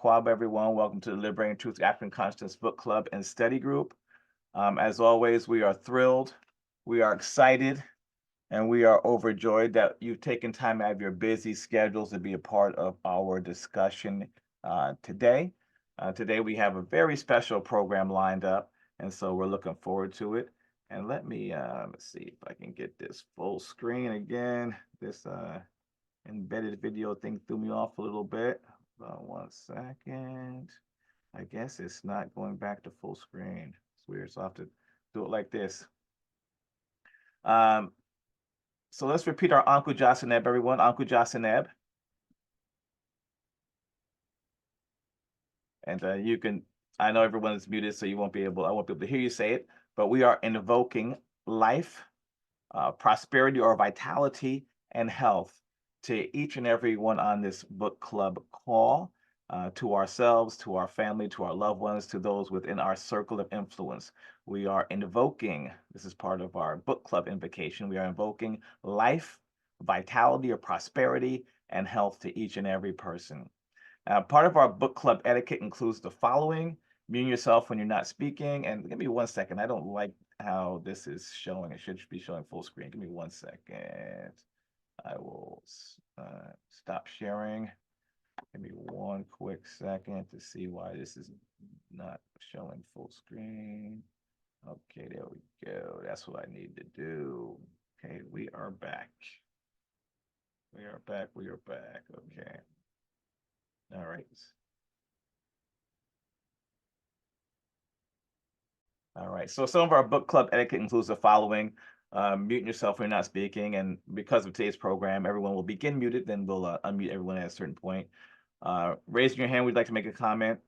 Kwab, everyone. Welcome to the Liberating Truth African Consciousness Book Club and Study Group. As always, we are thrilled, we are excited, and we are overjoyed that you've taken time out of your busy schedules to be a part of our discussion today. Today, we have a very special program lined up, and so we're looking forward to it. And let me let's see if I can get this full screen again. This embedded video thing threw me off a little bit. 1 second. I guess it's not going back to full screen. It's weird, so I have to do it like this. So let's repeat our Anku Jasaneb, everyone. Anku Jasaneb. And you can, I know everyone is muted, so I won't be able to hear you say it, but we are invoking life, prosperity or vitality, and health to each and every one on this book club call, to ourselves, to our family, to our loved ones, to those within our circle of influence. We are invoking, this is part of our book club invocation, we are invoking life, vitality or prosperity, and health to each and every person. Part of our book club etiquette includes the following: mute yourself when you're not speaking. And give me 1 second. I don't like how this is showing. It should be showing full screen. Give me 1 second. I will stop sharing. Give me 1 quick second to see why this is not showing full screen. Okay, there we go. That's what I need to do. Okay, we are back. We are back. We are back. Okay. All right. All right. So some of our book club etiquette includes the following: muting yourself when you're not speaking. And because of today's program, everyone will begin muted, then we'll unmute everyone at a certain point. Raising your hand, we'd like to make a comment.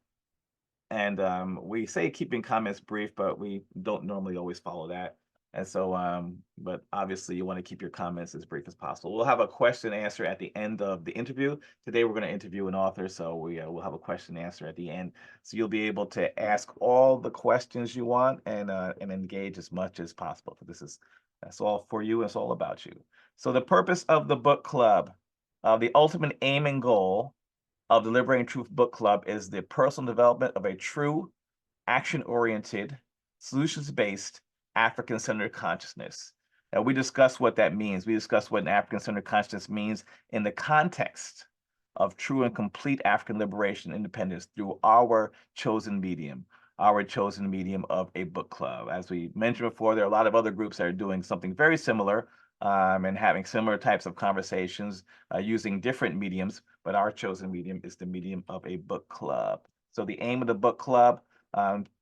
And we say keeping comments brief, but we don't normally always follow that. And so, but obviously you want to keep your comments as brief as possible. We'll have a question and answer at the end of the interview. Today, we're going to interview an author, so we'll have a question and answer at the end. So you'll be able to ask all the questions you want and engage as much as possible. That's all for you. It's all about you. So the purpose of the book club, the ultimate aim and goal of the Liberating Truth Book Club is the personal development of a true, action-oriented, solutions-based, African-centered consciousness. Now, we discuss what that means. We discuss what an African-centered consciousness means in the context of true and complete African liberation and independence through our chosen medium of a book club. As we mentioned before, there are a lot of other groups that are doing something very similar and having similar types of conversations using different mediums, but our chosen medium is the medium of a book club. So the aim of the book club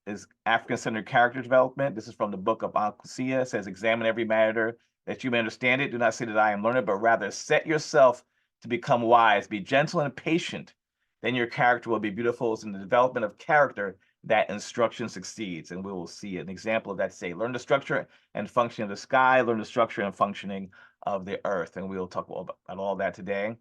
is African-centered character development. This is from the book of Ankusia. It says, examine every matter that you may understand it. Do not say that I am learned, but rather set yourself to become wise. Be gentle and patient. Then your character will be beautiful. It's in the development of character that instruction succeeds. And we will see an example of that today. Learn the structure and function of the sky. Learn the structure and functioning of the earth. And we'll talk about all that today.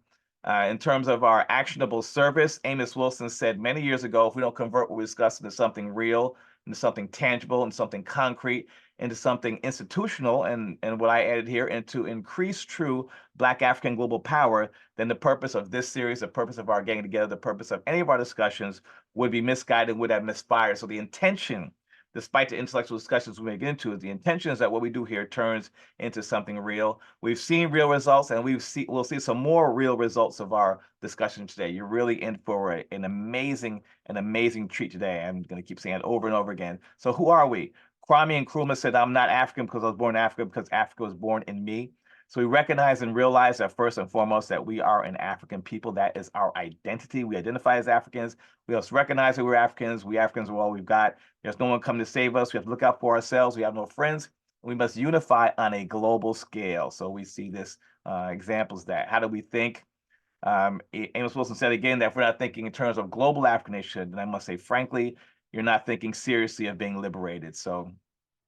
In terms of our actionable service, Amos Wilson said many years ago, if we don't convert what we discuss into something real, into something tangible, and something concrete, into something institutional, and what I added here, into increased true Black African global power, then the purpose of this series, the purpose of our getting together, the purpose of any of our discussions would be misguided, would have misfired. So the intention, despite the intellectual discussions we may get into, the intention is that what we do here turns into something real. We've seen real results, and we'll see some more real results of our discussion today. You're really in for an amazing treat today. I'm going to keep saying it over and over again. So who are we? Kwame Nkrumah said, I'm not African because I was born in Africa, because Africa was born in me. So we recognize and realize that first and foremost that we are an African people. That is our identity. We identify as Africans. We also recognize that we're Africans. We Africans are all we've got. There's no one coming to save us. We have to look out for ourselves. We have no friends. We must unify on a global scale. So we see this examples of that. How do we think? Amos Wilson said again that if we're not thinking in terms of global African nation, then I must say, frankly, you're not thinking seriously of being liberated. So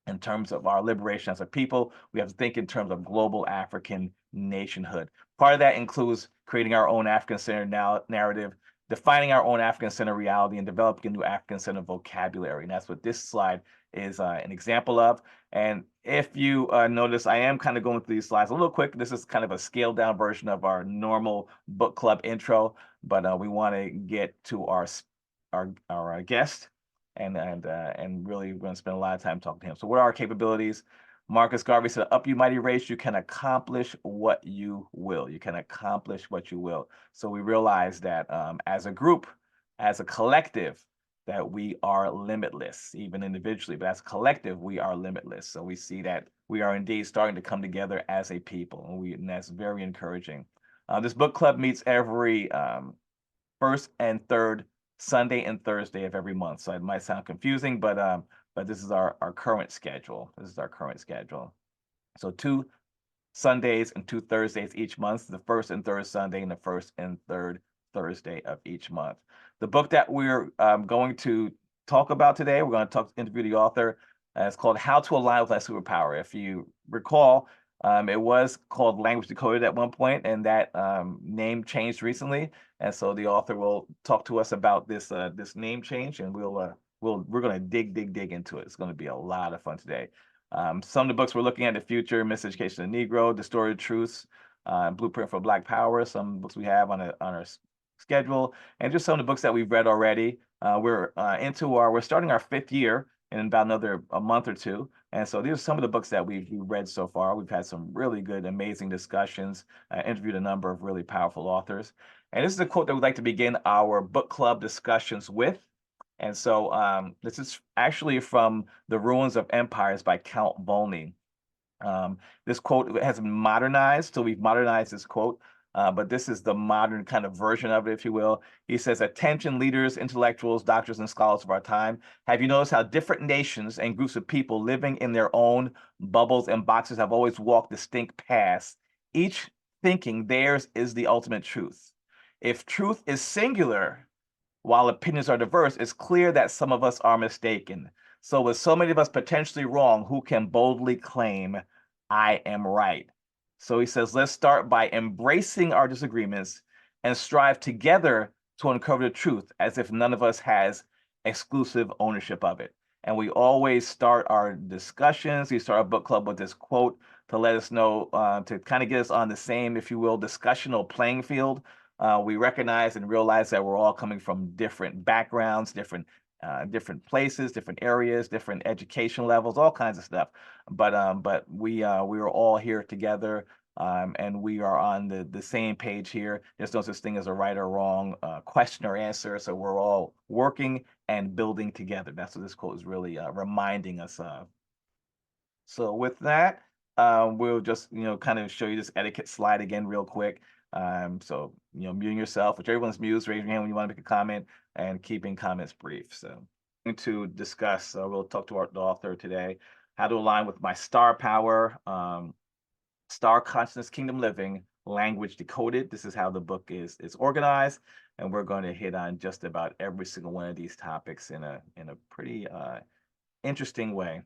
in terms of our liberation as a people, we have to think in terms of global African nationhood. Part of that includes creating our own African-centered narrative, defining our own African-centered reality, and developing a new African-centered vocabulary. And that's what this slide is an example of. And if you notice, I am kind of going through these slides a little quick. This is kind of a scaled down version of our normal book club intro, but we want to get to our our guest, and really we're going to spend a lot of time talking to him. So what are our capabilities? Marcus Garvey said, "Up, you mighty race, you can accomplish what you will. You can accomplish what you will." So we realize that as a group, as a collective, that we are limitless, even individually, but as a collective, we are limitless. So we see that we are indeed starting to come together as a people, and that's very encouraging. This book club meets every first and third Sunday and Thursday of every month. So it might sound confusing, but this is our current schedule. This is our current schedule. So 2 Sundays and 2 Thursdays each month, the first and third Sunday and the first and third Thursday of each month. The book that we're going to talk about today, we're going to interview the author. It's called How to Align with Thy Superpower. If you recall, it was called Language Decoded at one point, and that name changed recently. And so the author will talk to us about this name change, and we're going to dig into it. It's going to be a lot of fun today. Some of the books we're looking at in the future: Miseducation of the Negro, Distorted Truths, Blueprint for Black Power. Some books we have on our schedule, and just some of the books that we've read already. We're starting our 5th year in about another a month or two. And so these are some of the books that we've read so far. We've had some really good, amazing discussions, interviewed a number of really powerful authors. And this is a quote that we'd like to begin our book club discussions with. And so this is actually from The Ruins of Empires by Count Volney. This quote has been modernized, so we've modernized this quote, but this is the modern kind of version of it, if you will. He says, "Attention leaders, intellectuals, doctors, and scholars of our time. Have you noticed how different nations and groups of people living in their own bubbles and boxes have always walked distinct paths, each thinking theirs is the ultimate truth? If truth is singular, while opinions are diverse, it's clear that some of us are mistaken. So with so many of us potentially wrong, who can boldly claim, I am right?" So he says, let's start by embracing our disagreements and strive together to uncover the truth, as if none of us has exclusive ownership of it. And we always start our discussions, we start our book club with this quote to let us know, to kind of get us on the same, if you will, discussional playing field. We recognize and realize that we're all coming from different backgrounds, different places, different areas, different education levels, all kinds of stuff. But we are all here together, and we are on the same page here. There's no such thing as a right or wrong question or answer. So we're all working and building together. That's what this quote is really reminding us of. So with that, we'll just kind of show you this etiquette slide again real quick. So muting yourself, which everyone's muted. Raise your hand when you want to make a comment, and keeping comments brief. So to discuss, we'll talk to the author today, how to align with my star power, star consciousness kingdom living, language decoded. This is how the book is organized, and we're going to hit on just about every single one of these topics in a pretty interesting way.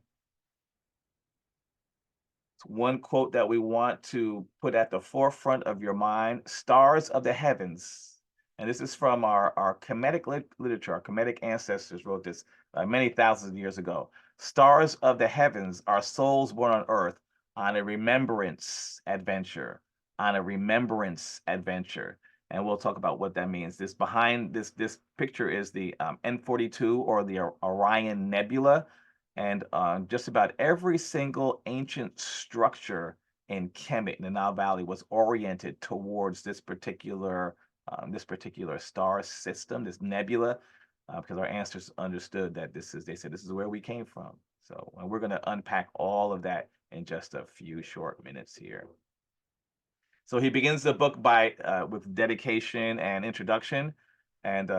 One quote that we want to put at the forefront of your mind: stars of the heavens. And this is from our Kemetic literature. Our Kemetic ancestors wrote this many thousands of years ago. Stars of the heavens are souls born on earth on a remembrance adventure, on a remembrance adventure. And we'll talk about what that means. Behind this picture is the N42, or the Orion Nebula. And just about every single ancient structure in Kemet, in the Nile Valley, was oriented towards this particular star system, this nebula, because our ancestors understood that they said this is where we came from. So we're going to unpack all of that in just a few short minutes here. So he begins the book with dedication and introduction, and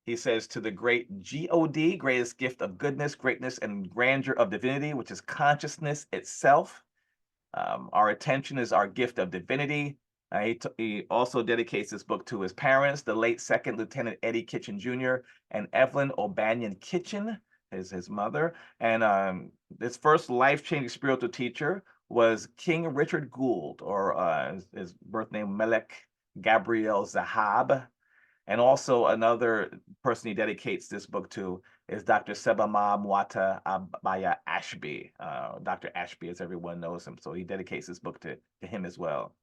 he says, "To the great God, greatest gift of goodness, greatness, and grandeur of divinity, which is consciousness itself. Our attention is our gift of divinity." He also dedicates this book to his parents, the late Second Lieutenant Eddie Kitchen Jr. and Evelyn O'Banion Kitchen, his mother. And his first life-changing spiritual teacher was King Richard Gould, or his birth name Melek Gabriel Zahab. And also another person he dedicates this book to is Dr. Sebama Mwata Abaya Ashby. Dr. Ashby, as everyone knows him. So he dedicates this book to him as well.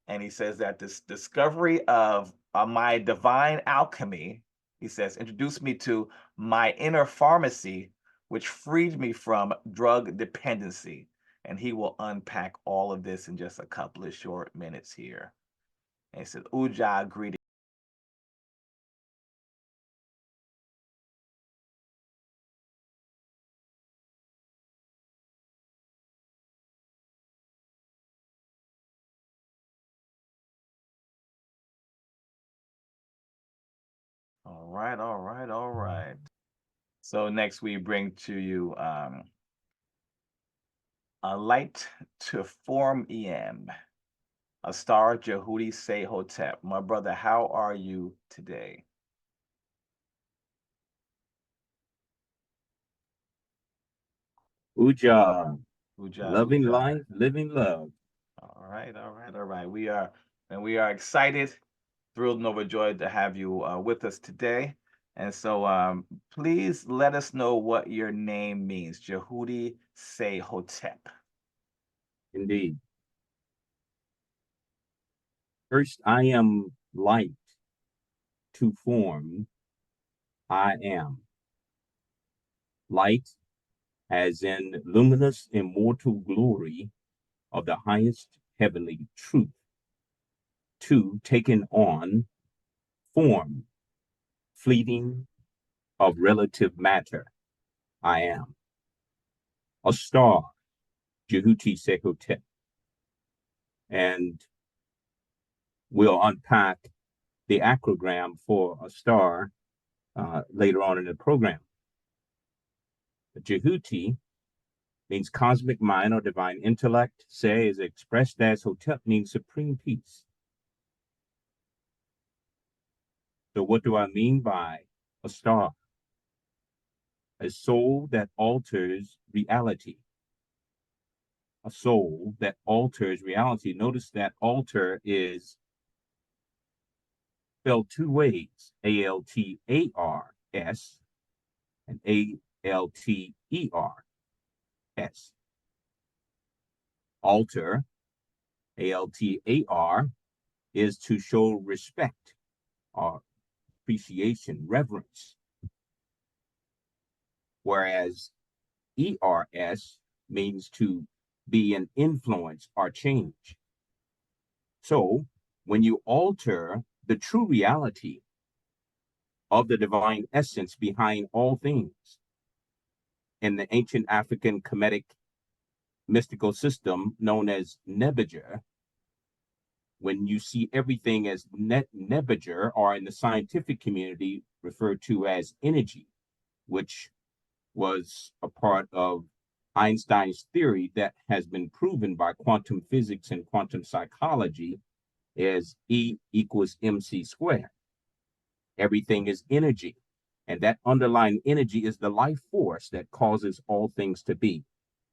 And he says that this discovery of my divine alchemy, he says, introduced me to my inner pharmacy, which freed me from drug dependency. And he will unpack all of this in just a couple of short minutes here. And he said, Uja, greetings. All right, all right, all right. So next we bring to you a light to form EM, aSTAR Djehuty Say Hotep. My brother, how are you today? Uja, Uja, loving Uja. life, living love. All right, all right, all right. We are excited, thrilled, and overjoyed to have you with us today. And so, please let us know what your name means. Djehuty Say Hotep. Indeed. First, I am light to form. I am. Light, as in luminous, immortal glory of the highest heavenly truth. Two, taken on form, fleeting of relative matter. I am. aSTAR, Djehuty Sehotep. And we'll unpack the acrogram for aSTAR later on in the program. Djehuty means cosmic mind or divine intellect. Se is expressed as Hotep means supreme peace. So what do I mean by aSTAR? A soul that alters reality. A soul that alters reality. Notice that alter is spelled two ways, ALTARS and ALTERS. Alter, ALTAR, is to show respect or appreciation, reverence. Whereas ERS means to be an influence or change. So when you alter the true reality of the divine essence behind all things in the ancient African Kemetic mystical system known as Nebuchadnezzar, when you see everything as Nebuchadnezzar, or in the scientific community referred to as energy, which was a part of Einstein's theory that has been proven by quantum physics and quantum psychology as E equals mc squared. Everything is energy. And that underlying energy is the life force that causes all things to be,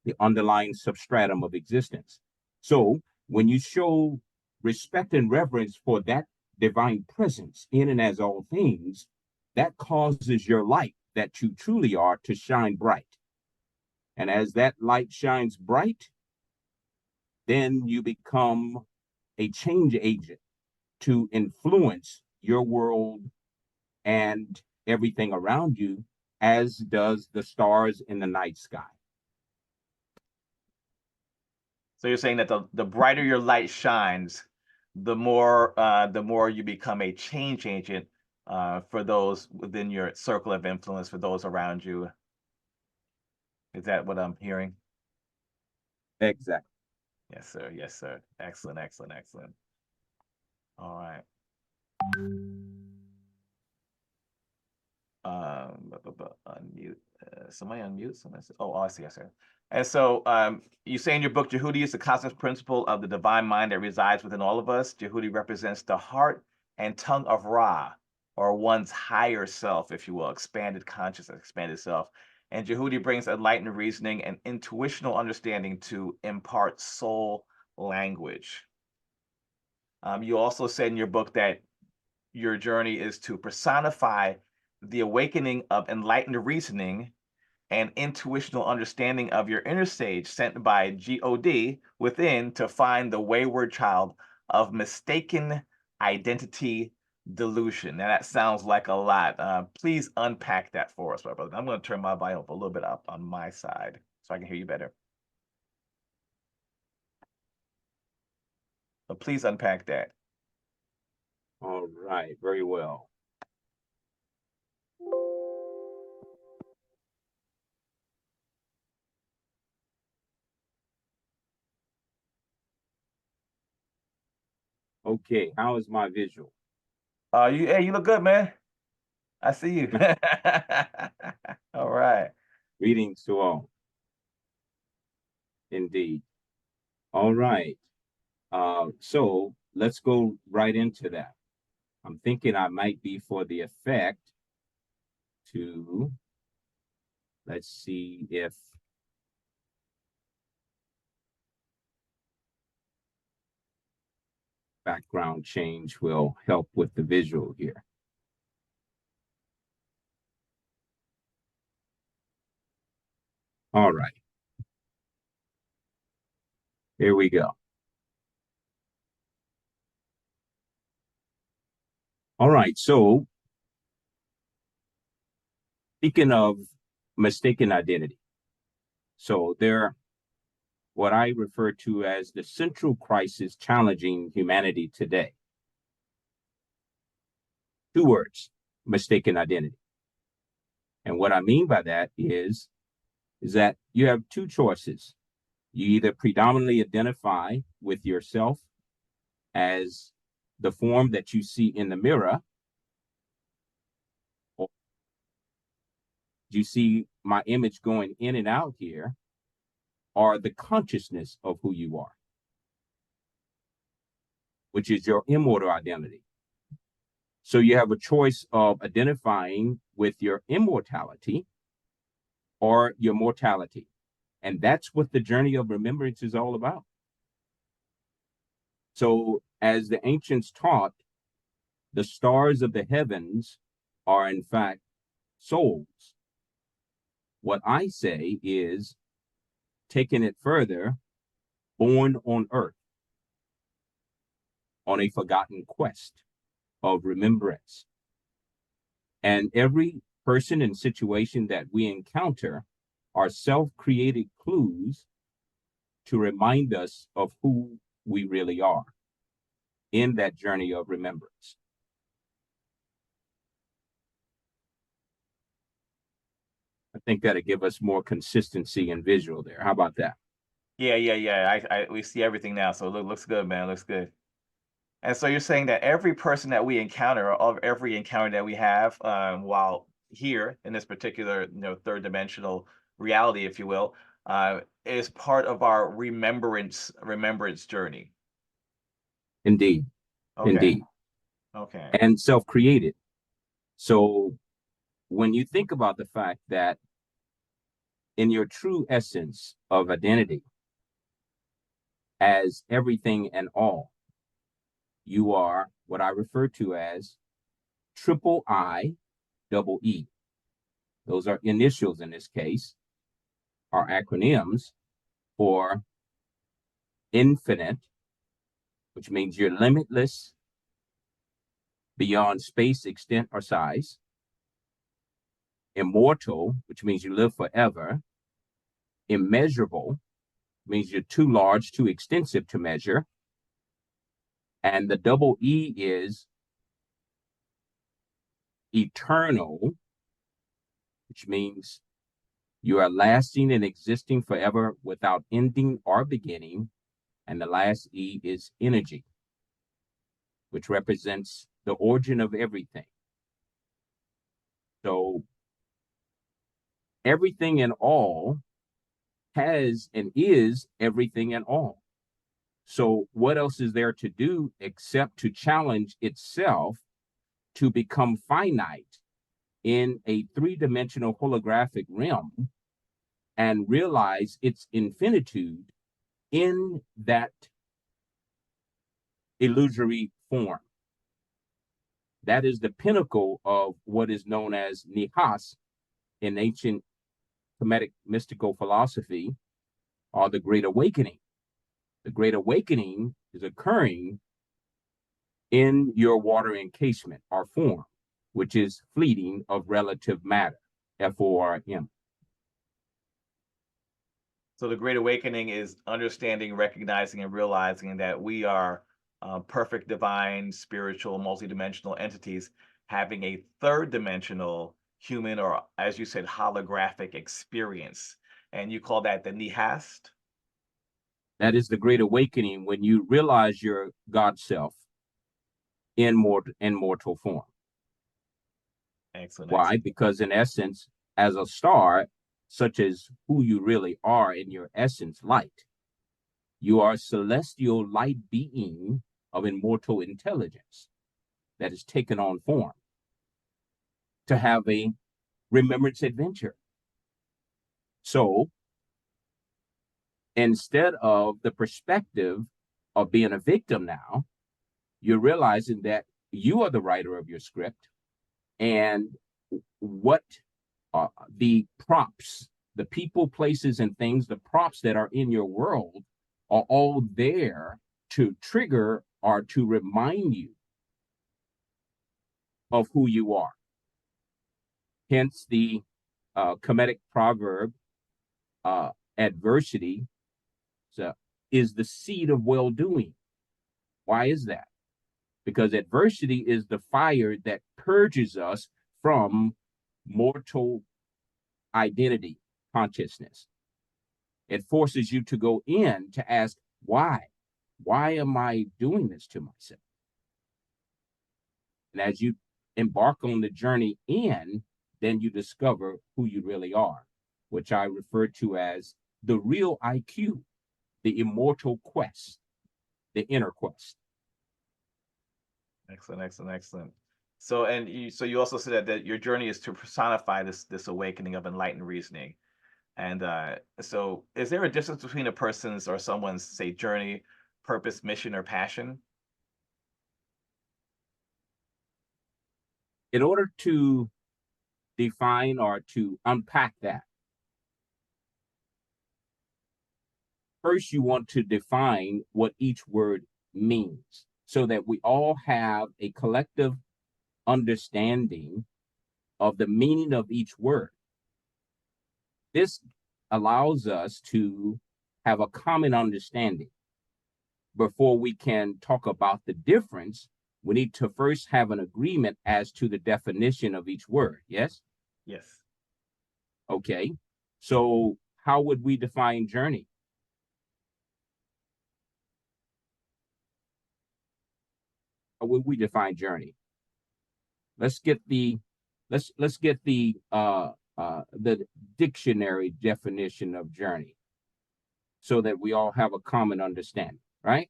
the underlying substratum of existence. So when you show respect and reverence for that divine presence in and as all things, that causes your light that you truly are to shine bright. And as that light shines bright, then you become a change agent to influence your world and everything around you, as does the stars in the night sky. So you're saying that the brighter your light shines, the more you become a change agent for those within your circle of influence, for those around you. Is that what I'm hearing? Exactly. Yes, sir. Yes, sir. Excellent, excellent, excellent. All right. Unmute. Somebody unmute. Somebody say, oh, I see. I see. And so you say in your book, Djehuty is the cosmic principle of the divine mind that resides within all of us. Djehuty represents the heart and tongue of Ra, or one's higher self, if you will, expanded consciousness, expanded self. And Djehuty brings enlightened reasoning and intuitional understanding to impart soul language. You also said in your book that your journey is to personify the awakening of enlightened reasoning and intuitional understanding of your inner sage sent by God within to find the wayward child of mistaken identity delusion. Now that sounds like a lot. Please unpack that for us, my brother. I'm going to turn my volume up a little bit up on my side so I can hear you better. So please unpack that. All right, very well. Okay, how is my visual? You look good, man. I see you. All right. Greetings to all. Indeed. All right. So let's go right into that. I'm thinking I might be for the effect to, let's see if background change will help with the visual here. All right. Here we go. All right. So speaking of mistaken identity, so there, what I refer to as the central crisis challenging humanity today. Two words, mistaken identity. And what I mean by that is that you have two choices. You either predominantly identify with yourself as the form that you see in the mirror, or you see my image going in and out here, or the consciousness of who you are, which is your immortal identity. So you have a choice of identifying with your immortality or your mortality. And that's what the journey of remembrance is all about. So, as the ancients taught, the stars of the heavens are in fact souls. What I say is, taking it further, born on earth on a forgotten quest of remembrance. And every person and situation that we encounter are self-created clues to remind us of who we really are in that journey of remembrance. I think that'll give us more consistency and visual there. How about that? Yeah. We see everything now, so it looks good, man. Looks good. And so you're saying that every person that we encounter, or of every encounter that we have, while here in this particular, third dimensional reality, if you will, is part of our remembrance journey. Indeed. Okay. Indeed. Okay. And self-created. So when you think about the fact that in your true essence of identity as everything and all, you are what I refer to as triple I, double E. Those are initials in this case, are acronyms for infinite, which means you're limitless beyond space, extent, or size. Immortal, which means you live forever. Immeasurable means you're too large, too extensive to measure. And the double E is eternal, which means you are lasting and existing forever without ending or beginning. And the last E is energy, which represents the origin of everything. So everything and all has and is everything and all. So what else is there to do except to challenge itself to become finite in a three-dimensional holographic realm and realize its infinitude in that illusory form? That is the pinnacle of what is known as nihas in ancient Kemetic mystical philosophy, or the Great Awakening. The Great Awakening is occurring in your water encasement or form, which is fleeting of relative matter, FORM. So the Great Awakening is understanding, recognizing, and realizing that we are perfect, divine, spiritual, multidimensional entities having a third dimensional human, or as you said, holographic experience. And you call that the Nihast? That is the Great Awakening, when you realize your God self in mortal form. Excellent. Why? Excellent. Because in essence, as a star, such as who you really are in your essence, light, you are a celestial light being of immortal intelligence that is taken on form to have a remembrance adventure. So instead of the perspective of being a victim now, you're realizing that you are the writer of your script, and what the props, the people, places, and things, the props that are in your world are all there to trigger or to remind you of who you are. Hence the Kemetic proverb, adversity is the seed of well-doing. Why is that? Because adversity is the fire that purges us from mortal identity, consciousness. It forces you to go in to ask, why? Why am I doing this to myself? And as you embark on the journey in, then you discover who you really are, which I refer to as the real IQ, the immortal quest, the inner quest. Excellent, excellent, excellent. So, and you also said that your journey is to personify this awakening of enlightened reasoning. And so is there a difference between a person's or someone's, say, journey, purpose, mission, or passion? In order to define or to unpack that, first you want to define what each word means so that we all have a collective understanding of the meaning of each word. This allows us to have a common understanding. Before we can talk about the difference, we need to first have an agreement as to the definition of each word. Yes? Yes. Okay. So how would we define journey? How would we define journey? Let's get the dictionary definition of journey so that we all have a common understanding, right?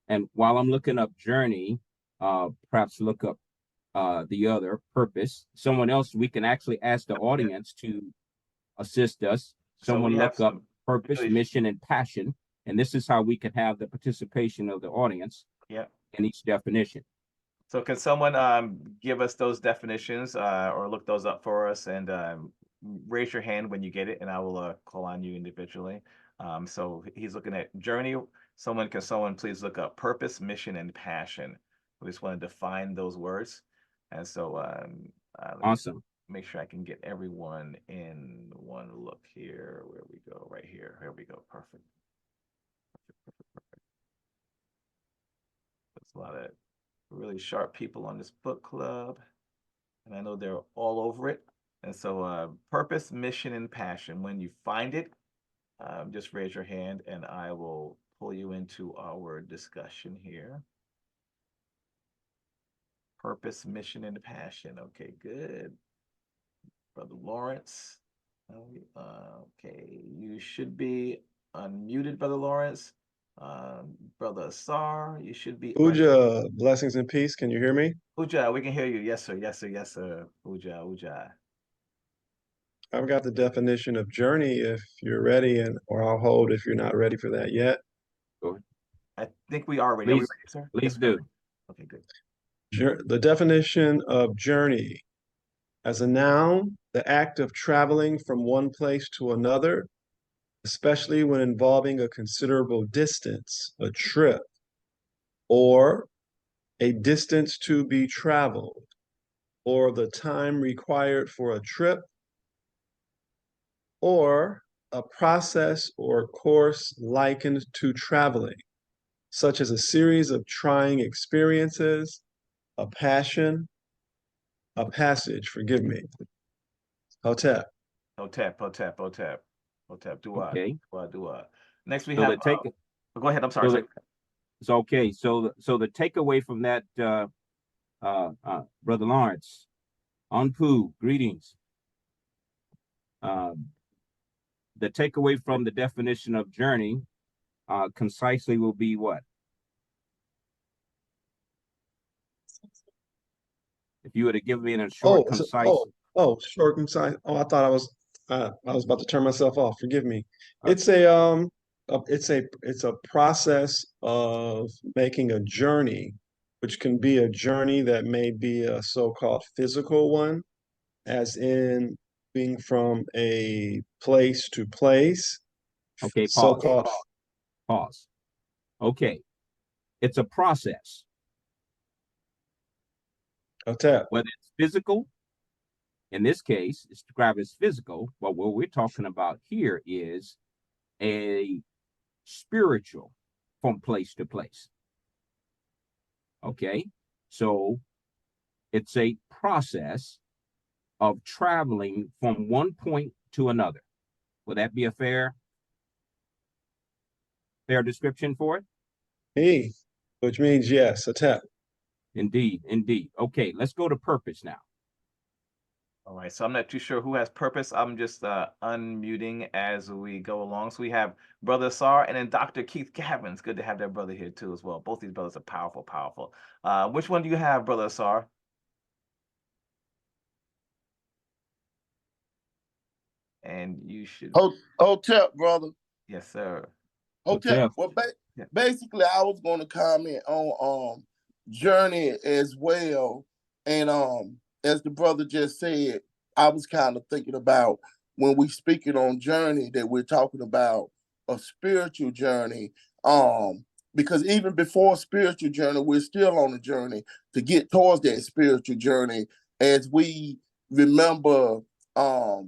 And while I'm looking up journey, perhaps look up the other purpose. Someone else, we can actually ask the audience to assist us. So we Someone have look up some purpose, really, mission, and passion. And this is how we can have the participation of the audience yeah. in each definition. So can someone give us those definitions or look those up for us, and raise your hand when you get it, and I will call on you individually. So he's looking at journey. Someone please look up purpose, mission, and passion. We just want to define those words. And so let me Awesome. make sure I can get everyone in one look here. Where we go, right here. Here we go. Perfect. There's a lot of really sharp people on this book club, and I know they're all over it. And so, purpose, mission, and passion. When you find it, just raise your hand, and I will pull you into our discussion here. Purpose, mission, and passion. Okay, good. Brother Lawrence. Okay, you should be unmuted, Brother Lawrence. Brother aSTAR, you should be Uja, blessings and peace. Can you hear me? Uja, we can hear you. Yes, sir. Yes, sir. Yes, sir. Uja, Uja. I've got the definition of journey if you're ready, and or I'll hold if you're not ready for that yet. Go ahead. I think we are ready. Are we Please, ready, sir? please Yes, we are do. ready. Okay, good. The definition of journey as a noun the act of traveling from one place to another, especially when involving a considerable distance, a trip, or a distance to be traveled, or the time required for a trip, or a process or course likened to traveling, such as a series of trying experiences, a passion, a passage, forgive me. Hotep. Hotep, Hotep, Hotep, Hotep. Do I? Okay. Do I? Do I? Next we So have. the take Go ahead. I'm sorry. so Sorry. the, it's okay. So the takeaway from that, Brother Lawrence, Anpu, greetings. The takeaway from the definition of journey, concisely will be what? If you were to give me in a short, concise. Short and concise. Oh, I thought I was about to turn myself off. Forgive me. Okay. It's a process of making a journey, which can be a journey that may be a so-called physical one, as in being from a place to place, Okay, pause. so-called. Pause. Okay. It's a process. Hotep. Whether it's physical, in this case, it's described as physical, but what we're talking about here is a spiritual from place to place. Okay, so it's a process of traveling from one point to another. Would that be a fair description for it? Me, which means yes, Hotep. Indeed, indeed. Okay, let's go to purpose now. All right, so I'm not too sure who has purpose. I'm just unmuting as we go along. So we have Brother aSTAR and then Dr. Keith Gavin. It's good to have that brother here too as well. Both these brothers are powerful, powerful. Which one do you have, Brother aSTAR? And you should. Hotep, brother. Yes, sir. Hotep. Well, Yeah. basically, I was going to comment on journey as well, and as the brother just said, I was kind of thinking about when we speaking on journey that we're talking about a spiritual journey. Because even before spiritual journey, we're still on a journey to get towards that spiritual journey as we remember our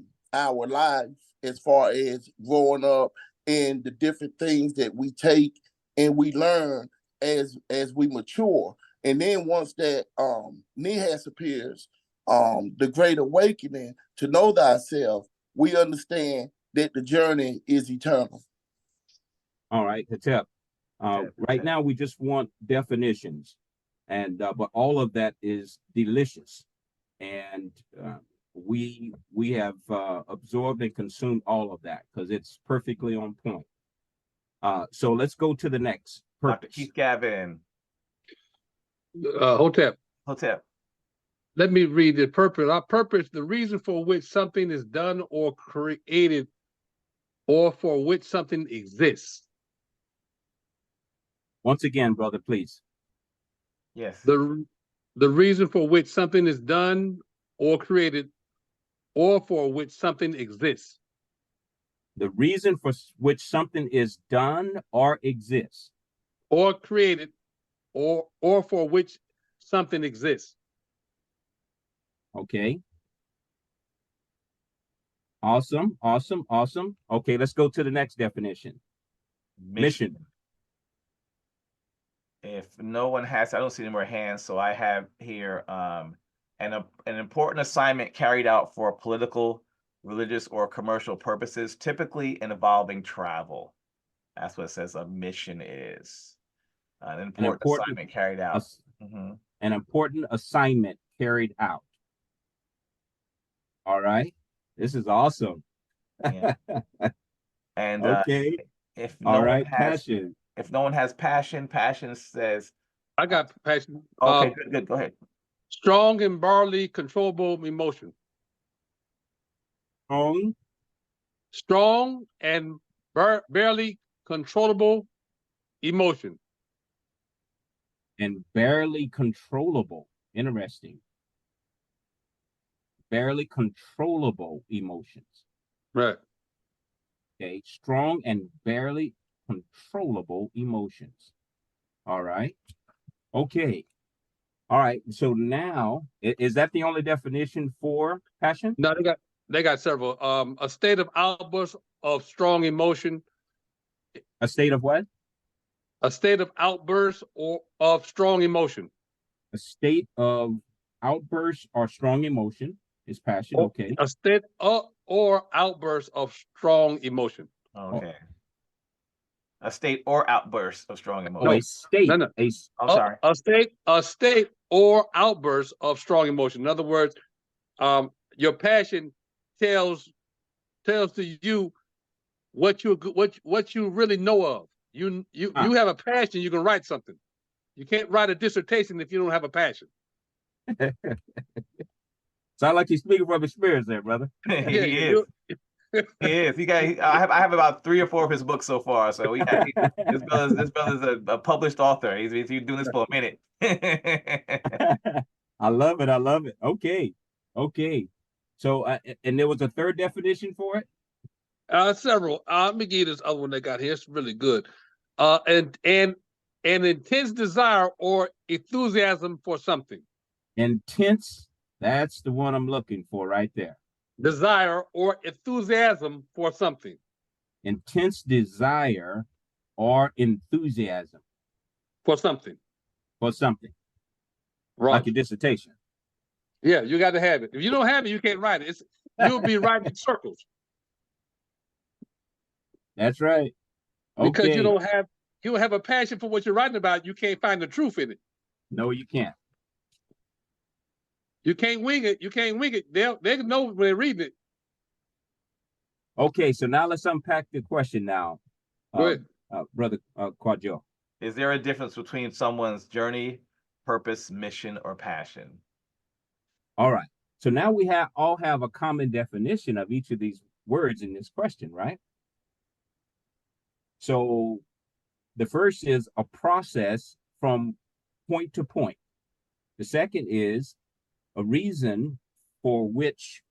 life as far as growing up and the different things that we take and we learn as we mature. And then once that Nihas appears, the great awakening to know thyself, we understand that the journey is eternal. All right, Hotep. Right now, we just want definitions, and but all of that is delicious, and we have absorbed and consumed all of that because it's perfectly on point. So let's go to the next purpose. Dr. Keith Gavin. Hotep. Hotep. Let me read the purpose. Our purpose, the reason for which something is done or created, or for which something exists. Once again, brother, please. Yes. The reason for which something is done or created, or for which something exists. The reason for which something is done or exists. Or created, or for which something exists. Okay. Awesome, awesome, awesome. Okay, let's go to the next definition. Mission. If no one has, I don't see any more hands, so I have here an important assignment carried out for political, religious, or commercial purposes, typically involving travel. That's what it says a mission is. An important assignment carried out. An important assignment carried out. All right. This is awesome. Yeah. And okay. If no one has passion. If no one has passion, passion says. I got passion. Okay, good. Go ahead. Strong and barely controllable emotion. Strong and barely controllable emotion. And barely controllable. Interesting. barely controllable emotions. Right. Okay, strong and barely controllable emotions. All right. Okay. All right. So now, is that the only definition for passion? No, they got several. A state of outburst of strong emotion, A state of what? a state of outburst or of strong emotion. A state of outburst or strong emotion is passion. Or Okay. a state of, or outburst of strong emotion. Okay. A state or outburst of strong No, emotion. a state. No. I'm sorry. A state or outburst of strong emotion. In other words, your passion tells to you what you really know of. You have a passion, you can write something. You can't write a dissertation if you don't have a passion. Sound like you're speaking from experience there, brother. He is. He is. I have about 3 or 4 of his books so far. So this brother's a published author. He's doing this for a minute. I love it. I love it. Okay. Okay. So, and there was a third definition for it? Several. Let me give you this other one they got here. It's really good. And an intense desire or enthusiasm for something. Intense. That's the one I'm looking for right there. Desire or enthusiasm for something. Intense desire or enthusiasm For something. for something. Right. Like your dissertation. Yeah, you got to have it. If you don't have it, you can't write it. You'll be writing in circles. That's right. Okay. Because you don't have a passion for what you're writing about, you can't find the truth in it. No, you can't. You can't wing it. You can't wing it. They know when they're reading it. Okay, so now let's unpack the question now. Go ahead. Brother Quadjo. Is there a difference between someone's journey, purpose, mission, or passion? All right. So now we all have a common definition of each of these words in this question, right? So the first is a process from point to point. The second is a reason for which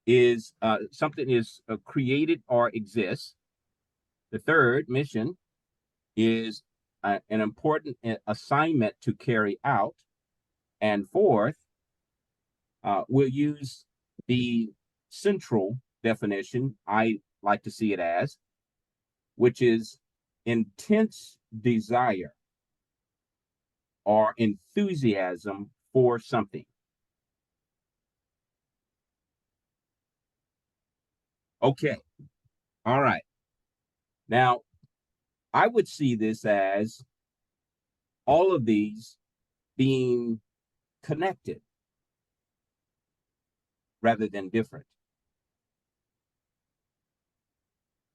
is something is created or exists. The third, mission, is an important assignment to carry out. And fourth, we'll use the central definition, I like to see it as, which is intense desire or enthusiasm for something. Okay. All right. Now, I would see this as all of these being connected rather than different.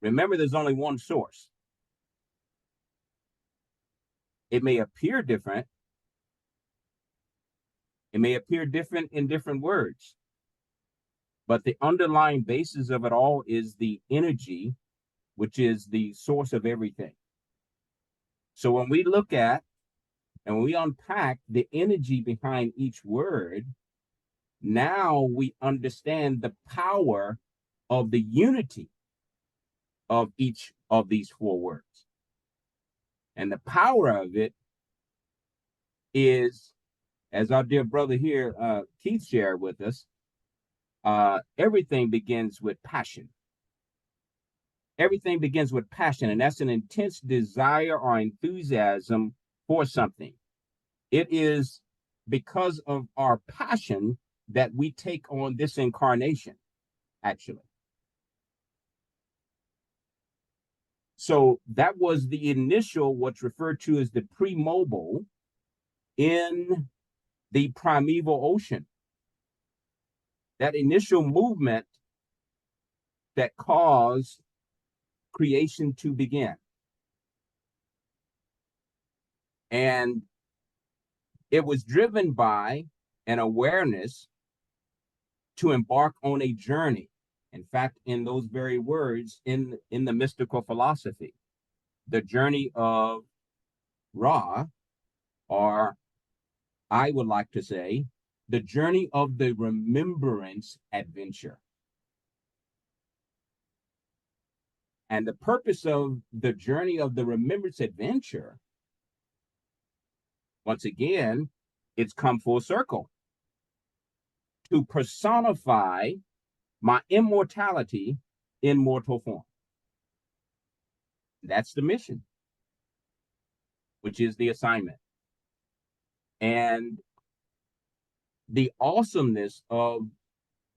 Remember, there's only one source. It may appear different. It may appear different in different words. But the underlying basis of it all is the energy, which is the source of everything. So when we look at and when we unpack the energy behind each word, now we understand the power of the unity of each of these 4 words. And the power of it is, as our dear brother here, Keith, shared with us, everything begins with passion. Everything begins with passion, and that's an intense desire or enthusiasm for something. It is because of our passion that we take on this incarnation, actually. So that was the initial, what's referred to as the pre-mobile in the primeval ocean. That initial movement that caused creation to begin. And it was driven by an awareness to embark on a journey. In fact, in those very words, in the mystical philosophy, the journey of Ra, or I would like to say, the journey of the remembrance adventure. And the purpose of the journey of the remembrance adventure, once again, it's come full circle to personify my immortality in mortal form. That's the mission, which is the assignment. And the awesomeness of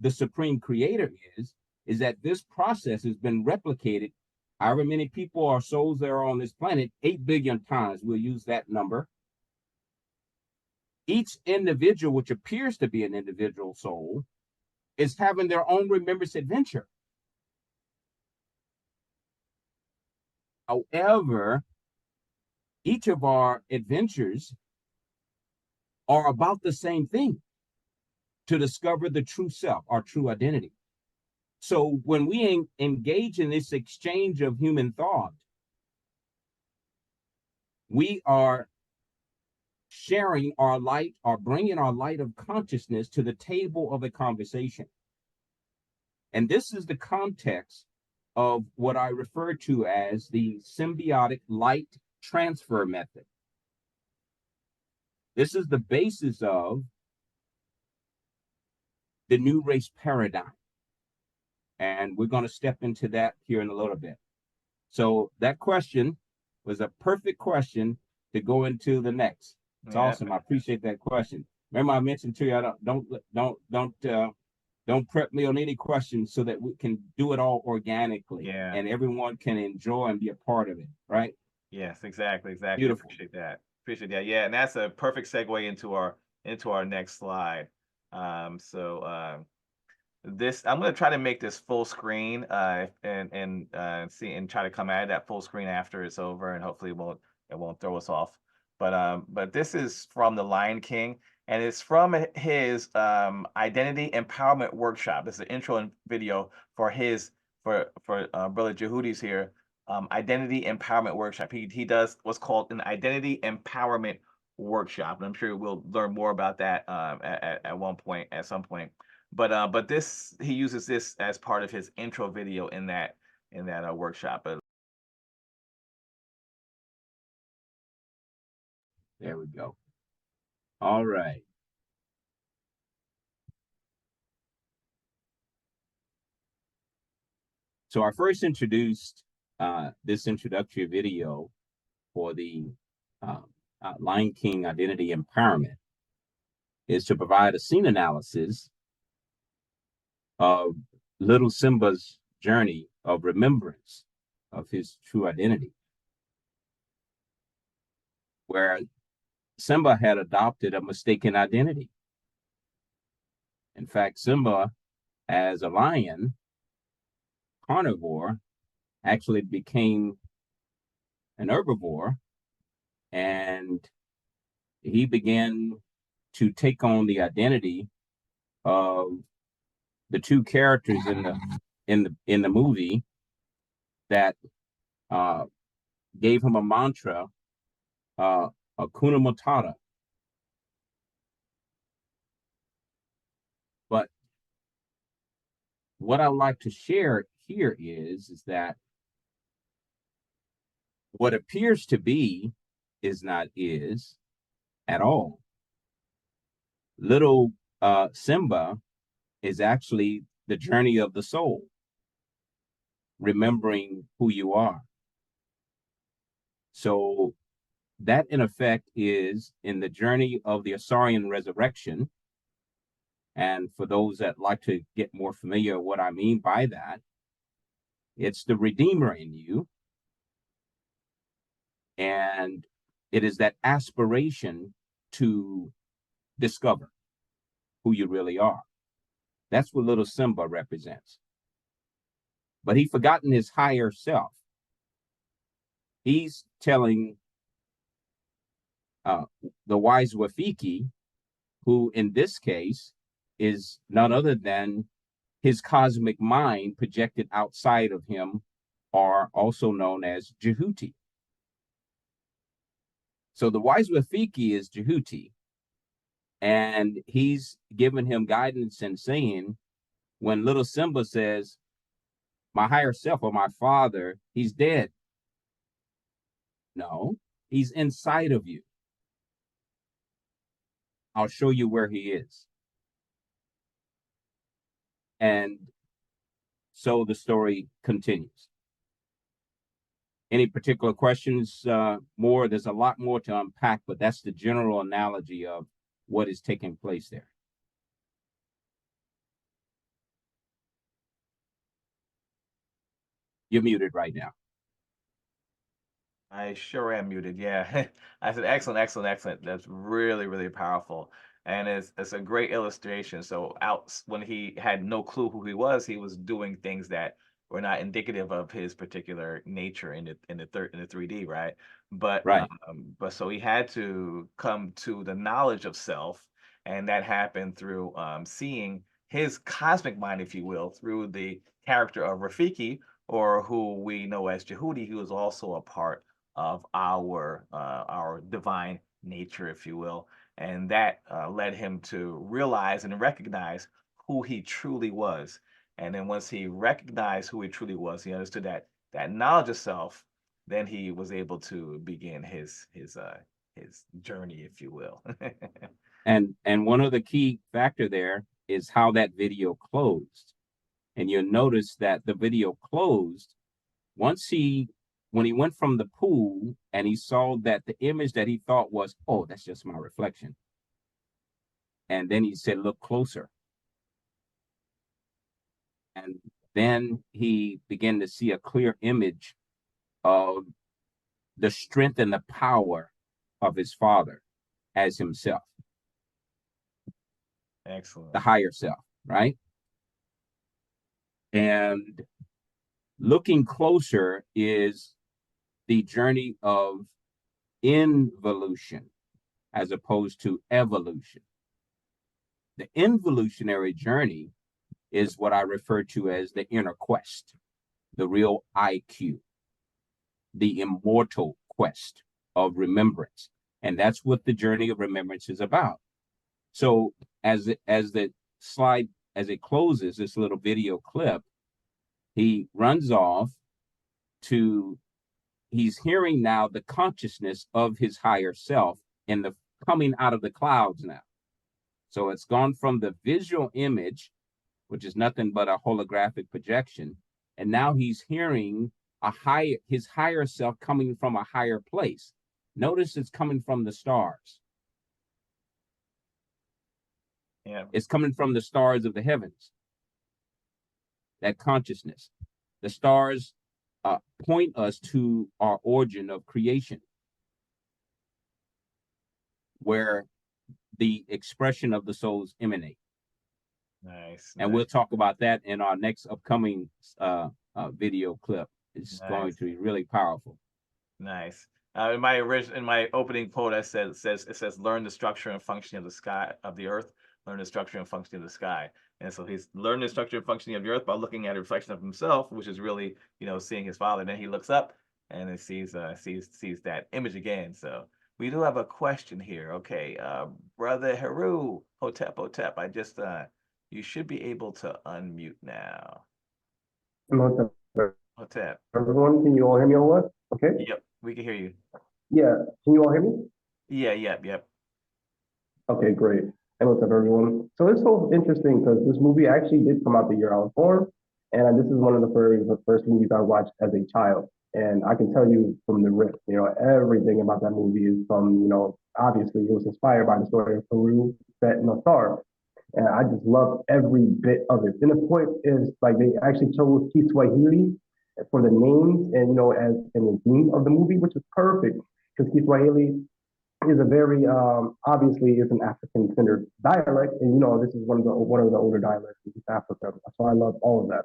the Supreme Creator is that this process has been replicated however many people or souls there are on this planet, 8 billion times. We'll use that number. Each individual, which appears to be an individual soul, is having their own remembrance adventure. However, each of our adventures are about the same thing, to discover the true self, our true identity. So when we engage in this exchange of human thought, we are sharing our light or bringing our light of consciousness to the table of a conversation. And this is the context of what I refer to as the symbiotic light transfer method. This is the basis of the new race paradigm. And we're going to step into that here in a little bit. So that question was a perfect question to go into the next. It's awesome. I appreciate that question. Remember, I mentioned to you, don't prep me on any questions so that we can do it all organically. Yeah. And everyone can enjoy and be a part of it, right? Yes, exactly. Beautiful. Appreciate that. Yeah, and that's a perfect segue into our next slide. This, I'm going to try to make this full screen and see and try to come at that full screen after it's over, and hopefully it won't throw us off. But this is from the Lion King, and it's from his identity empowerment workshop. This is an intro video for brother Djehuty's here. Identity empowerment workshop. He does what's called an identity empowerment workshop, and I'm sure we'll learn more about that at some point. But this, he uses this as part of his intro video in that workshop. There we go. All right. So I first introduced this introductory video for the Lion King Identity Empowerment is to provide a scene analysis of little Simba's journey of remembrance of his true identity, where Simba had adopted a mistaken identity. In fact, Simba, as a lion, carnivore, actually became an herbivore, and he began to take on the identity of the two characters in the movie that gave him a mantra, Hakuna Matata. But what I like to share here is that what appears to be is not is at all. Little Simba is actually the journey of the soul, remembering who you are. So that, in effect, is in the journey of the aSTARian resurrection. And for those that like to get more familiar with what I mean by that, it's the Redeemer in you. And it is that aspiration to discover who you really are. That's what little Simba represents. But he's forgotten his higher self. He's telling the wise Wafiki, who in this case is none other than his cosmic mind projected outside of him, are also known as Djehuty. So the wise Wafiki is Djehuty, And he's giving him guidance and saying, when little Simba says, my higher self or my father, he's dead. No, he's inside of you. I'll show you where he is. And so the story continues. Any particular questions more? There's a lot more to unpack, but that's the general analogy of what is taking place there. You're muted right now. I sure am muted. Yeah, I said excellent, excellent, excellent. That's really, really powerful, and it's a great illustration. So out when he had no clue who he was doing things that were not indicative of his particular nature in the 3D, right? Right. But so he had to come to the knowledge of self, and that happened through seeing his cosmic mind, if you will, through the character of Rafiki, or who we know as Djehuty, who is also a part of our divine nature, if you will, and that led him to realize and recognize who he truly was. And then once he recognized who he truly was, he understood that knowledge of self. Then he was able to begin his journey, if you will. And one of the key factor there is how that video closed. And you'll notice that the video closed when he went from the pool and he saw that the image that he thought was, oh, that's just my reflection. And then he said, look closer. And then he began to see a clear image of the strength and the power of his father as himself. Excellent. The higher self, right? And looking closer is the journey of involution as opposed to evolution. The involutionary journey is what I refer to as the inner quest, the real IQ, the immortal quest of remembrance. And that's what the journey of remembrance is about. So as the slide, as it closes, this little video clip, he runs off to, he's hearing now the consciousness of his higher self in the coming out of the clouds now. So it's gone from the visual image, which is nothing but a holographic projection, and now he's hearing his higher self coming from a higher place. Notice it's coming from the stars. Yeah. It's coming from the stars of the heavens. That consciousness. The stars point us to our origin of creation, where the expression of the souls emanate. Nice. And we'll talk about that in our next upcoming video clip. It's going to be really powerful. Nice. In my opening quote, it says learn the structure and functioning of the sky, of the earth, learn the structure and functioning of the sky. And so he's learning the structure and functioning of the earth by looking at a reflection of himself, which is really, seeing his father. And then he looks up and he sees that image again. So we do have a question here. Okay, brother Heru, Hotep, I just you should be able to unmute now. Hotep. Everyone, can you all hear me all right? Okay. Yep, we can hear you. Yeah, can you all hear me? Yeah, yep. Okay, great. Hey, what's up, everyone? So it's so interesting because this movie actually did come out the year I was born, and this is one of the first movies I watched as a child. And I can tell you from the rip, everything about that movie is from, obviously it was inspired by the story of Peru set in aSTAR. And I just love every bit of it. And the point is, like, they actually chose Kiswahili for the names and, as in the theme of the movie, which is perfect because Kiswahili is a very obviously is an African-centered dialect, and this is one of the older dialects in East Africa. So I love all of that.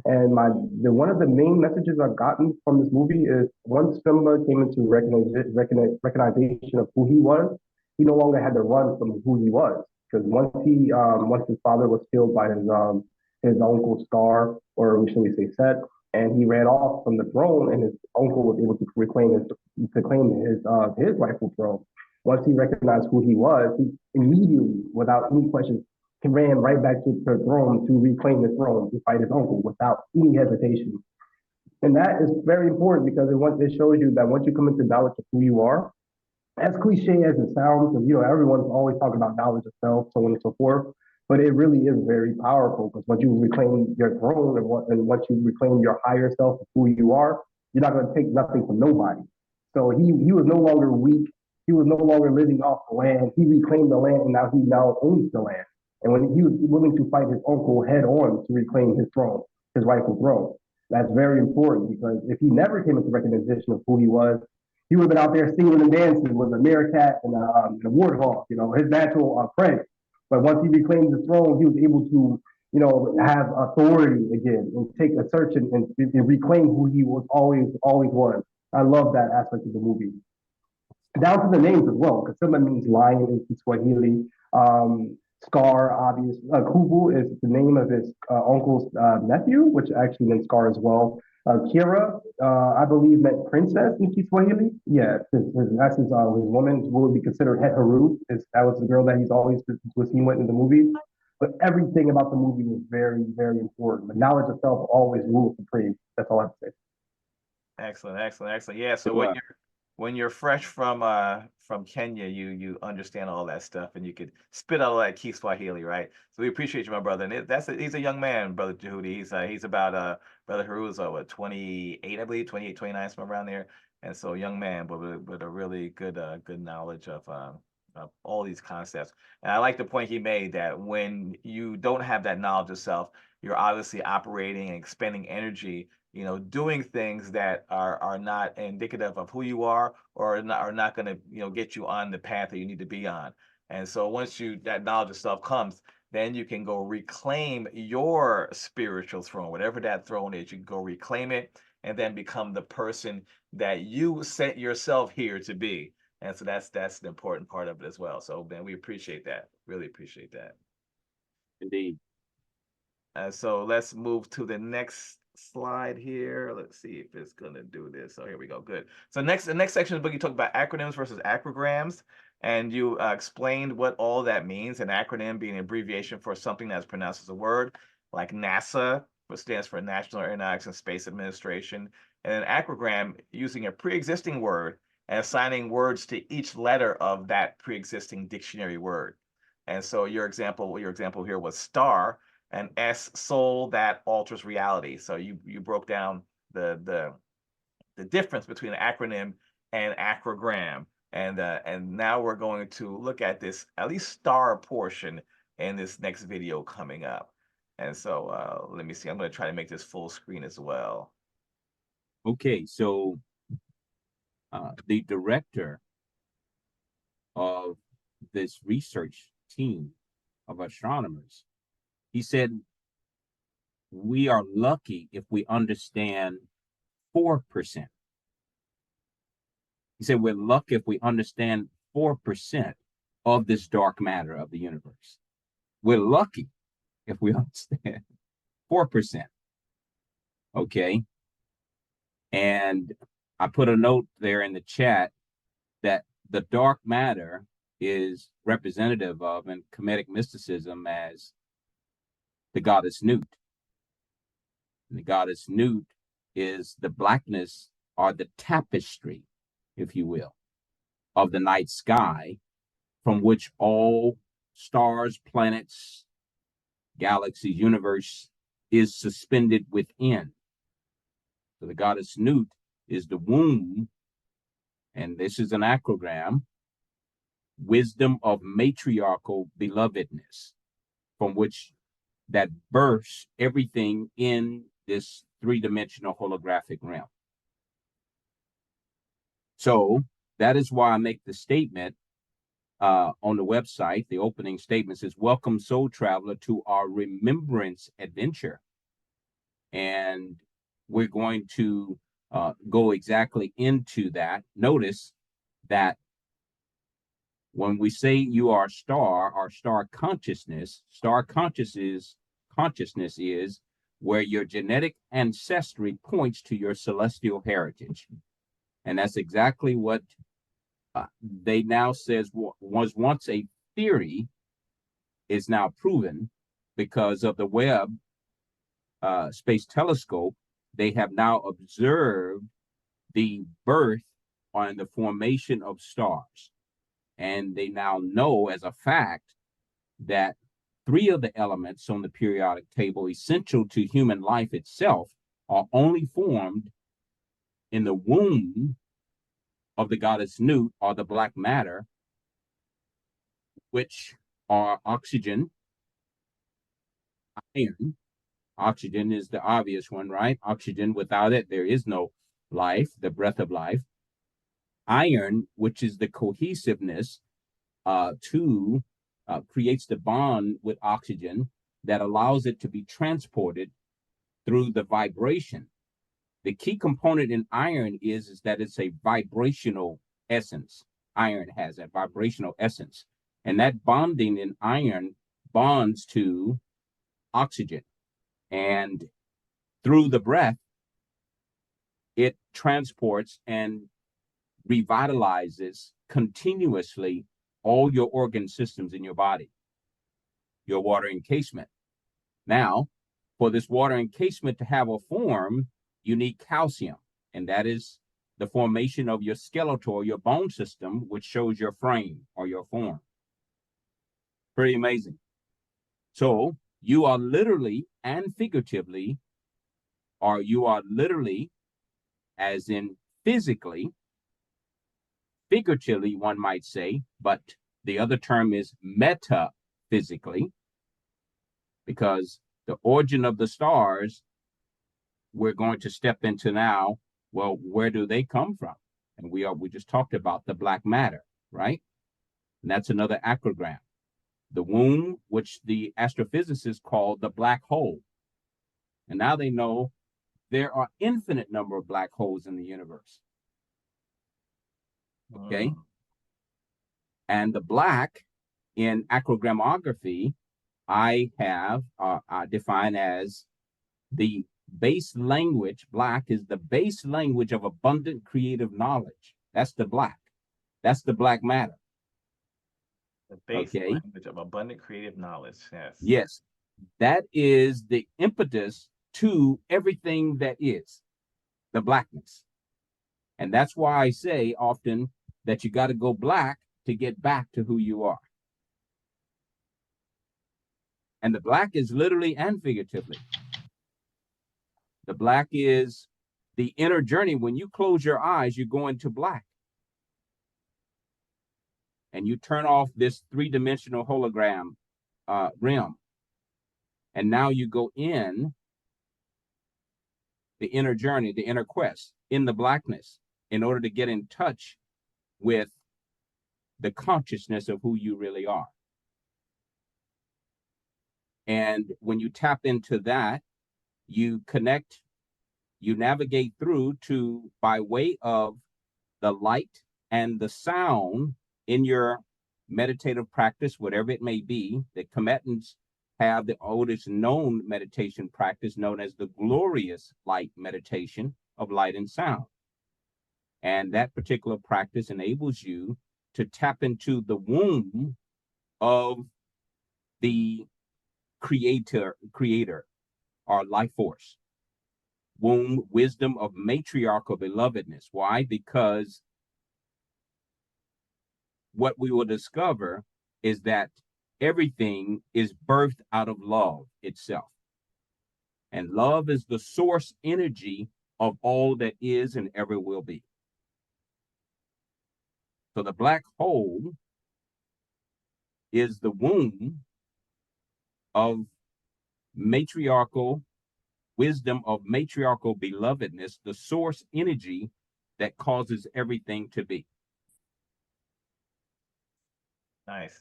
And one of the main messages I've gotten from this movie is once Simba came into recognition of who he was, he no longer had to run from who he was. Because once his father was killed by his uncle Scar, or should we say Set, and he ran off from the throne, and his uncle was able to claim his rightful throne. Once he recognized who he was, he immediately, without any questions, he ran right back to the throne to reclaim the throne to fight his uncle without any hesitation. And that is very important because it shows you that once you come into knowledge of who you are, as cliche as it sounds, because everyone's always talking about knowledge of self, so on and so forth, but it really is very powerful because once you reclaim your throne and once you reclaim your higher self of who you are, you're not going to take nothing from nobody. So he was no longer weak. He was no longer living off the land. He reclaimed the land, and now he owns the land. And when he was willing to fight his uncle head on to reclaim his throne, his rightful throne, that's very important because if he never came into recognition of who he was, he would have been out there singing and dancing with a meerkat and a warthog, his natural prey. But once he reclaimed the throne, he was able to, have authority again and take a search and reclaim who he was always was. I love that aspect of the movie. Down to the names as well, because Simba means lion in Swahili. Scar, obvious. Kubu is the name of his uncle's nephew, which actually meant Scar as well. Kira, I believe, meant princess in Kiswahili. Yeah, that's his woman would be considered Het Haru. That was the girl that he's always was seen with in the movie. But everything about the movie was very, very important. The knowledge of self always rules supreme. That's all I have to say. Excellent. Yeah. So when you're fresh from Kenya, you understand all that stuff and you could spit out all that Kiswahili, right? So we appreciate you, my brother. And he's a young man, brother Djehuty. He's about brother Haru's what 28, I believe, 28, 29, somewhere around there. And so a young man, but with a really good knowledge of all these concepts. And I like the point he made that when you don't have that knowledge of self, you're obviously operating and expending energy, doing things that are not indicative of who you are or are not going to, get you on the path that you need to be on. And so once that knowledge of self comes, then you can go reclaim your spiritual throne, whatever that throne is. You can go reclaim it and then become the person that you set yourself here to be. And so that's the important part of it as well. So man, we appreciate that. Really appreciate that. Indeed. So let's move to the next slide here. Let's see if it's gonna do this. So here we go. Good. So the next section of the book, you talk about acronyms versus acrograms, and you explained what all that means. An acronym being an abbreviation for something that's pronounced as a word, like NASA, which stands for National Aeronautics and Space Administration, and an acrogram using a pre-existing word and assigning words to each letter of that pre-existing dictionary word. And so your example here was star, and S, soul that alters reality. So you broke down the difference between an acronym and acrogram, and now we're going to look at this at least star portion in this next video coming up. And so let me see. I'm going to try to make this full screen as well. Okay, so the director of this research team of astronomers, he said, we are lucky if we understand 4%. He said, we're lucky if we understand 4% of this dark matter of the universe. We're lucky if we understand 4%. Okay. And I put a note there in the chat that the dark matter is representative of in Kemetic mysticism as the goddess Nut. And the goddess Nut is the blackness or the tapestry, if you will, of the night sky from which all stars, planets, galaxies, universe is suspended within. So the goddess Nut is the womb, and this is an acrogram, wisdom of matriarchal belovedness, from which that births everything in this three-dimensional holographic realm. So that is why I make the statement on the website. The opening statement says, welcome, soul traveler, to our remembrance adventure. And we're going to go exactly into that. Notice that when we say you are star, or star consciousness is where your genetic ancestry points to your celestial heritage. And that's exactly what they now says was once a theory is now proven because of the Webb Space Telescope. They have now observed the birth and the formation of stars. And they now know as a fact that 3 of the elements on the periodic table essential to human life itself are only formed in the womb of the goddess Nut, or the black matter, which are oxygen, iron. Oxygen is the obvious one, right? Oxygen, without it, there is no life, the breath of life. Iron, which is the cohesiveness creates the bond with oxygen that allows it to be transported through the vibration. The key component in iron is that it's a vibrational essence. Iron has a vibrational essence. And that bonding in iron bonds to oxygen. And through the breath, it transports and revitalizes continuously all your organ systems in your body, your water encasement. Now, for this water encasement to have a form, you need calcium, and that is the formation of your skeletal, your bone system, which shows your frame or your form. Pretty amazing. So you are literally and figuratively, or you are literally, as in physically, figuratively, one might say, but the other term is metaphysically, because the origin of the stars, we're going to step into now. Well, where do they come from? And we just talked about the black matter, right? And that's another acrogram. The womb, which the astrophysicists call the black hole. And now they know there are infinite number of black holes in the universe. Okay. And the black in acrogramography, I have defined as the base language. Black is the base language of abundant creative knowledge. That's the black. That's the black matter. The base language of abundant creative knowledge. Yes. Yes. That is the impetus to everything that is the blackness. And that's why I say often that you got to go black to get back to who you are. And the black is literally and figuratively. The black is the inner journey. When you close your eyes, you go into black. And you turn off this 3-dimensional hologram realm. And now you go in the inner journey, the inner quest, in the blackness, in order to get in touch with the consciousness of who you really are. And when you tap into that, you connect, you navigate through to, by way of the light and the sound in your meditative practice, whatever it may be. The combatants have the oldest known meditation practice known as the glorious light meditation of light and sound. And that particular practice enables you to tap into the womb of the creator or life force. Womb, wisdom of matriarchal belovedness. Why? Because what we will discover is that everything is birthed out of love itself. And love is the source energy of all that is and ever will be. So the black hole is the womb of matriarchal wisdom, of matriarchal belovedness, the source energy that causes everything to be. Nice.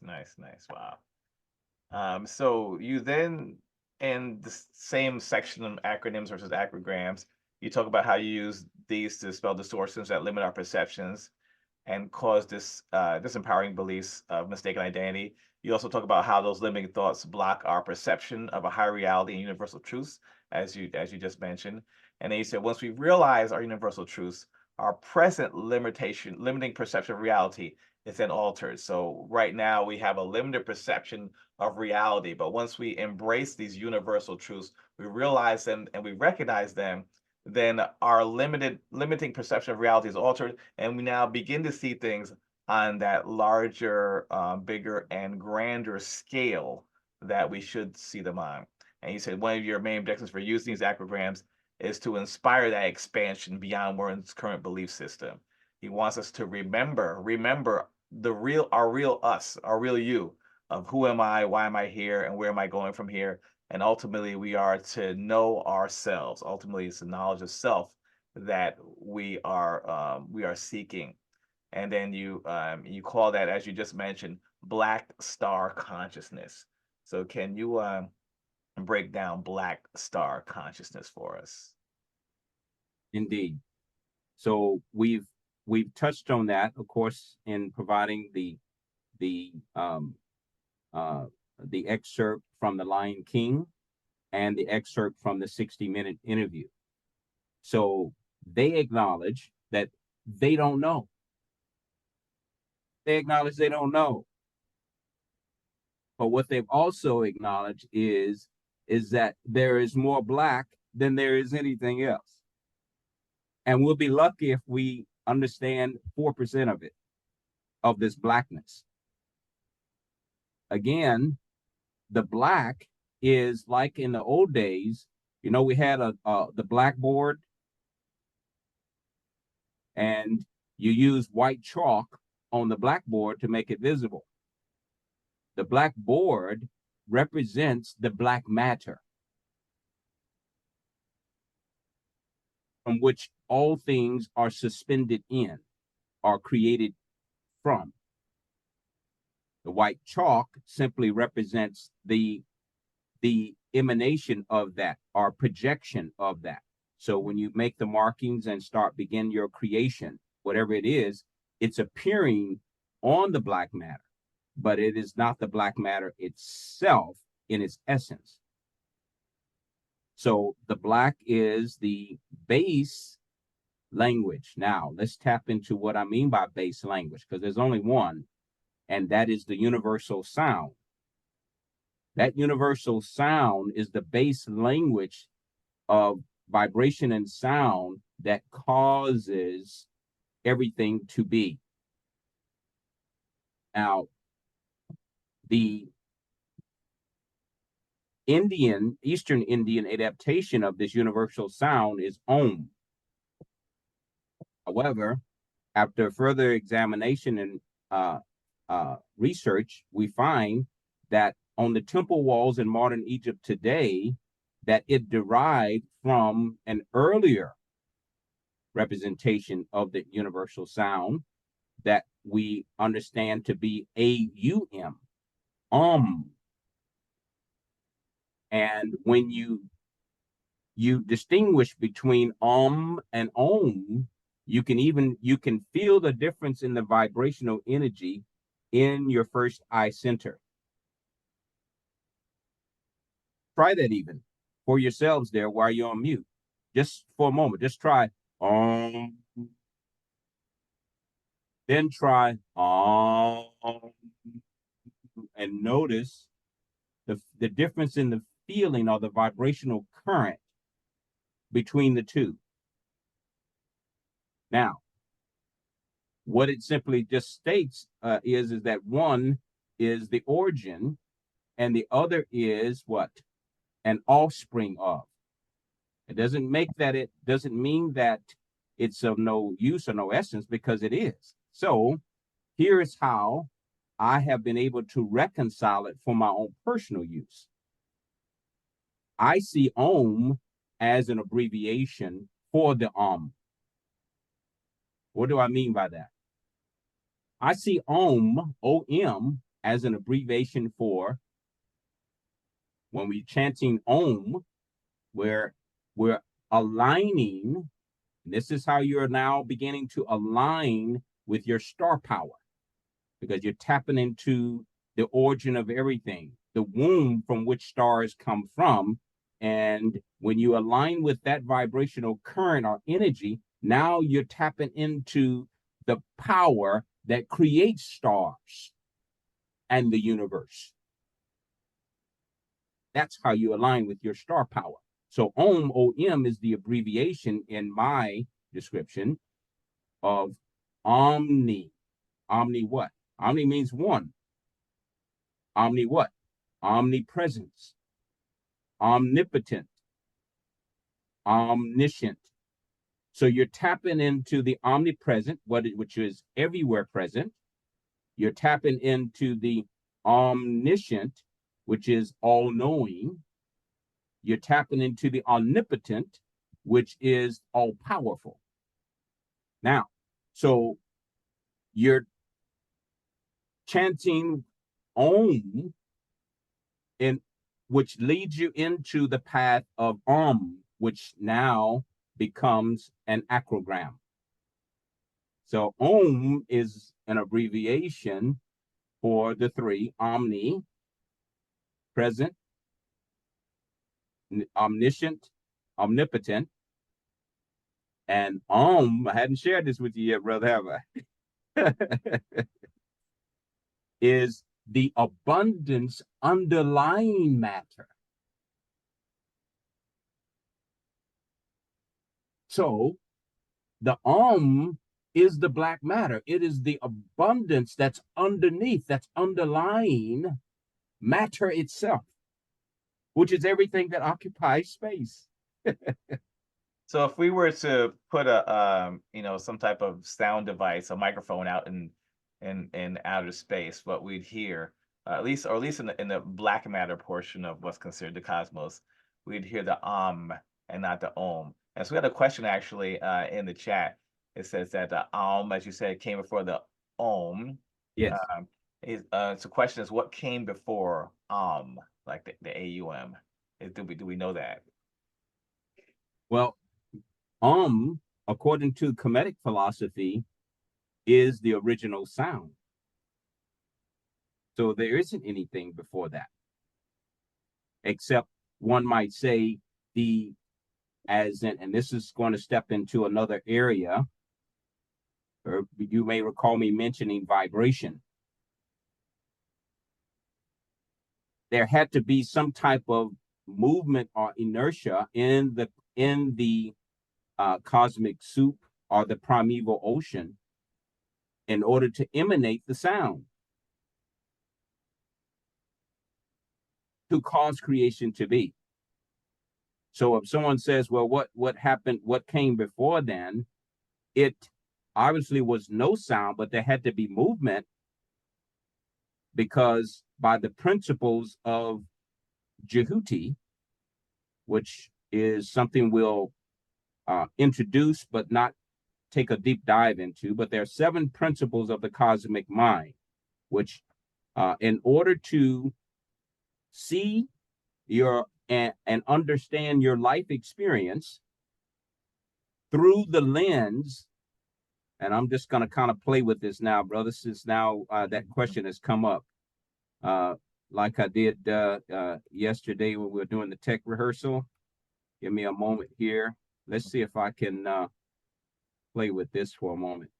Wow. So you then, in the same section of acronyms versus acrograms, you talk about how you use these to spell distortions that limit our perceptions and cause disempowering beliefs of mistaken identity. You also talk about how those limiting thoughts block our perception of a higher reality and universal truths, as you just mentioned. And then you said, once we realize our universal truths, our present limiting perception of reality is then altered. So right now we have a limited perception of reality, but once we embrace these universal truths, we realize them and we recognize them, then our limiting perception of reality is altered, and we now begin to see things on that larger, bigger, and grander scale that we should see them on. And you said one of your main objectives for using these acrograms is to inspire that expansion beyond one's current belief system. He wants us to remember our real us, our real you, of who am I, why am I here, and where am I going from here. And ultimately, we are to know ourselves. Ultimately, it's the knowledge of self that we are seeking. And then you call that, as you just mentioned, black star consciousness. So can you break down black star consciousness for us? Indeed. So we've touched on that, of course, in providing the excerpt from The Lion King and the excerpt from the 60-minute interview. So they acknowledge that they don't know. They acknowledge they don't know. But what they've also acknowledged is that there is more black than there is anything else. And we'll be lucky if we understand 4% of it, of this blackness. Again, the black is like in the old days, you know, we had the blackboard, and you use white chalk on the blackboard to make it visible. The blackboard represents the black matter from which all things are suspended in, are created from. The white chalk simply represents the emanation of that, or projection of that. So when you make the markings and begin your creation, whatever it is, it's appearing on the black matter, but it is not the black matter itself in its essence. So the black is the base language. Now, let's tap into what I mean by base language, because there's only one, and that is the universal sound. That universal sound is the base language of vibration and sound that causes everything to be. Now, the Eastern Indian adaptation of this universal sound is Om. However, after further examination and research, we find that on the temple walls in modern Egypt today, that it derived from an earlier representation of the universal sound that we understand to be A-U-M, And when you distinguish between and Om, you can feel the difference in the vibrational energy in your first eye center. Try that even for yourselves there while you're on mute. Just for a moment, just try Om. Then try Om, and notice the difference in the feeling or the vibrational current between the two. Now, what it simply just states is that one is the origin and the other is what? An offspring of. It doesn't mean that it's of no use or no essence, because it is. So here is how I have been able to reconcile it for my own personal use. I see Om as an abbreviation for the What do I mean by that? I see Om, O-M, as an abbreviation for, when we're chanting Om, we're aligning. This is how you're now beginning to align with your star power, because you're tapping into the origin of everything, the womb from which stars come from. And when you align with that vibrational current or energy, Now you're tapping into the power that creates stars and the universe. That's how you align with your star power. So Om, O-M, is the abbreviation in my description of Omni. Omni what? Omni means one. Omni what? Omnipresence, omnipotent, omniscient. So you're tapping into the omnipresent, which is everywhere present. You're tapping into the omniscient, which is all-knowing. You're tapping into the omnipotent, which is all-powerful. Now, so you're chanting Om, which leads you into the path of which now becomes an acrogram. So Om is an abbreviation for the three: omni, present, omniscient, omnipotent, and I hadn't shared this with you yet, brother, have I? Is the abundance underlying matter. So the is the black matter. It is the abundance that's underneath, that's underlying matter itself, which is everything that occupies space. So if we were to put a some type of sound device, a microphone out in outer space, what we'd hear, at least in the black matter portion of what's considered the cosmos, we'd hear the and not the Om. And so we had a question actually in the chat. It says that the as you said, came before the Om. Yes. So the question is, what came before like the AUM? Do we know that? Well, according to Kemetic philosophy, is the original sound. So there isn't anything before that, except one might say and this is going to step into another area, or you may recall me mentioning vibration. There had to be some type of movement or inertia in the cosmic soup or the primeval ocean in order to emanate the sound, to cause creation to be. So if someone says, well, what happened, what came before then, it obviously was no sound, but there had to be movement, because by the principles of Djehuty, which is something we'll introduce but not take a deep dive into, but there are 7 principles of the cosmic mind, which in order to see and understand your life experience through the lens, and I'm just going to kind of play with this now, brother, since now that question has come up, like I did yesterday when we were doing the tech rehearsal. Give me a moment here. Let's see if I can play with this for a moment.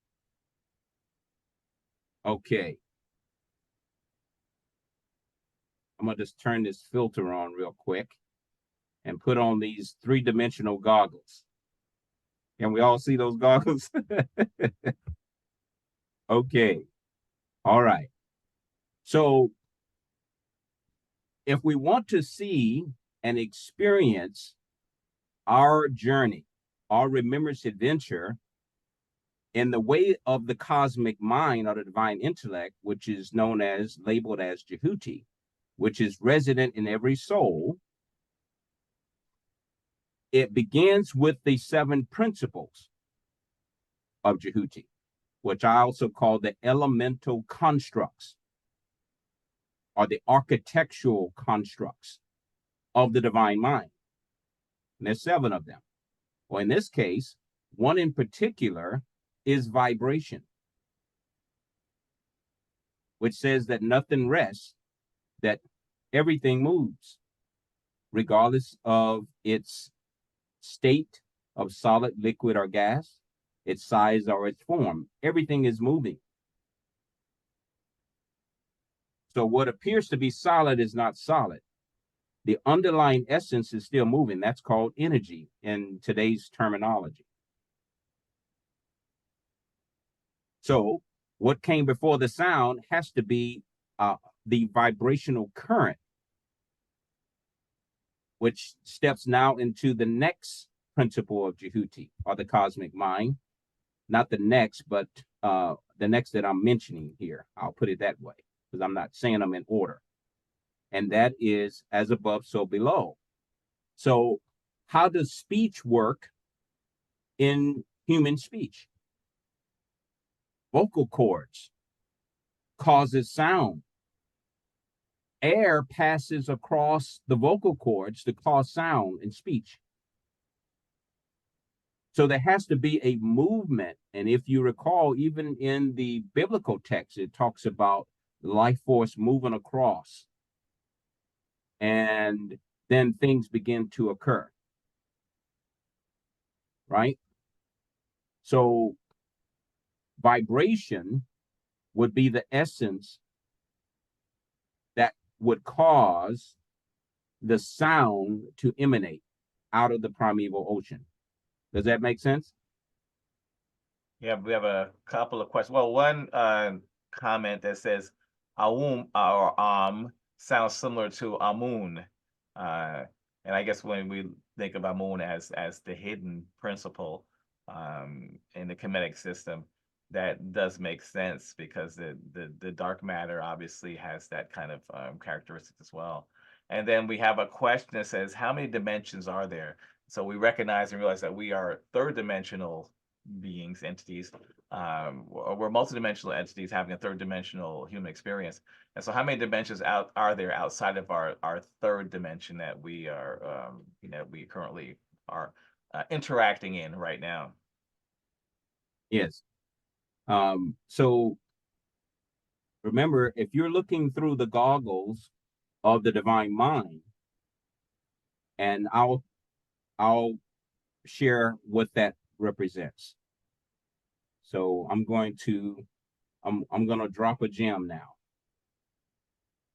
Okay. I'm going to just turn this filter on real quick and put on these 3-dimensional goggles. Can we all see those goggles? Okay. All right. So if we want to see and experience our journey, our remembrance adventure in the way of the cosmic mind or the divine intellect, which is labeled as Djehuty, which is resident in every soul, it begins with the 7 principles of Djehuty, which I also call the elemental constructs or the architectural constructs of the divine mind. And there's 7 of them. Well, in this case, one in particular is vibration, which says that nothing rests, that everything moves, regardless of its state of solid, liquid, or gas, its size, or its form. Everything is moving. So what appears to be solid is not solid. The underlying essence is still moving. That's called energy in today's terminology. So what came before the sound has to be the vibrational current, which steps now into the next principle of Djehuty, or the cosmic mind. Not the next, but the next that I'm mentioning here. I'll put it that way, because I'm not saying them in order. And that is as above, so below. So how does speech work in human speech? Vocal cords causes sound. Air passes across the vocal cords to cause sound in speech. So there has to be a movement. And if you recall, even in the biblical text, it talks about life force moving across. And then things begin to occur. Right? So vibration would be the essence that would cause the sound to emanate out of the primeval ocean. Does that make sense? Yeah, we have a couple of questions. Well, one comment that says Aum or sounds similar to Amun. And I guess when we think of Amun as the hidden principle in the Kemetic system, that does make sense, because the dark matter obviously has that kind of characteristic as well. And then we have a question that says, how many dimensions are there? So we recognize and realize that we are third dimensional beings, entities. We're multidimensional entities having a third dimensional human experience. And so how many dimensions are there outside of our third dimension that we are, we currently are interacting in right now? Yes. So remember, if you're looking through the goggles of the divine mind, and I'll share what that represents. So I'm going to drop a gem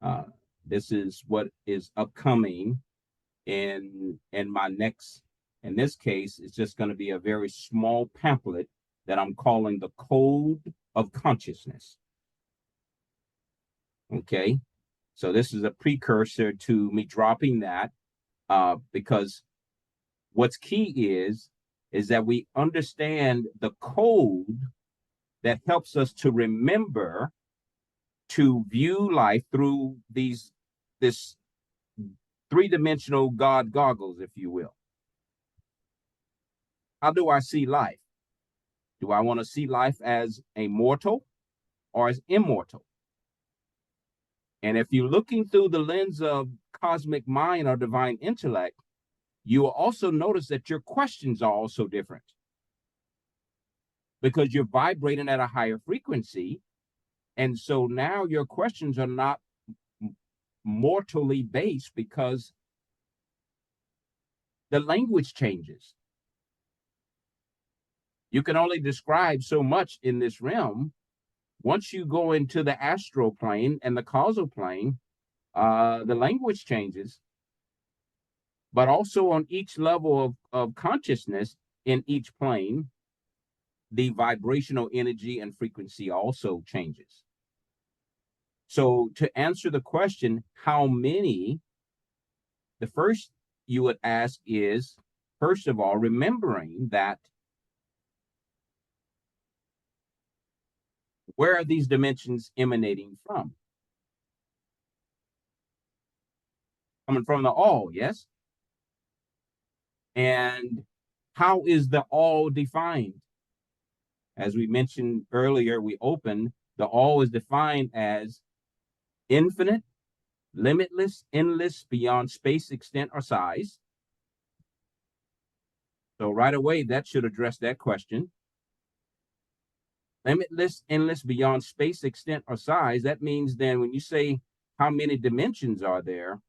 now. This is what is upcoming in my next. In this case, it's just going to be a very small pamphlet that I'm calling the Code of Consciousness. Okay, so this is a precursor to me dropping that, because what's key is that we understand the code that helps us to remember to view life through this three-dimensional God goggles, if you will. How do I see life? Do I want to see life as a mortal or as immortal? And if you're looking through the lens of cosmic mind or divine intellect, you will also notice that your questions are also different, because you're vibrating at a higher frequency. And so now your questions are not mortally based, because the language changes. You can only describe so much in this realm. Once you go into the astral plane and the causal plane, the language changes. But also on each level of consciousness in each plane, the vibrational energy and frequency also changes. So to answer the question, how many, the first you would ask is, first of all, remembering that where are these dimensions emanating from? Coming from the all, yes? And how is the all defined? As we mentioned earlier, we opened, the all is defined as infinite, limitless, endless, beyond space, extent, or size. So right away, that should address that question. Limitless, endless, beyond space, extent, or size. That means then when you say how many dimensions are there,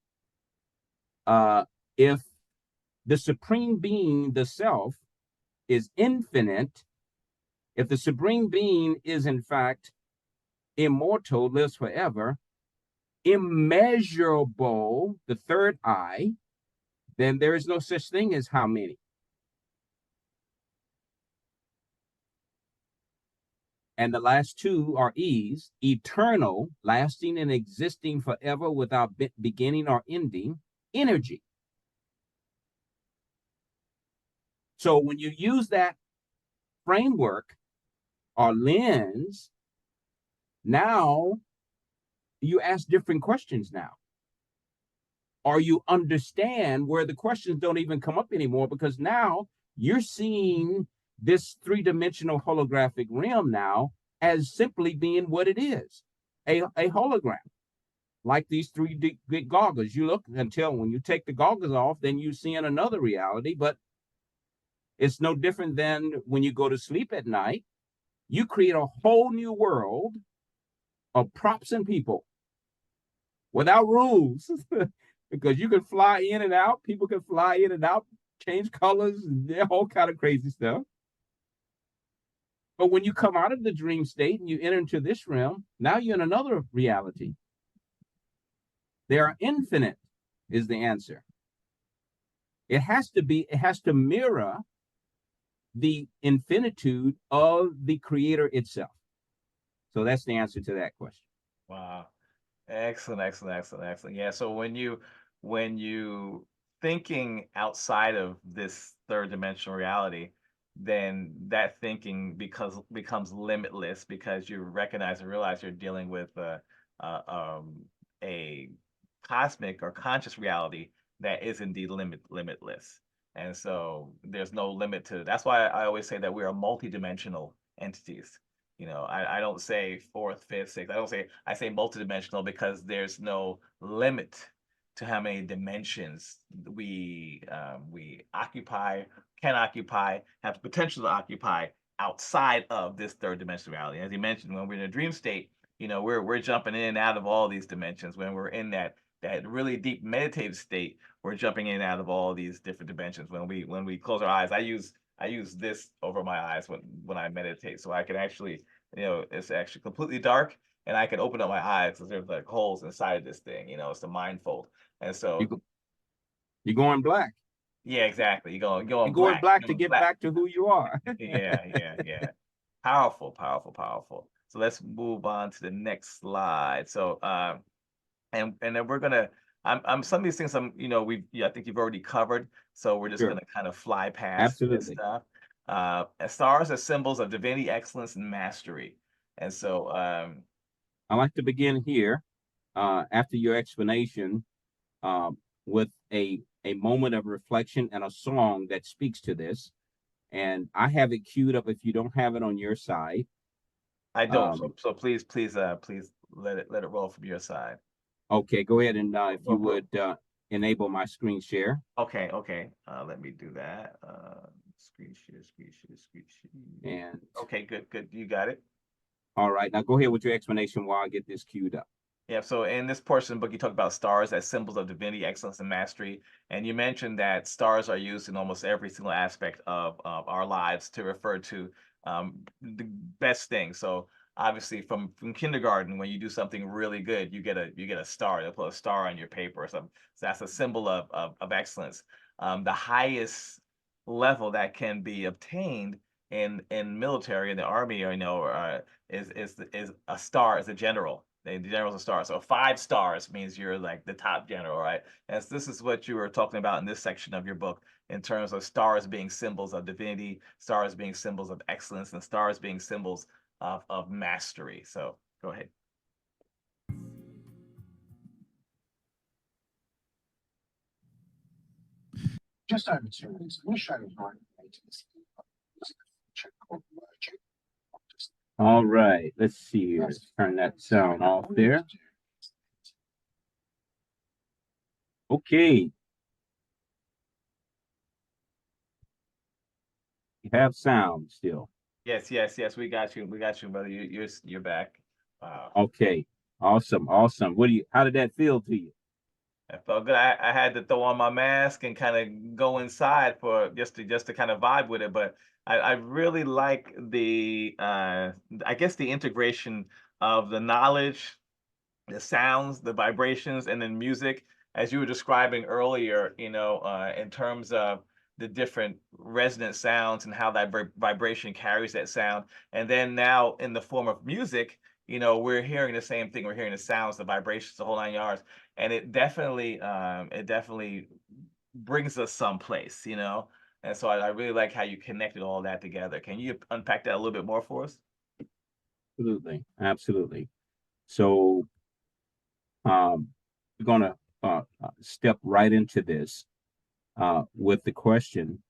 if the supreme being, the self, is infinite, If the supreme being is in fact immortal, lives forever, immeasurable, the third I, then there is no such thing as how many. And the last two are E's: eternal, lasting and existing forever without beginning or ending, energy. So when you use that framework or lens, now you ask different questions now. Or you understand where the questions don't even come up anymore, because now you're seeing this three-dimensional holographic realm now as simply being what it is, a hologram. Like these 3D goggles. You look until when you take the goggles off, then you see in another reality, but it's no different than when you go to sleep at night. You create a whole new world of props and people without rules. Because you can fly in and out, people can fly in and out, change colors, and all kind of crazy stuff. But when you come out of the dream state and you enter into this realm, now you're in another reality. They are infinite, is the answer. It has to mirror the infinitude of the creator itself. So that's the answer to that question. Wow. Excellent, excellent, excellent, excellent. Yeah. So when you thinking outside of this third dimensional reality, then that thinking becomes limitless, because you recognize and realize you're dealing with a cosmic or conscious reality that is indeed limitless. And so there's no limit to. That's why I always say that we are multidimensional entities. I don't say fourth, fifth, sixth. I say multidimensional, because there's no limit to how many dimensions we can occupy, have the potential to occupy outside of this third dimensional reality. As you mentioned, when we're in a dream state, we're jumping in and out of all these dimensions. When we're in that really deep meditative state, we're jumping in and out of all these different dimensions. When we close our eyes, I use this over my eyes when I meditate, so I can actually, it's actually completely dark, and I can open up my eyes because there's like holes inside of this thing. It's the mindfold, and so you're going black. Yeah, exactly. You're going black. black to get back to who you are. Yeah. Powerful, powerful, powerful. So let's move on to the next slide. So and then we're gonna I'm some of these things I think you've already covered. So we're just Sure. gonna kind of fly past this stuff. Stars are symbols of divinity, excellence, and mastery. And so I like to begin here after your explanation with a moment of reflection and a song that speaks to this. And I have it queued up if you don't have it on your side. I don't. So please let it roll from your side. Okay, go ahead and if you would enable my screen share. Okay. Let me do that. Screen share. And okay, good. You got it. All right, now go ahead with your explanation while I get this queued up. Yeah, so in this portion of the book, you talk about stars as symbols of divinity, excellence, and mastery. And you mentioned that stars are used in almost every single aspect of our lives to refer to the best thing. So obviously from kindergarten, when you do something really good, you get a star. They'll put a star on your paper or something. So that's a symbol of excellence. The highest level that can be obtained in military, in the army, is a star, as a general. The general's a star. So 5 stars means you're like the top general, right? As this is what you were talking about in this section of your book, in terms of stars being symbols of divinity, stars being symbols of excellence, and stars being symbols of mastery. So go ahead. Just over 2 weeks, I'm going to show you how All right, let's see. Let's turn that sound off there. Okay. You have sound still. Yes. We got you, brother. You're back. Wow. Okay. Awesome. How did that feel to you? I felt good. I had to throw on my mask and kind of go inside for just to kind of vibe with it. But I really like the I guess the integration of the knowledge, the sounds, the vibrations, and then music, as you were describing earlier, in terms of the different resonant sounds and how that vibration carries that sound. And then now in the form of music, we're hearing the same thing. We're hearing the sounds, the vibrations, the whole 9 yards. And it definitely brings us someplace. And so I really like how you connected all that together. Can you unpack that a little bit more for us? Absolutely, absolutely. So we're going to step right into this with the question,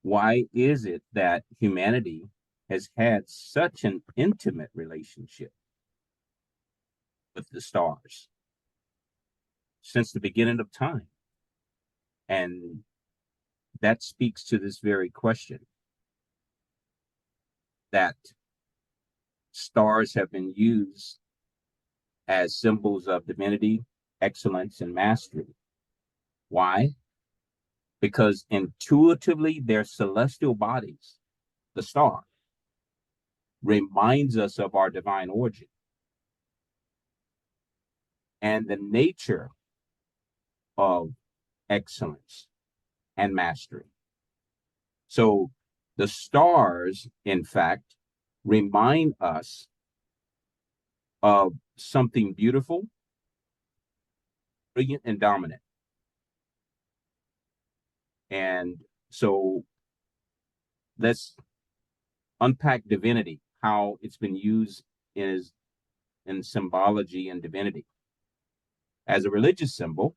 why is it that humanity has had such an intimate relationship with the stars since the beginning of time? And that speaks to this very question, that stars have been used as symbols of divinity, excellence, and mastery. Why? Because intuitively their celestial bodies, the star, reminds us of our divine origin and the nature of excellence and mastery. So the stars, in fact, remind us of something beautiful, brilliant, and dominant. And so let's unpack divinity, how it's been used in symbology and divinity as a religious symbol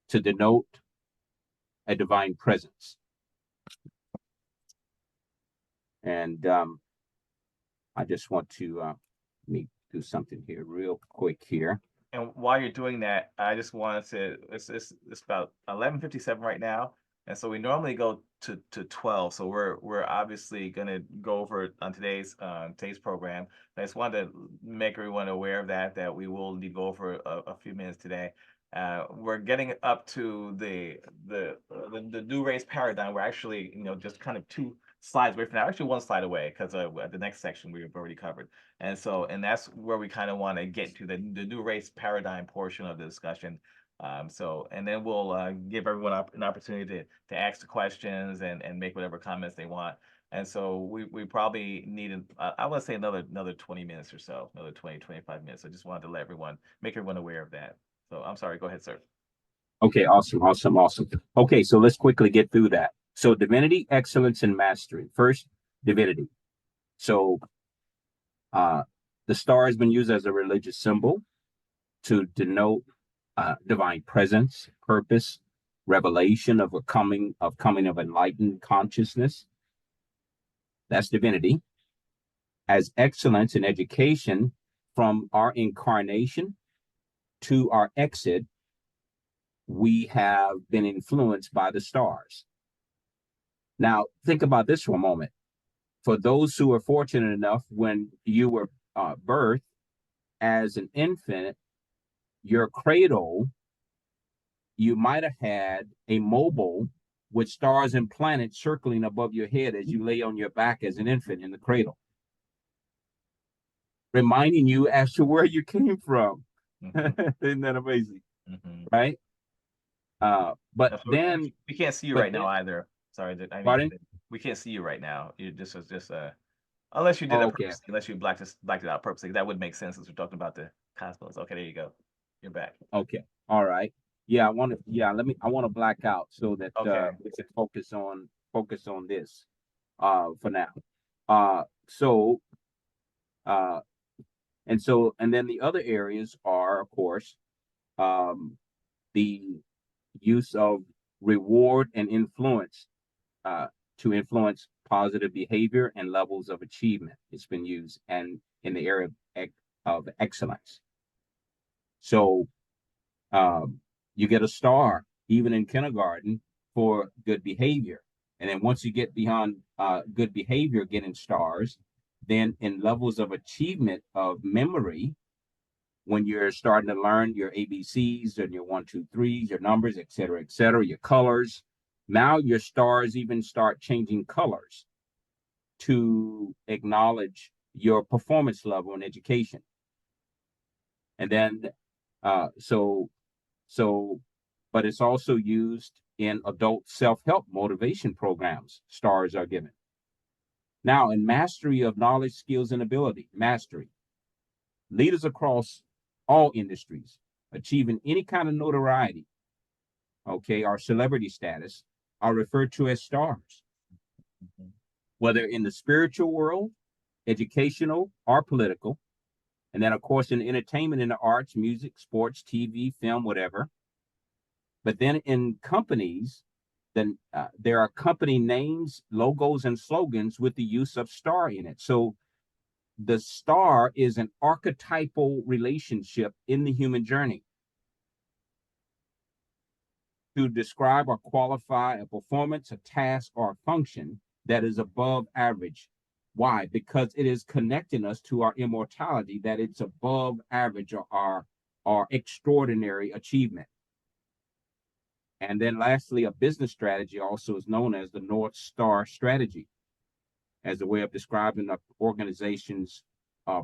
to denote a divine presence. And I just want to let me do something here real quick here. And while you're doing that, I just wanted to, it's about 11:57 right now. And so we normally go to 12. So we're obviously going to go over on today's program. I just wanted to make everyone aware of that we will need to go over a few minutes today. We're getting up to the new race paradigm. We're actually, just kind of 2 slides away from that. Actually, 1 slide away, because the next section we've already covered. And that's where we kind of want to get to the new race paradigm portion of the discussion. And then we'll give everyone an opportunity to ask the questions and make whatever comments they want. And so we probably need, I want to say another 20 minutes or so, another 25 minutes. I just wanted to make everyone aware of that. So I'm sorry, go ahead, sir. Okay, awesome. Okay, so let's quickly get through that. So divinity, excellence, and mastery. First, divinity. So the star has been used as a religious symbol to denote divine presence, purpose, revelation of coming of enlightened consciousness. That's divinity. As excellence in education, from our incarnation to our exit, we have been influenced by the stars. Now, think about this for a moment. For those who are fortunate enough, when you were birthed as an infant, your cradle, you might have had a mobile with stars and planets circling above your head as you lay on your back as an infant in the cradle, reminding you as to where you came from. Mm-hmm. Isn't that amazing? Mm-hmm. Right? But then we can't see you right now either. Sorry, pardon? We can't see you right now. You just unless you did it purposely, unless you blacked it out purposely. That would make sense since we're talking about the cosmos. Okay, there you go. You're back. Okay. All right. Yeah, I want to black out so that we can focus on this for now. And then the other areas are, of course, the use of reward and influence to influence positive behavior and levels of achievement. It's been used and in the area of excellence. So you get a star even in kindergarten for good behavior. And then once you get beyond good behavior, getting stars, then in levels of achievement of memory, when you're starting to learn your ABCs and your 1, 2, 3s, your numbers, et cetera, your colors, Now your stars even start changing colors to acknowledge your performance level in education. And then, but it's also used in adult self-help motivation programs. Stars are given. Now, in mastery of knowledge, skills, and ability, mastery, leaders across all industries achieving any kind of notoriety, okay, or celebrity status are referred to as stars, whether in the spiritual world, educational, or political. And then, of course, in entertainment, in the arts, music, sports, TV, film, whatever. But then in companies, then there are company names, logos, and slogans with the use of star in it. So the star is an archetypal relationship in the human journey to describe or qualify a performance, a task, or a function that is above average. Why? Because it is connecting us to our immortality, that it's above average or our extraordinary achievement. And then lastly, a business strategy also is known as the North Star strategy, as a way of describing the organization's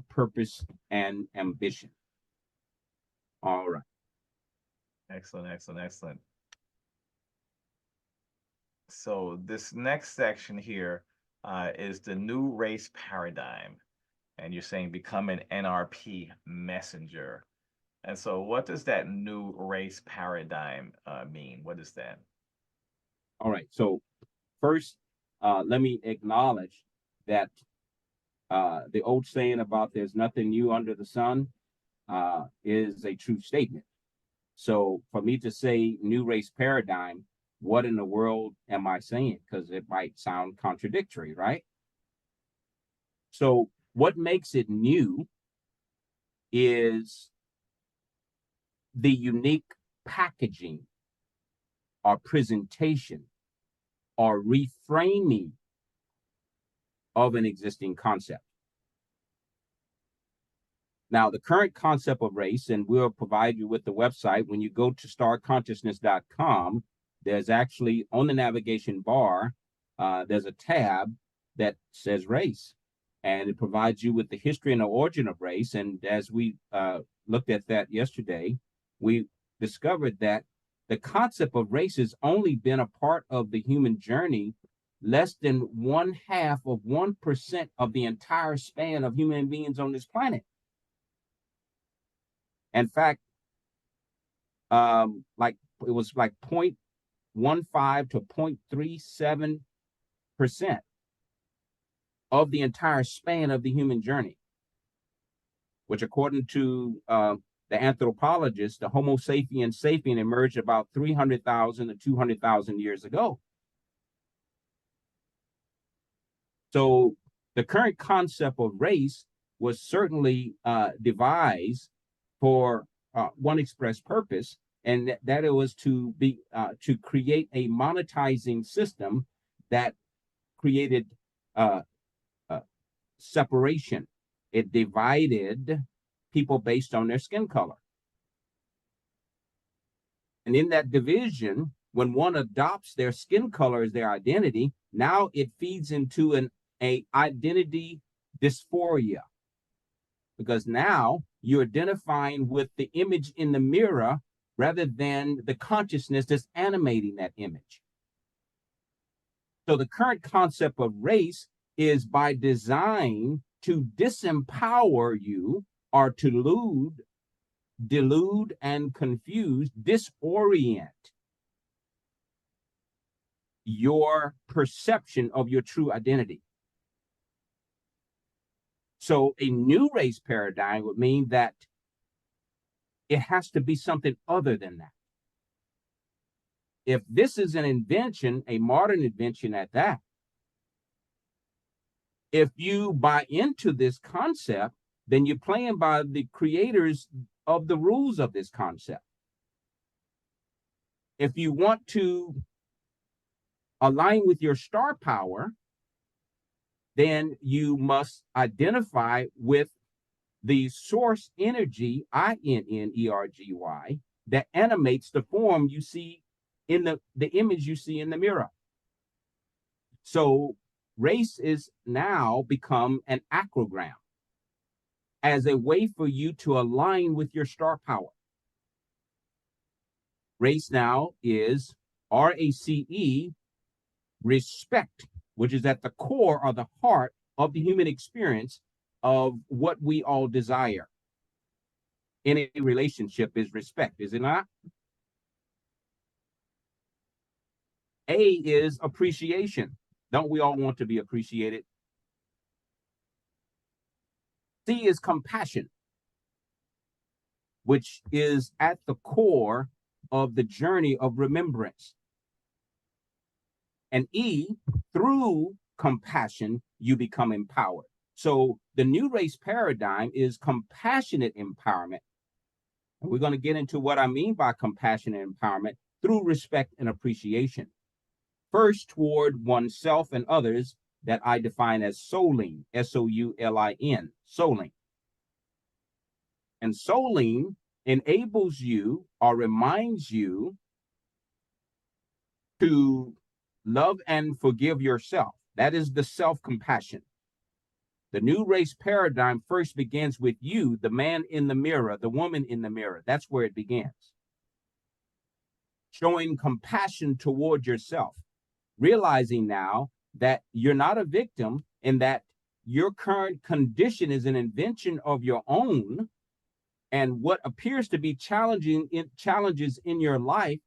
purpose and ambition. All right. Excellent, excellent, excellent. So this next section here is the new race paradigm. And you're saying become an NRP messenger. And so what does that new race paradigm mean? What is that? All right. So first, let me acknowledge that the old saying about there's nothing new under the sun is a true statement. So for me to say new race paradigm, what in the world am I saying? Because it might sound contradictory, right? So what makes it new is the unique packaging or presentation or reframing of an existing concept. Now, the current concept of race, and we'll provide you with the website. When you go to starconsciousness.com, there's actually on the navigation bar, there's a tab that says race, and it provides you with the history and the origin of race. And as we looked at that yesterday, we discovered that the concept of race has only been a part of the human journey less than 0.5% of the entire span of human beings on this planet. In fact, like it was like 0.15 to 0.37% of the entire span of the human journey, which according to the anthropologists, the Homo sapiens sapien emerged about 300,000 to 200,000 years ago. So the current concept of race was certainly devised for one express purpose, and that it was to create a monetizing system that created separation. It divided people based on their skin color. And in that division, when one adopts their skin color as their identity, now it feeds into an identity dysphoria. Because now you're identifying with the image in the mirror rather than the consciousness that's animating that image. So the current concept of race is by design to disempower you or to delude and confuse, disorient your perception of your true identity. So a new race paradigm would mean that it has to be something other than that. If this is an invention, a modern invention at that, if you buy into this concept, then you're playing by the creators of the rules of this concept. If you want to align with your star power, then you must identify with the source energy, INNERGY, that animates the form you see in the image you see in the mirror. So race is now become an acrogram as a way for you to align with your star power. Race now is RACE, respect, which is at the core or the heart of the human experience of what we all desire in a relationship is respect, is it not? A is appreciation. Don't we all want to be appreciated? C is compassion, which is at the core of the journey of remembrance. And E, through compassion, you become empowered. So the new race paradigm is compassionate empowerment. And we're going to get into what I mean by compassionate empowerment through respect and appreciation. First, toward oneself and others, that I define as souling, S-O-U-L-I-N, souling. And souling enables you or reminds you to love and forgive yourself. That is the self-compassion. The new race paradigm first begins with you, the man in the mirror, the woman in the mirror. That's where it begins. Showing compassion toward yourself, realizing now that you're not a victim and that your current condition is an invention of your own, and what appears to be challenges in your life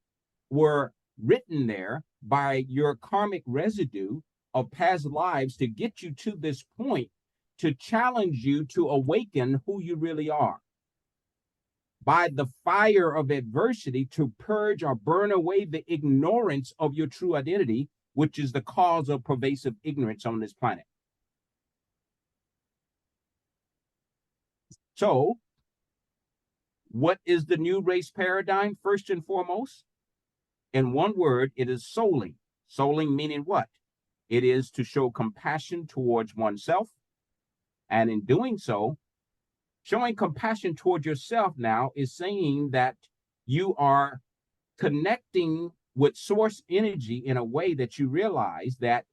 were written there by your karmic residue of past lives to get you to this point, to challenge you to awaken who you really are. By the fire of adversity, to purge or burn away the ignorance of your true identity, which is the cause of pervasive ignorance on this planet. So, what is the new race paradigm? First and foremost, in one word, it is souling. Souling meaning what? It is to show compassion towards oneself. And in doing so, showing compassion towards yourself now is saying that you are connecting with source energy in a way that you realize that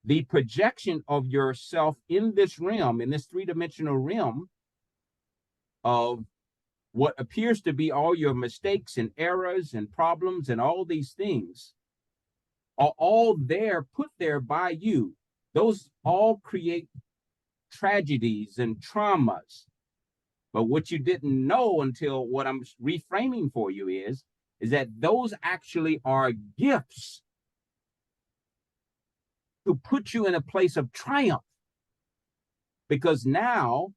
the projection of yourself in this realm, in this three-dimensional realm of what appears to be all your mistakes and errors and problems and all these things are all there, put there by you. Those all create tragedies and traumas. But what you didn't know until what I'm reframing for you is that those actually are gifts to put you in a place of triumph. Because now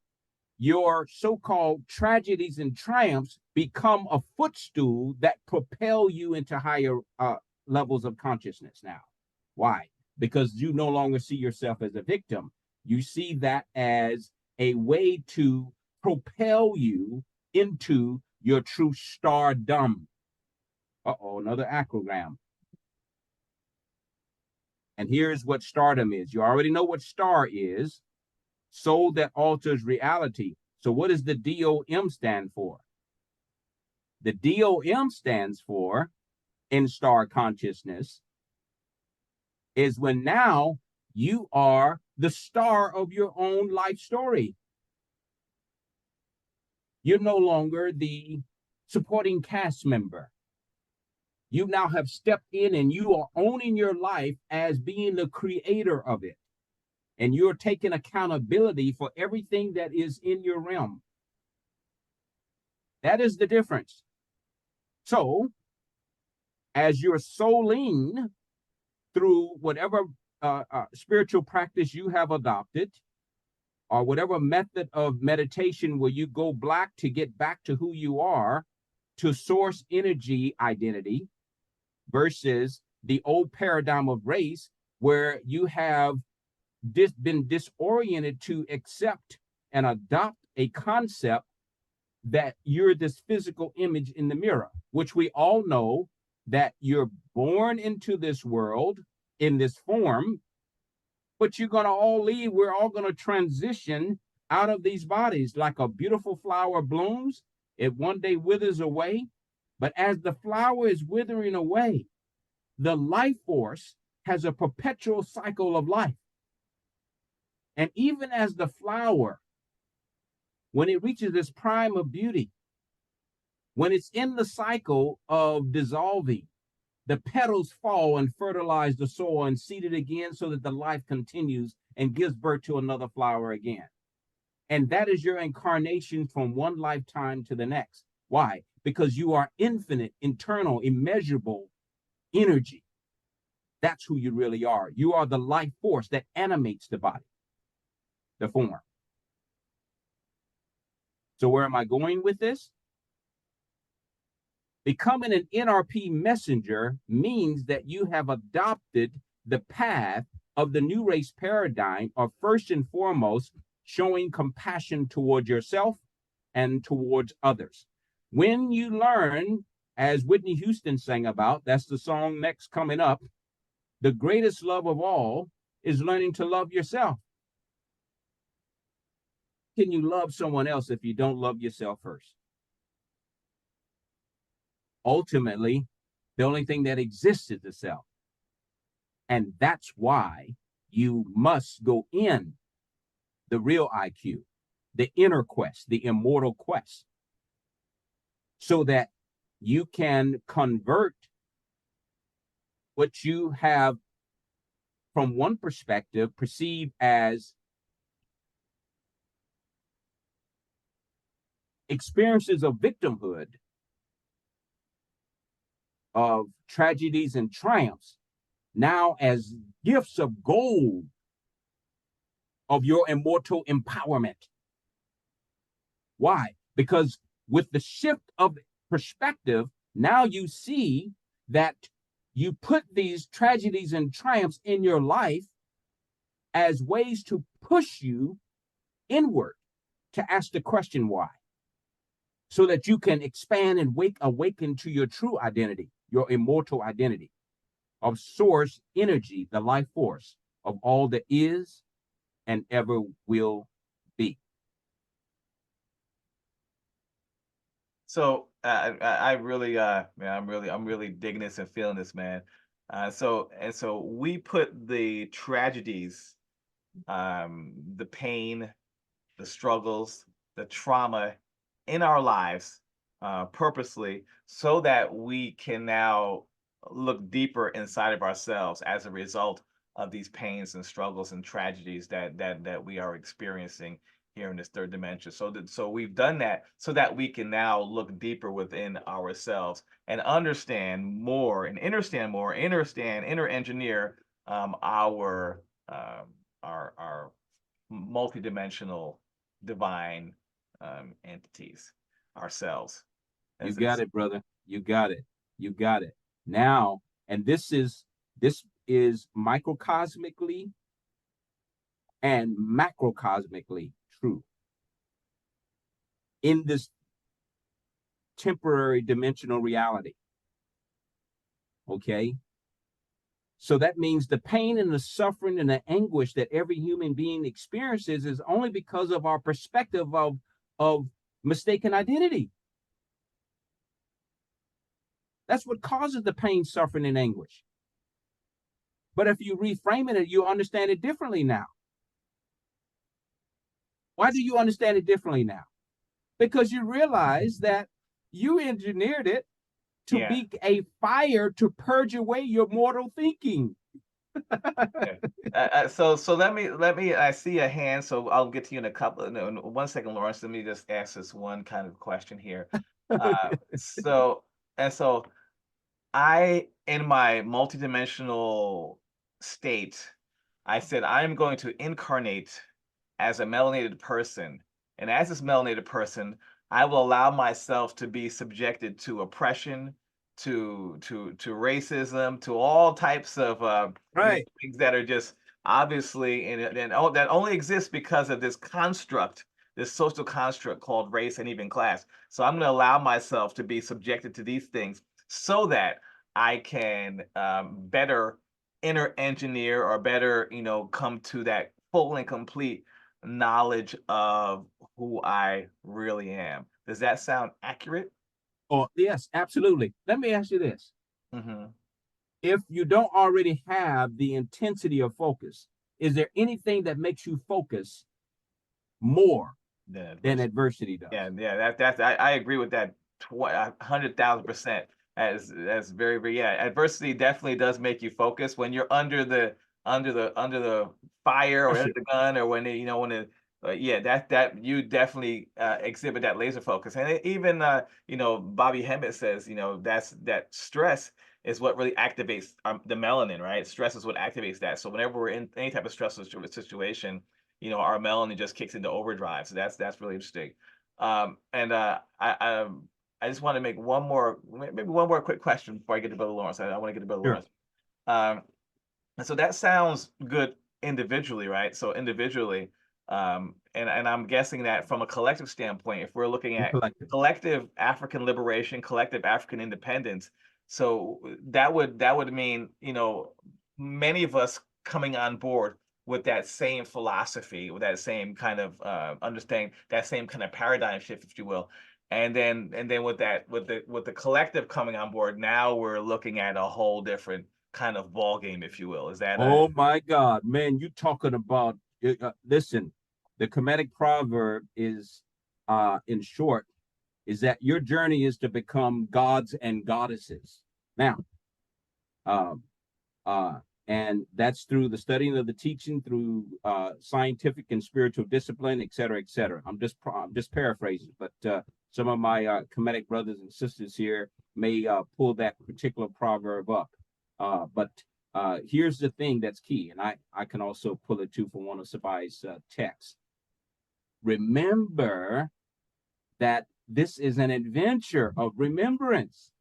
your so-called tragedies and triumphs become a footstool that propel you into higher levels of consciousness now. Why? Because you no longer see yourself as a victim. You see that as a way to propel you into your true stardom. Uh-oh, another acrogram. And here's what stardom is. You already know what star is. Soul that alters reality. So what does the DOM stand for? The DOM stands for, in star consciousness, is when now you are the star of your own life story. You're no longer the supporting cast member. You now have stepped in and you are owning your life as being the creator of it. And you're taking accountability for everything that is in your realm. That is the difference. So, as you're souling through whatever spiritual practice you have adopted, or whatever method of meditation where you go black to get back to who you are, to source energy identity, versus the old paradigm of race where you have been disoriented to accept and adopt a concept that you're this physical image in the mirror, which we all know that you're born into this world in this form, but you're going to all leave. We're all going to transition out of these bodies like a beautiful flower blooms. It one day withers away. But as the flower is withering away, the life force has a perpetual cycle of life. And even as the flower, when it reaches its prime of beauty, when it's in the cycle of dissolving, the petals fall and fertilize the soil and seed it again so that the life continues and gives birth to another flower again. And that is your incarnation from one lifetime to the next. Why? Because you are infinite, internal, immeasurable energy. That's who you really are. You are the life force that animates the body, the form. So where am I going with this? Becoming an NRP messenger means that you have adopted the path of the new race paradigm of first and foremost showing compassion toward yourself and towards others. When you learn, as Whitney Houston sang about, that's the song next coming up, the greatest love of all is learning to love yourself. Can you love someone else if you don't love yourself first? Ultimately, the only thing that exists is the self. And that's why you must go in the real IQ, the inner quest, the immortal quest, so that you can convert what you have from one perspective perceived as experiences of victimhood, of tragedies and triumphs, now as gifts of gold of your immortal empowerment. Why? Because with the shift of perspective, now you see that you put these tragedies and triumphs in your life as ways to push you inward to ask the question why, so that you can expand and awaken to your true identity, your immortal identity of source energy, the life force of all that is and ever will be. So I really, man, I'm really digging this and feeling this, man. So we put the tragedies, the pain, the struggles, the trauma in our lives purposely so that we can now look deeper inside of ourselves as a result of these pains and struggles and tragedies that we are experiencing here in this third dimension. So we've done that so that we can now look deeper within ourselves and understand more and understand more, inner engineer our multidimensional divine entities, ourselves. You got it, brother. You got it. You got it. Now, and this is microcosmically and macrocosmically true in this temporary dimensional reality. Okay? So that means the pain and the suffering and the anguish that every human being experiences is only because of our perspective of mistaken identity. That's what causes the pain, suffering, and anguish. But if you reframe it, you understand it differently now. Why do you understand it differently now? Because you realize that you engineered it to be a fire to purge away your mortal thinking. So let me. I see a hand, so I'll get to you in a couple. No, 1 second, Lawrence. Let me just ask this one kind of question here. So I, in my multidimensional state, I said I'm going to incarnate as a melanated person, and as this melanated person, I will allow myself to be subjected to oppression, to racism, to all types of things that are just obviously that only exists because of this construct, this social construct called race and even class. So I'm going to allow myself to be subjected to these things so that I can better inner engineer or better, come to that full and complete knowledge of who I really am. Does that sound accurate? Oh, yes, absolutely. Let me ask you this. Mm-hmm. If you don't already have the intensity of focus, is there anything that makes you focus more than adversity does? Yeah. I agree with that 100,000%. That's very, very, yeah. Adversity definitely does make you focus when you're under the fire or under the gun, or when yeah, that you definitely exhibit that laser focus. And even Bobby Hemmett says, that stress is what really activates the melanin, right? Stress is what activates that. So whenever we're in any type of stressful situation, our melanin just kicks into overdrive. So that's really interesting. And I just want to make maybe one more quick question before I get to Brother Lawrence. I want to get to Brother Sure. Lawrence. And so that sounds good individually, right? So individually, and I'm guessing that from a collective standpoint, if we're looking at collective African liberation, collective African independence, so that would mean, many of us coming on board with that same philosophy, with that same kind of understanding, that same kind of paradigm shift, if you will. And then with the collective coming on board, now we're looking at a whole different kind of ball game, if you will. Is that Oh my God, man, you talking about listen, the Kemetic proverb is in short, is that your journey is to become gods and goddesses. Now, and that's through the studying of the teaching, through scientific and spiritual discipline, et cetera, et cetera. I'm just paraphrasing, but some of my Kemetic brothers and sisters here may pull that particular proverb up. But here's the thing that's key, and I can also pull it too from one of Sabai's texts. Remember that this is an adventure of remembrance.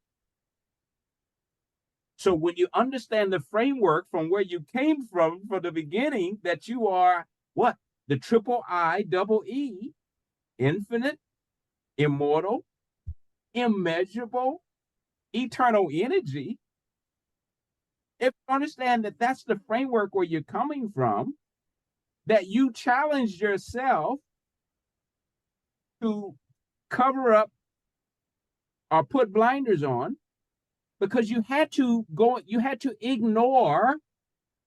So when you understand the framework from where you came from the beginning, that you are what? The triple I, double E, infinite, immortal, immeasurable, eternal energy. If you understand that that's the framework where you're coming from, that you challenged yourself to cover up or put blinders on, because you had to ignore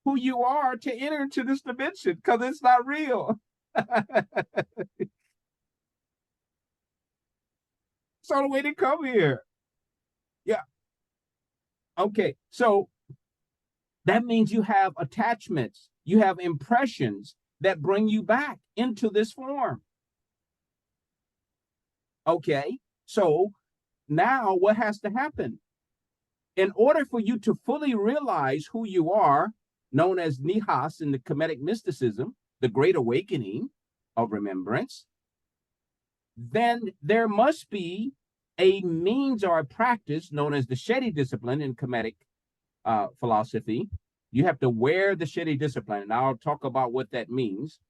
who you are to enter into this dimension, because it's not real. It's not a way to come here. Yeah. Okay. So that means you have attachments, you have impressions that bring you back into this form. Okay. So now what has to happen? In order for you to fully realize who you are, known as Nihas in the Kemetic mysticism, the great awakening of remembrance, then there must be a means or a practice known as the Shedi discipline in Kemetic philosophy. You have to wear the Shedi discipline, and I'll talk about what that means.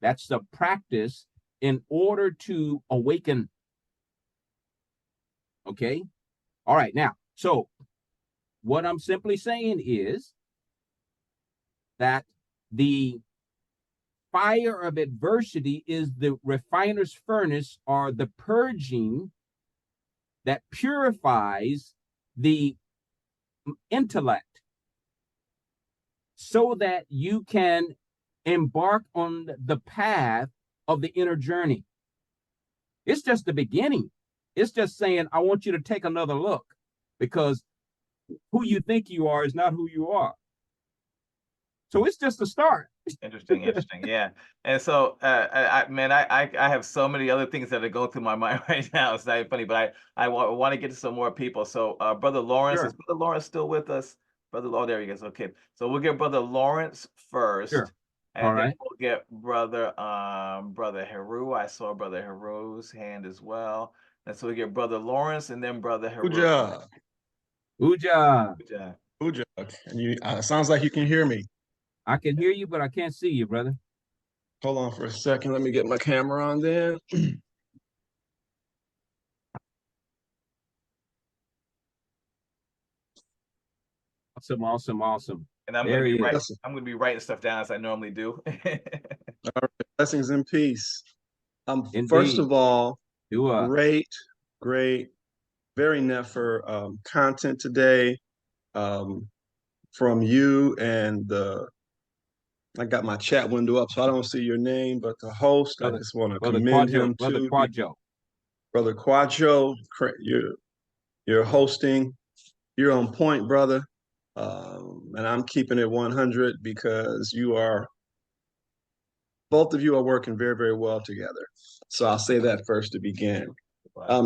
That's the practice in order to awaken. Okay? All right, now, so what I'm simply saying is that the fire of adversity is the refiner's furnace, or the purging that purifies the intellect so that you can embark on the path of the inner journey. It's just the beginning. It's just saying, I want you to take another look, because who you think you are is not who you are. So it's just a start. Interesting, yeah. And so, I have so many other things that are going through my mind right now. It's not even funny, but I want to get to some more people. So, Brother Lawrence, Sure. Is Brother Lawrence still with us? There he goes. Okay, so we'll get Brother Lawrence first, Sure. and All then right. we'll get Brother Heru. I saw Brother Heru's hand as well, and so we get Brother Lawrence, and then Brother Heru. Uja. Uja. Uja. And you sounds like you can hear me. I can hear you, but I can't see you, brother. Hold on for a second. Let me get my camera on then. Awesome. And I'm There he is. I'm going to be writing stuff down as I normally do. All right. Blessings and peace. Indeed. First of all, great, very nefer content today from you and I got my chat window up, so I don't see your name, but the host, I just want to commend him Brother to Quadjo. Brother Quadjo. You're hosting. You're on point, brother. And I'm keeping it 100 because both of you are working very, very well together. So I'll say that first to begin.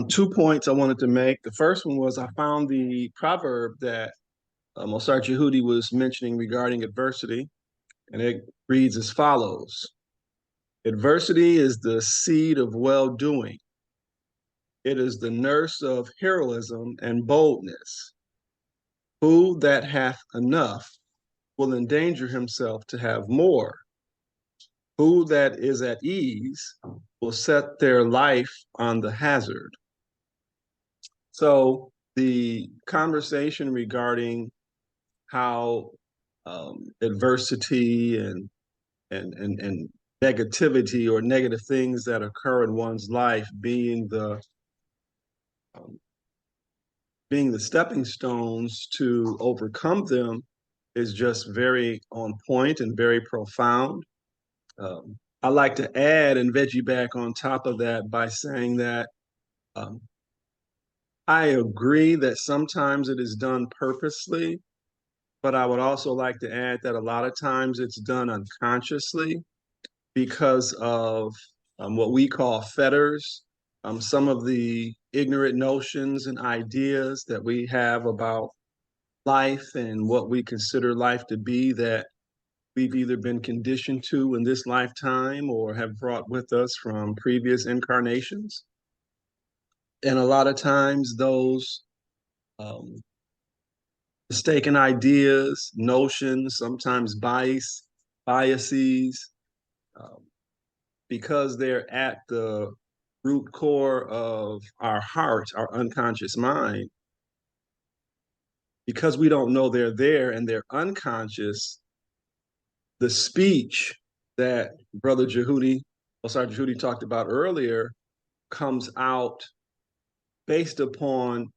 2 points I wanted to make. The first one was I found the proverb that aSTAR Djehuty was mentioning regarding adversity, and it reads as follows. Adversity is the seed of well-doing. It is the nurse of heroism and boldness. Who that hath enough will endanger himself to have more. Who that is at ease will set their life on the hazard. So the conversation regarding how adversity and negativity or negative things that occur in one's life being the stepping stones to overcome them is just very on point and very profound. I like to add and veggie back on top of that by saying that I agree that sometimes it is done purposely, but I would also like to add that a lot of times it's done unconsciously because of what we call fetters, some of the ignorant notions and ideas that we have about life and what we consider life to be that we've either been conditioned to in this lifetime or have brought with us from previous incarnations. And a lot of times those mistaken ideas, notions, sometimes biases, because they're at the root core of our heart, our unconscious mind, because we don't know they're there and they're unconscious, the speech that Brother Djehuty, aSTAR Djehuty talked about earlier, comes out based upon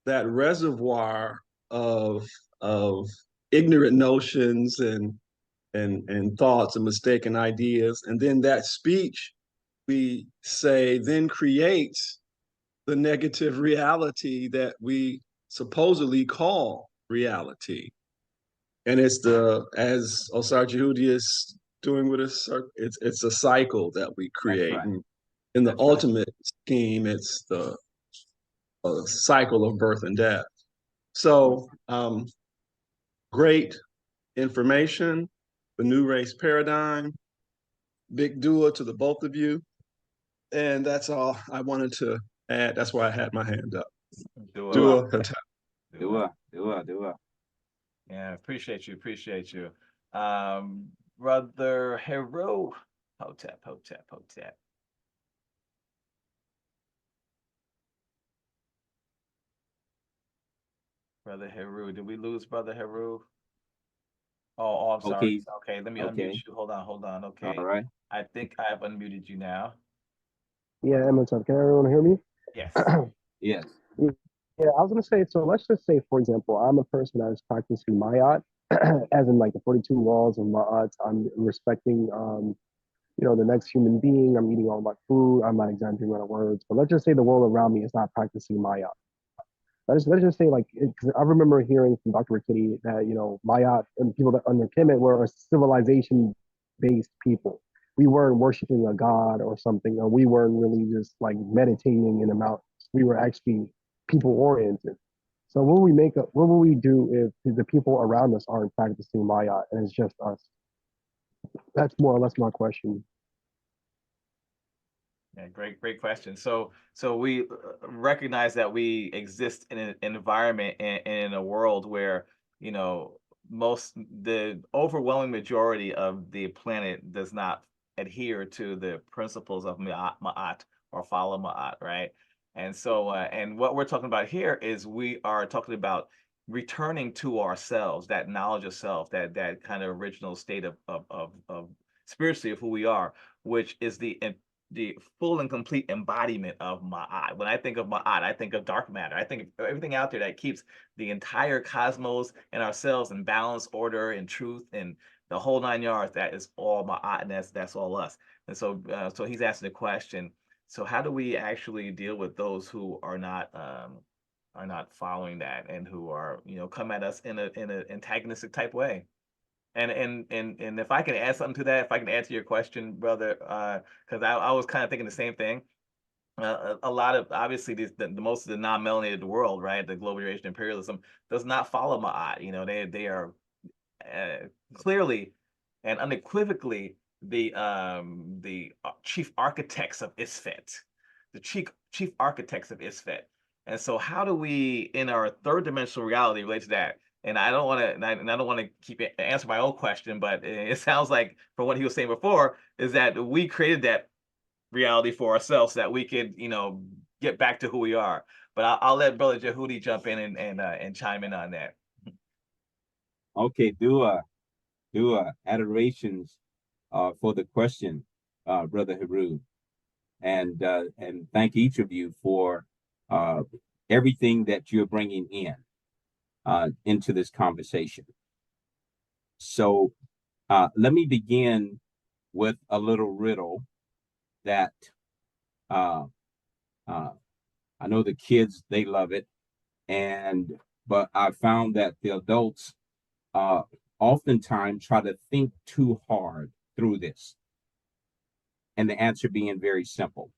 that reservoir of ignorant notions and thoughts and mistaken ideas. And then that speech, we say, then creates the negative reality that we supposedly call reality. And it's as aSTAR Djehuty is doing with us, it's a cycle that we create. Right. And in the ultimate scheme, it's the cycle of birth and death. So great information, the new race paradigm, big dua to the both of you. And that's all I wanted to add. That's why I had my hand up. Dua. Yeah, appreciate you. Brother Hero, Hotep. Brother Heru, did we lose Brother Heru? Oh, I'm sorry. Okay, let me unmute you. Hold on. Okay. All right. I think I have unmuted you now. Yeah, Can everyone hear me? Yes. Yes. Yeah, I was gonna say, so let's just say, for example, I'm a person that is practicing Ma'at, as in like the 42 laws of Ma'at. I'm respecting, the next human being. I'm eating all my food. I'm not exaggerating my words, but let's just say the world around me is not practicing Ma'at. Let's just say, like, because I remember hearing from Dr. Rickety that, Ma'at and people that under Kemet were a civilization-based people. We weren't worshiping a god or something, or we weren't really just like meditating in the mountains. We were actually people-oriented. So what will we do if the people around us aren't practicing Ma'at and it's just us? That's more or less my question. Yeah, great question. So we recognize that we exist in an environment and in a world where, the overwhelming majority of the planet does not adhere to the principles of Ma'at or follow Ma'at, right? And so, and what we're talking about here is we are talking about returning to ourselves, that knowledge of self, that kind of original state of spiritually of who we are, which is the the full and complete embodiment of Ma'at. When I think of Ma'at, I think of dark matter. I think of everything out there that keeps the entire cosmos and ourselves in balance, order, and truth, and the whole 9 yards. That is all Ma'at, and that's all us. And so, so he's asking the question. So how do we actually deal with those who are not following that, and who are, come at us in a antagonistic type way? And if I can add something to that, if I can answer your question, brother, because I was kind of thinking the same thing. A lot of, obviously, the most of the non-melanated world, right, the globalization imperialism does not follow Ma'at. They are clearly and unequivocally the chief architects of Isfet, the chief architects of Isfet. And so, how do we, in our third dimensional reality, relate to that? And I don't want to, and I don't want to keep answer my own question, but it sounds like, from what he was saying before, is that we created that reality for ourselves so that we could, get back to who we are. But I'll let Brother Djehuty jump in and chime in on that. Okay, do adorations for the question, Brother Heru, and thank each of you for everything that you're bringing into this conversation. So let me begin with a little riddle that I know the kids, they love it, but I found that the adults oftentimes try to think too hard through this, and the answer being very simple.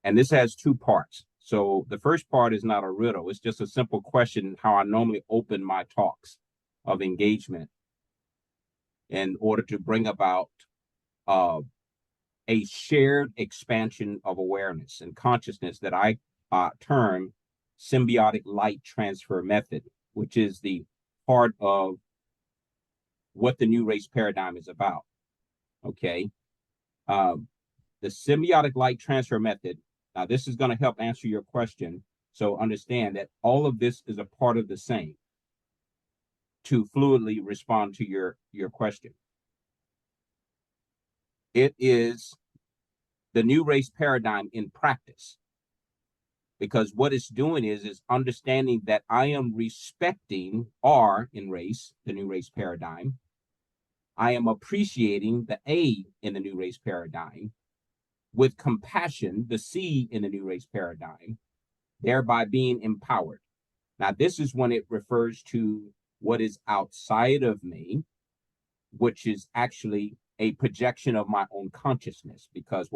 And this has two parts. So the first part is not a riddle. It's just a simple question, how I normally open my talks of engagement in order to bring about a shared expansion of awareness and consciousness that I term symbiotic light transfer method, which is the part of what the new race paradigm is about. Okay. The symbiotic light transfer method. Now, this is going to help answer your question. So understand that all of this is a part of the same to fluidly respond to your question. It is the new race paradigm in practice, because what it's doing is understanding that I am respecting R in race, the new race paradigm. I am appreciating the A in the new race paradigm, with compassion, the C in the new race paradigm, thereby being empowered. Now, this is when it refers to what is outside of me, which is actually a projection of my own consciousness, because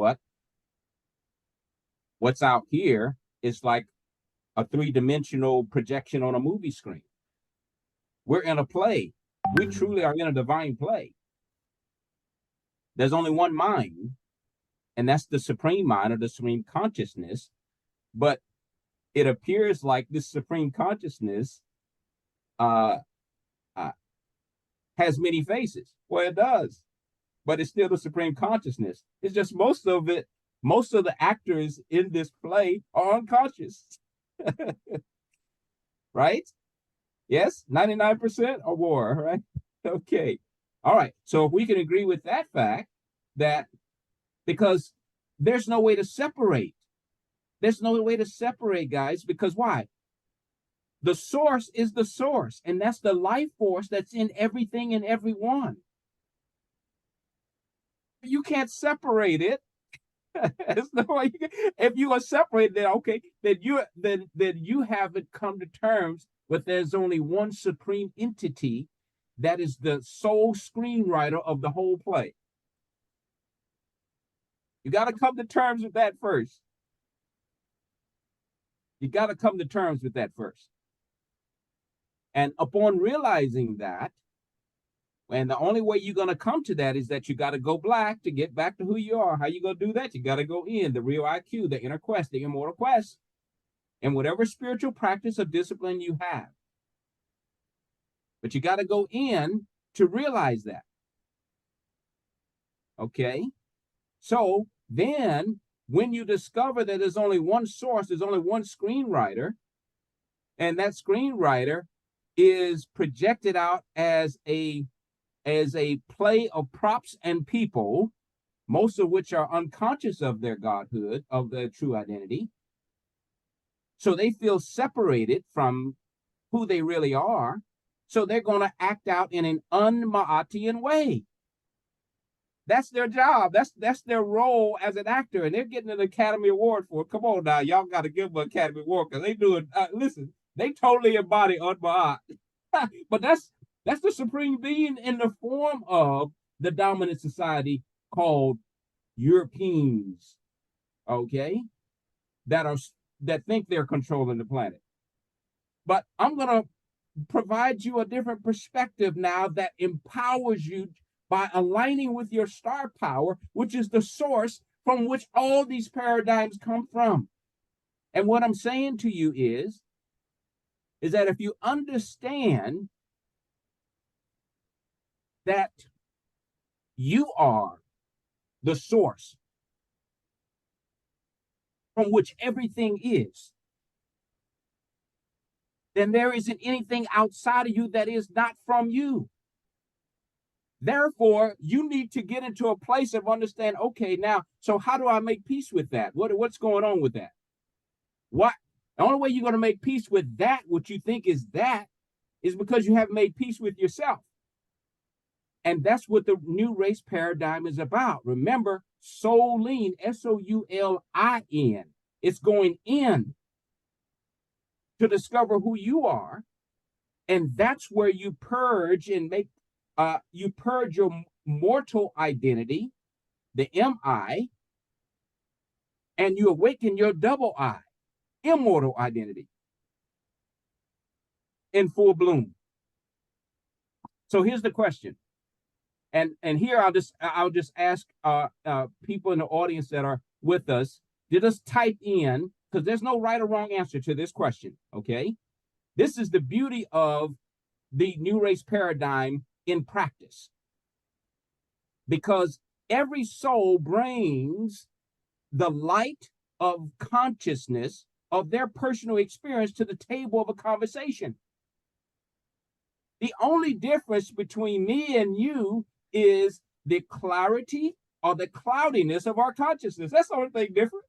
what's out here is like a three-dimensional projection on a movie screen. We're in a play. We truly are in a divine play. There's only one mind, and that's the supreme mind or the supreme consciousness. But it appears like this supreme consciousness has many faces. Well, it does, but it's still the supreme consciousness. It's just most of the actors in this play are unconscious. Right? Yes, 99% or more, right? Okay. All right. So if we can agree with that fact, that because there's no way to separate. There's no way to separate, guys, because why? The source is the source, and that's the life force that's in everything and everyone. You can't separate it. There's no way if you are separated, then okay, then you haven't come to terms with there's only one supreme entity that is the sole screenwriter of the whole play. You got to come to terms with that first. You got to come to terms with that first. And upon realizing that, and the only way you're going to come to that is that you got to go black to get back to who you are. How you going to do that? You got to go in the real IQ, the inner quest, the immortal quest, and whatever spiritual practice or discipline you have. But you got to go in to realize that. Okay? So then when you discover that there's only one source, there's only one screenwriter, and that screenwriter is projected out as a play of props and people, most of which are unconscious of their godhood, of their true identity. So they feel separated from who they really are. So they're going to act out in an un-Ma'atian way. That's their job. That's their role as an actor, and they're getting an Academy Award for it. Come on now, y'all got to give them an Academy Award because they do it. Listen, they totally embody un-Ma'at. But that's the supreme being in the form of the dominant society called Europeans. Okay, that think they're controlling the planet. But I'm gonna provide you a different perspective now that empowers you by aligning with your star power, which is the source from which all these paradigms come from. And what I'm saying to you is that if you understand that you are the source from which everything is, then there isn't anything outside of you that is not from you. Therefore, you need to get into a place of understand, okay, now, so how do I make peace with that? What's going on with that? The only way you're going to make peace with that, what you think is that, is because you haven't made peace with yourself. And that's what the new race paradigm is about. Remember, soulin, S-O-U-L-I-N. It's going in to discover who you are. And that's where you purge and make, you purge your mortal identity, the M-I, and you awaken your double I, immortal identity, in full bloom. So here's the question. And here I'll just ask people in the audience that are with us to just type in, because there's no right or wrong answer to this question, okay? This is the beauty of the new race paradigm in practice. Because every soul brings the light of consciousness of their personal experience to the table of a conversation. The only difference between me and you is the clarity or the cloudiness of our consciousness. That's the only thing different.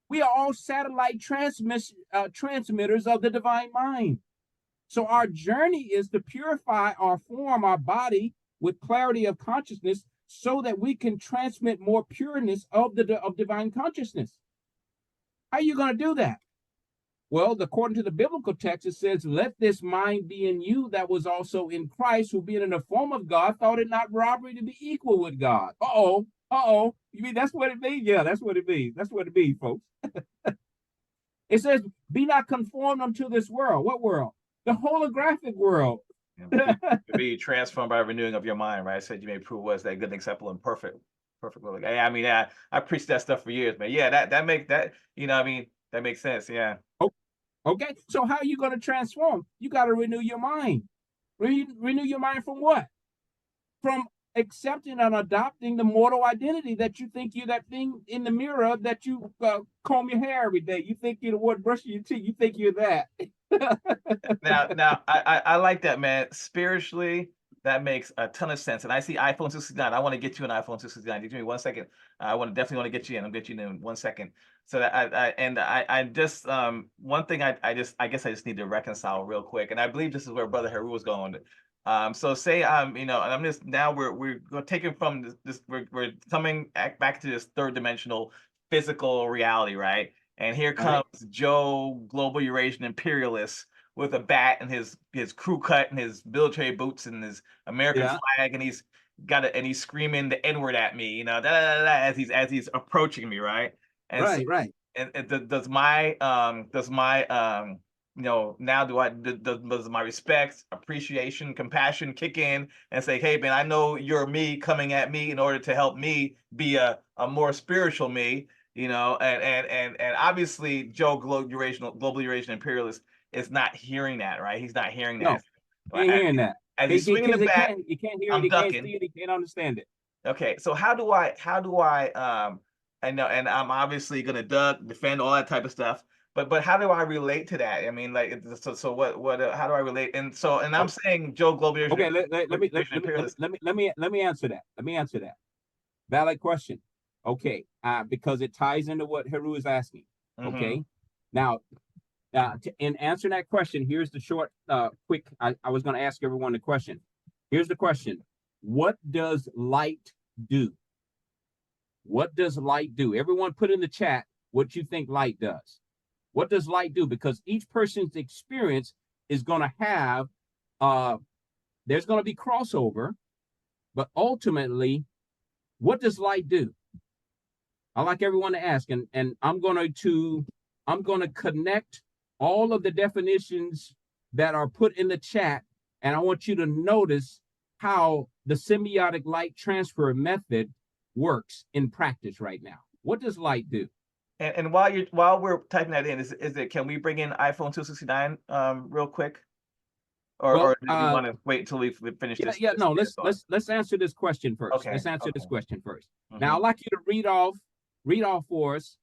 We are all satellite transmitters of the divine mind. So our journey is to purify our form, our body, with clarity of consciousness so that we can transmit more pureness of divine consciousness. How are you going to do that? Well, according to the biblical text, it says, let this mind be in you that was also in Christ, who being in the form of God, thought it not robbery to be equal with God. Uh-oh. You mean that's what it means? Yeah, that's what it means. That's what it means, folks. It says, be not conformed unto this world. What world? The holographic world. Be transformed by renewing of your mind, right? I said you may prove was that good, acceptable, and perfect will. I mean, I preached that stuff for years, man. Yeah, that makes that, I mean, that makes sense. Yeah. Okay, so how are you going to transform? You got to renew your mind. Renew your mind from what? From accepting and adopting the mortal identity that you think you're that thing in the mirror that you comb your hair every day. You think you're the one brushing your teeth. You think you're that. Now, I like that, man. Spiritually, that makes a ton of sense. And I see iPhone 69. I want to get you an iPhone 69. Give me 1 second. I definitely want to get you in. I'll get you in 1 second. So that I just one thing I guess I just need to reconcile real quick. And I believe this is where Brother Heru was going. So say and I'm just now we're taking from this we're coming back to this third dimensional physical reality, right? And here comes Joe, global Eurasian imperialist, with a bat and his crew cut and his military boots and his American flag, and he's screaming the N-word at me, as he's approaching me, right? And right. And does my now does my respect, appreciation, compassion kick in and say, hey man, I know you're me coming at me in order to help me be a more spiritual me, and obviously Joe, global Eurasian imperialist, is not hearing that, right? He's not hearing that. No, he ain't hearing that. As he's swinging the bat, you can't hear I'm it, you ducking. can't see it, you can't understand it. Okay, so how do I I know, and I'm obviously gonna duck, defend, all that type of stuff. But how do I relate to that? I mean, like, so what how do I relate? And I'm saying Joe Global Okay, let me answer that. Let me answer that. Valid question. Okay, because it ties into what Heru is asking. Okay, now, in answering that question, here's the short, quick. I was going to ask everyone the question. Here's the question: what does light do? What does light do? Everyone, put in the chat what you think light does. What does light do? Because each person's experience is going to have, there's going to be crossover, but ultimately, what does light do? I like everyone to ask, and I'm going to connect all of the definitions that are put in the chat, and I want you to notice how the semiotic light transfer method works in practice right now. What does light do? And while we're typing that in, can we bring in iPhone 269 real quick? Or do you want to wait until we finish this? No, let's answer this question first. Okay, let's answer this question first. Mhm. Now, I'd like you to read off for us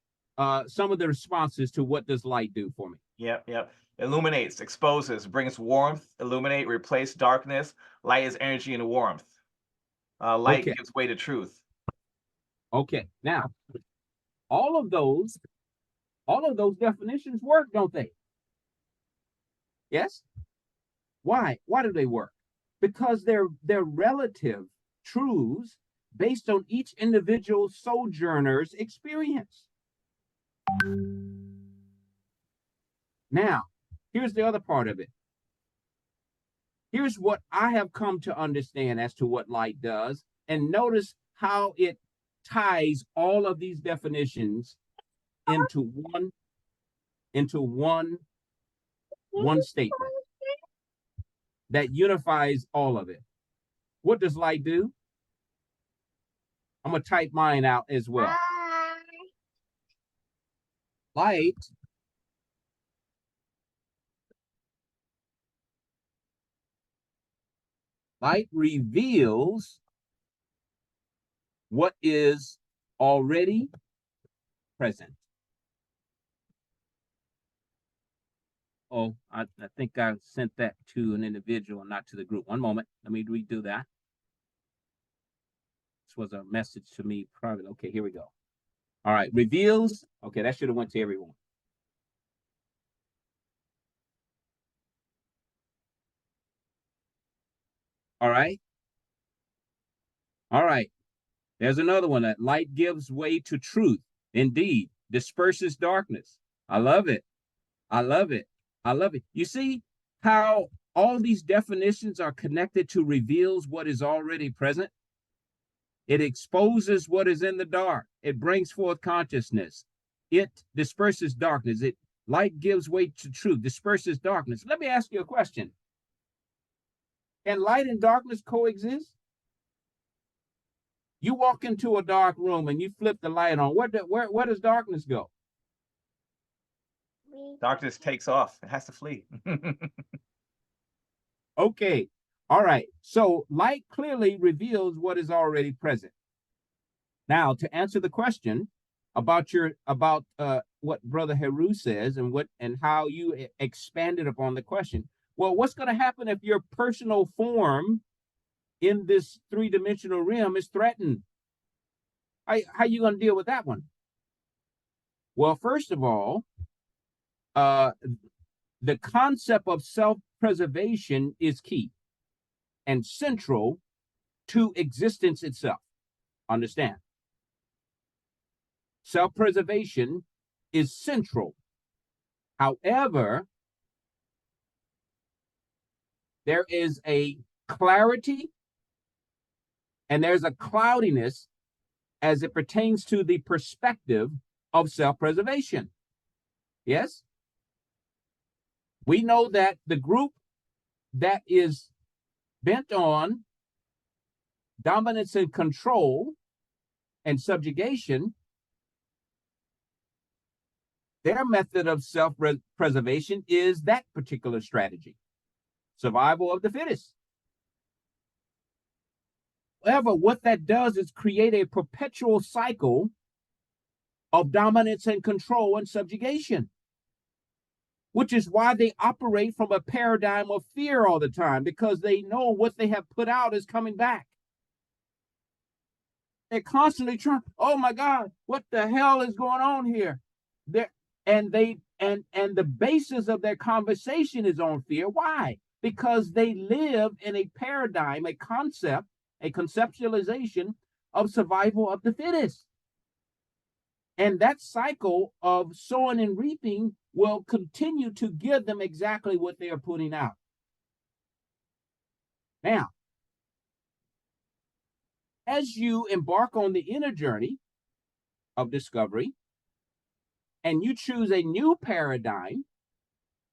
some of the responses to what does light do for me. Yep. Illuminates, exposes, brings warmth, illuminate, replace darkness. Light is energy and warmth. Light gives way to truth. Okay, now all of those definitions work, don't they? Yes. Why? Why do they work? Because they're relative truths based on each individual sojourner's experience. Now, here's the other part of it. Here's what I have come to understand as to what light does, and notice how it ties all of these definitions into one statement that unifies all of it. What does light do? I'm going to type mine out as well. Light reveals what is already present. Oh, I think I sent that to an individual, not to the group. One moment. Let me redo that. This was a message to me privately. Okay, here we go. All right, reveals. Okay, that should have went to everyone. All right. All right. There's another one. That light gives way to truth. Indeed, disperses darkness. I love it. I love it. I love it. You see how all these definitions are connected to reveals what is already present? It exposes what is in the dark. It brings forth consciousness. It disperses darkness. Light gives way to truth, disperses darkness. Let me ask you a question. Can light and darkness coexist? You walk into a dark room and you flip the light on. Where does darkness go? Darkness takes off. It has to flee. Okay. All right. So light clearly reveals what is already present. Now, to answer the question about what Brother Heru says and how you expanded upon the question. Well, what's going to happen if your personal form in this three-dimensional realm is threatened? How you going to deal with that one? Well, first of all, the concept of self-preservation is key and central to existence itself. Understand? Self-preservation is central. However, there is a clarity and there's a cloudiness as it pertains to the perspective of self-preservation. Yes? We know that the group that is bent on dominance and control and subjugation, their method of self-preservation is that particular strategy, survival of the fittest. However, what that does is create a perpetual cycle of dominance and control and subjugation. which is why they operate from a paradigm of fear all the time, because they know what they have put out is coming back. They're constantly trying, oh my God, what the hell is going on here? And the basis of their conversation is on fear. Why? Because they live in a paradigm, a concept, a conceptualization of survival of the fittest. And that cycle of sowing and reaping will continue to give them exactly what they are putting out. Now, as you embark on the inner journey of discovery, and you choose a new paradigm,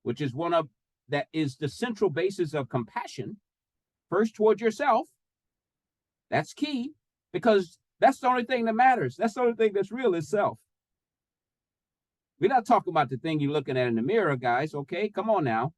which is one of that is the central basis of compassion, first toward yourself. That's key, because that's the only thing that matters. That's the only thing that's real is self. We're not talking about the thing you're looking at in the mirror, guys. Okay, come on now.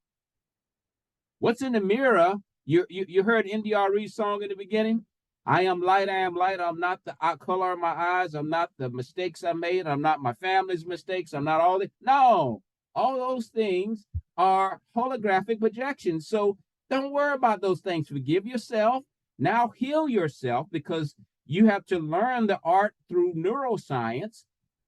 What's in the mirror? You heard NDRE's song in the beginning? I am light, I'm not the color of my eyes, I'm not the mistakes I made, I'm not my family's mistakes, I'm not all the, no, all those things are holographic projections. So don't worry about those things. Forgive yourself. Now heal yourself, because you have to learn the art through neuroscience,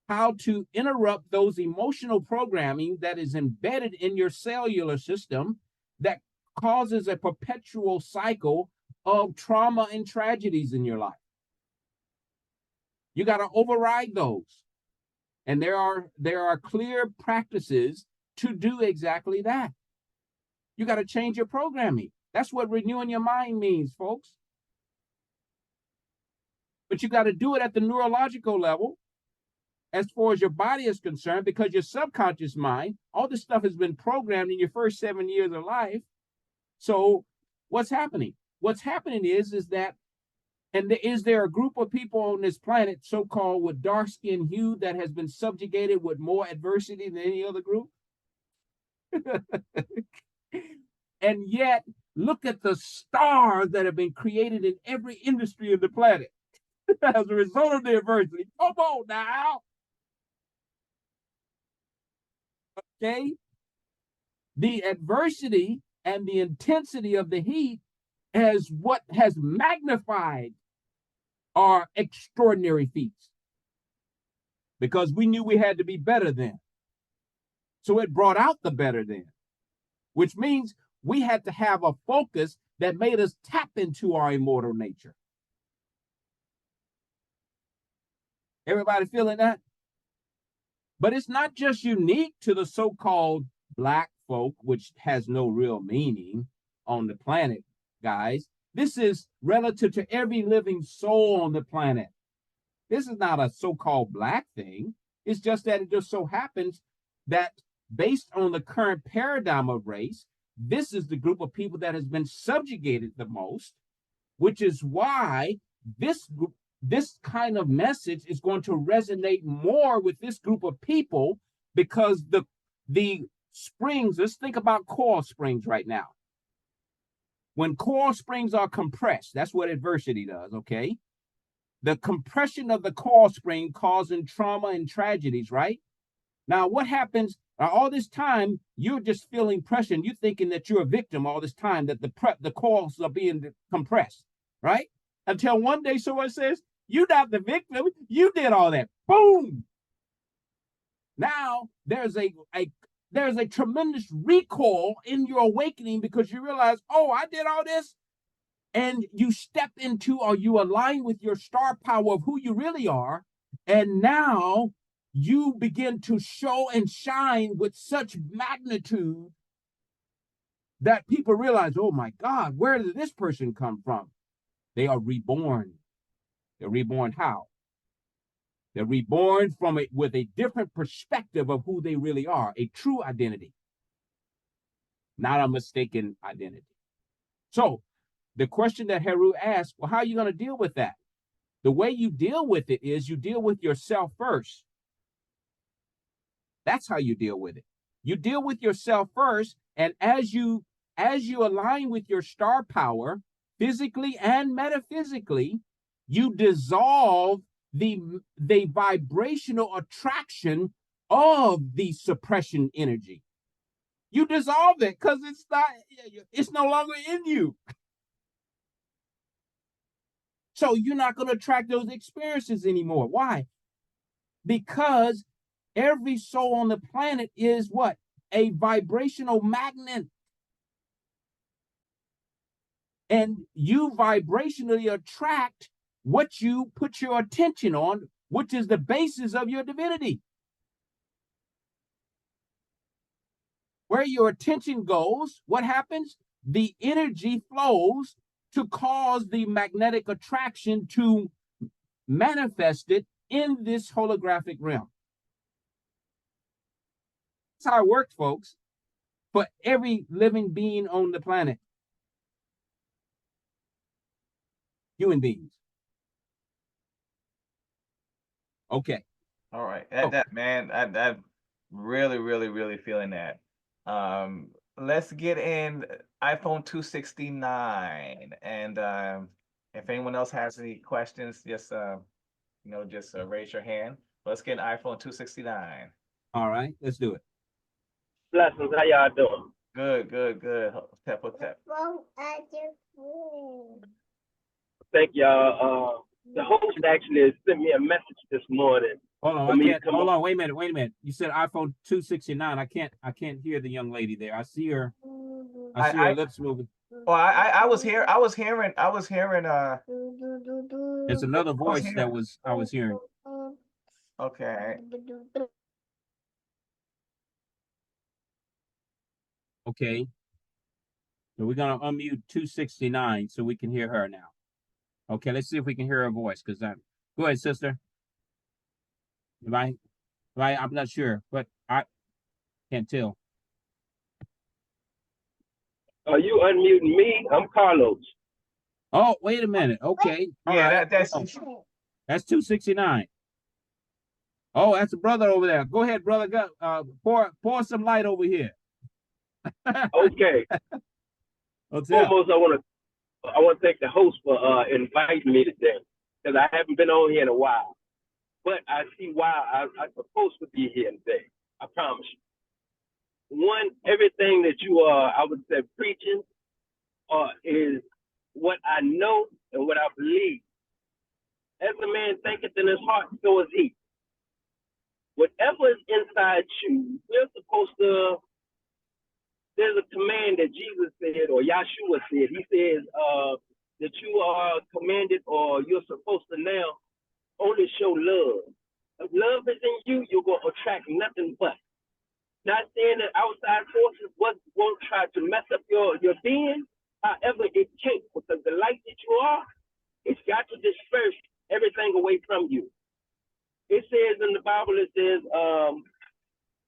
how to interrupt those emotional programming that is embedded in your cellular system that causes a perpetual cycle of trauma and tragedies in your life. You got to override those. And there are clear practices to do exactly that. You got to change your programming. That's what renewing your mind means, folks. But you got to do it at the neurological level as far as your body is concerned, because your subconscious mind, all this stuff has been programmed in your first 7 years of life. So what's happening? What's happening is that, and is there a group of people on this planet, so-called with dark skin hue, that has been subjugated with more adversity than any other group? And yet, look at the stars that have been created in every industry of the planet as a result of the adversity. Come on now. Okay? The adversity and the intensity of the heat as what has magnified our extraordinary feats, because we knew we had to be better then. So it brought out the better then, which means we had to have a focus that made us tap into our immortal nature. Everybody feeling that? But it's not just unique to the so-called Black folk, which has no real meaning on the planet, guys. This is relative to every living soul on the planet. This is not a so-called Black thing. It's just that it just so happens that based on the current paradigm of race, this is the group of people that has been subjugated the most, which is why this kind of message is going to resonate more with this group of people, because the springs, let's think about coil springs right now. When coil springs are compressed, that's what adversity does, okay? The compression of the coil spring causing trauma and tragedies, right? Now, what happens all this time, you're just feeling pressure, and you're thinking that you're a victim all this time, that the coils are being compressed, right? Until one day someone says, you're not the victim, you did all that. Boom! Now, there's a tremendous recoil in your awakening, because you realize, oh, I did all this. And you step into, or you align with your star power of who you really are. And now you begin to show and shine with such magnitude that people realize, oh my God, where did this person come from? They are reborn. They're reborn how? They're reborn from it with a different perspective of who they really are, a true identity, not a mistaken identity. So the question that Heru asked, well, how are you going to deal with that? The way you deal with it is you deal with yourself first. That's how you deal with it. You deal with yourself first, and as you align with your star power, physically and metaphysically, you dissolve the vibrational attraction of the suppression energy. You dissolve it because it's no longer in you. So you're not going to attract those experiences anymore. Why? Because every soul on the planet is what? A vibrational magnet. And you vibrationally attract what you put your attention on, which is the basis of your divinity. Where your attention goes, what happens? The energy flows to cause the magnetic attraction to manifest it in this holographic realm. That's how it works, folks, for every living being on the planet. Human beings. Okay. All right. I'm really feeling that. Let's get in iPhone 269. And if anyone else has any questions, just raise your hand. Let's get an iPhone 269. All right, let's do it. Blessings, how y'all doing? Good. Hotep. Thank y'all. The host actually sent me a message this morning. Hold on, wait a minute. You said iPhone 269. I can't hear the young lady there. I see her. I see her lips moving. Well, I was hearing There's another voice I was hearing. Okay. Okay. So we're gonna unmute 269 so we can hear her now. Okay, let's see if we can hear her voice. Go ahead, sister. I'm not sure, but I can't tell. Are you unmuting me? I'm Carlos. Oh, wait a minute. Okay. That's 269. Oh, that's a brother over there. Go ahead, brother. Go, pour some light over here. Okay. Foremost, I want to thank the host for inviting me today, because I haven't been on here in a while. But I see why I'm supposed to be here today. I promise you. One, everything that you are, I would say, preaching is what I know and what I believe. As a man thinketh in his heart, so is he. Whatever is inside you, we're supposed to. There's a command that Jesus said, or Yahshua said. He says that you are commanded, or you're supposed to now only show love. If love is in you, you're going to attract nothing but. Not saying that outside forces won't try to mess up your being. However, it can't, because the light that you are, it's got to disperse everything away from you. It says in the Bible, it says,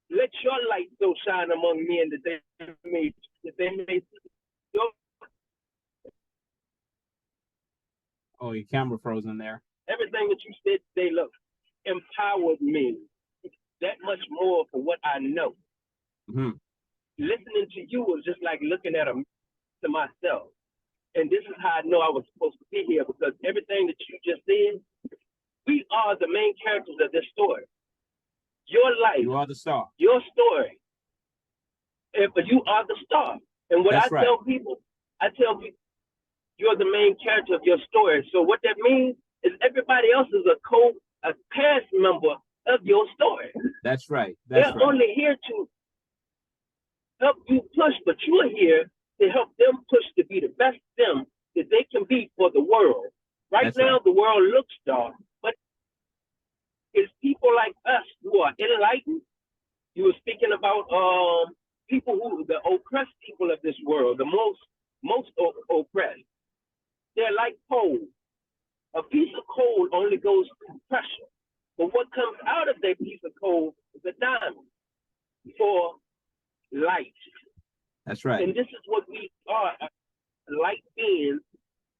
let your light so shine among men that they may see your. Oh, your camera frozen there. Everything that you said today, look, empowered me that much more for what I know. Mm-hmm. Listening to you was just like looking at to myself. And this is how I know I was supposed to be here, because everything that you just said, we are the main characters of this story. Your life. You are the star. Your story. But you are the star. And what That's I tell people, you're the main character of your story. So what that means is everybody else is a cast member of your story. That's right. They're only here to help you push, but you're here to help them push to be the best them that they can be for the world. Right now, the world looks dark, but it's people like us who are enlightened. You were speaking about people the oppressed people of this world, the most oppressed. They're like coal. A piece of coal only goes through pressure, but what comes out of that piece of coal is a diamond for light. That's right. And this is what we are, light beings,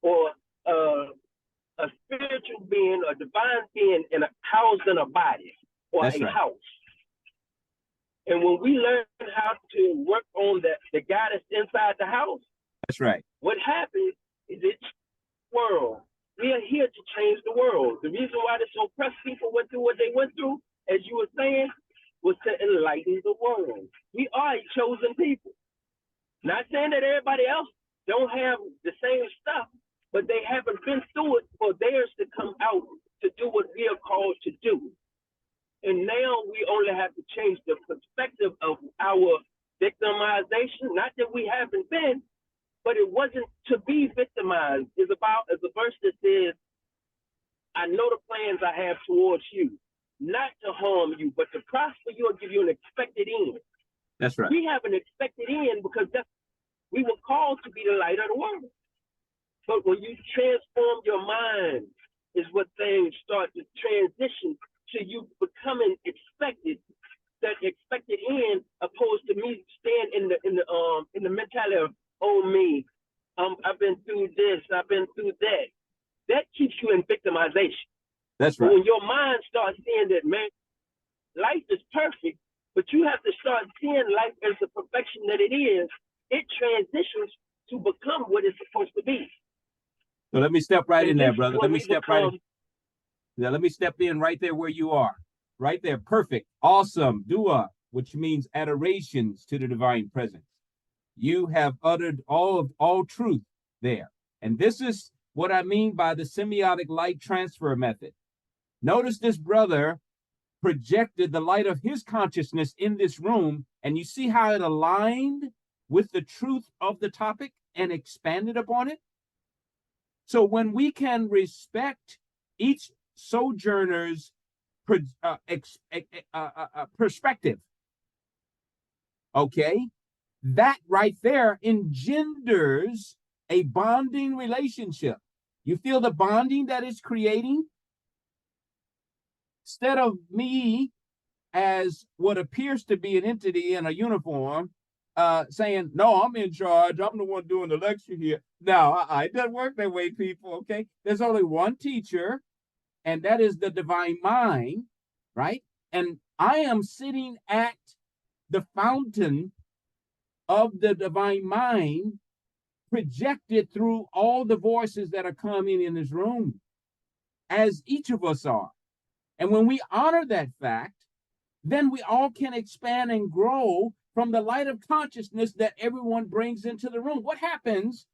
or a spiritual being, a divine being housed in a body, or That's a right. house. And when we learn how to work on the goddess inside the house, that's right. What happens is it's world. We are here to change the world. The reason why the oppressed people went through what they went through, as you were saying, was to enlighten the world. We are are a chosen people. Not saying that everybody else don't have the same stuff, but they haven't been through it for theirs to come out to do what we are called to do. And now we only have to change the perspective of our victimization. Not that we haven't been, but it wasn't to be victimized. It's about, as a verse that says, I know the plans I have towards you, not to harm you, but to prosper you and give you an expected end. That's right. We have an expected end because we were called to be the light of the world. But when you transform your mind, is what things start to transition to you becoming expected, that expected end, opposed to me staying in the mentality of, oh me, I've been through this, I've been through that. That keeps you in victimization. That's But right. when your mind starts seeing that, man, life is perfect, but you have to start seeing life as the perfection that it is, it transitions to become what it's supposed to be. So let me step right in there, brother. Let me step right in. Become, Yeah, let me step in right there where you are. Right there. Perfect. Awesome. Dua, which means adorations to the divine presence. You have uttered all truth there. And this is what I mean by the semiotic light transfer method. Notice this brother projected the light of his consciousness in this room, and you see how it aligned with the truth of the topic and expanded upon it. So when we can respect each sojourner's perspective, okay, that right there engenders a bonding relationship. You feel the bonding that it's creating? Instead of me as what appears to be an entity in a uniform, saying, no, I'm in charge, I'm the one doing the lecture here. No, it doesn't work that way, people, okay? There's only one teacher, and that is the divine mind, right? And I am sitting at the fountain of the divine mind, projected through all the voices that are coming in this room, as each of us are. And when we honor that fact, then we all can expand and grow from the light of consciousness that everyone brings into the room. What happens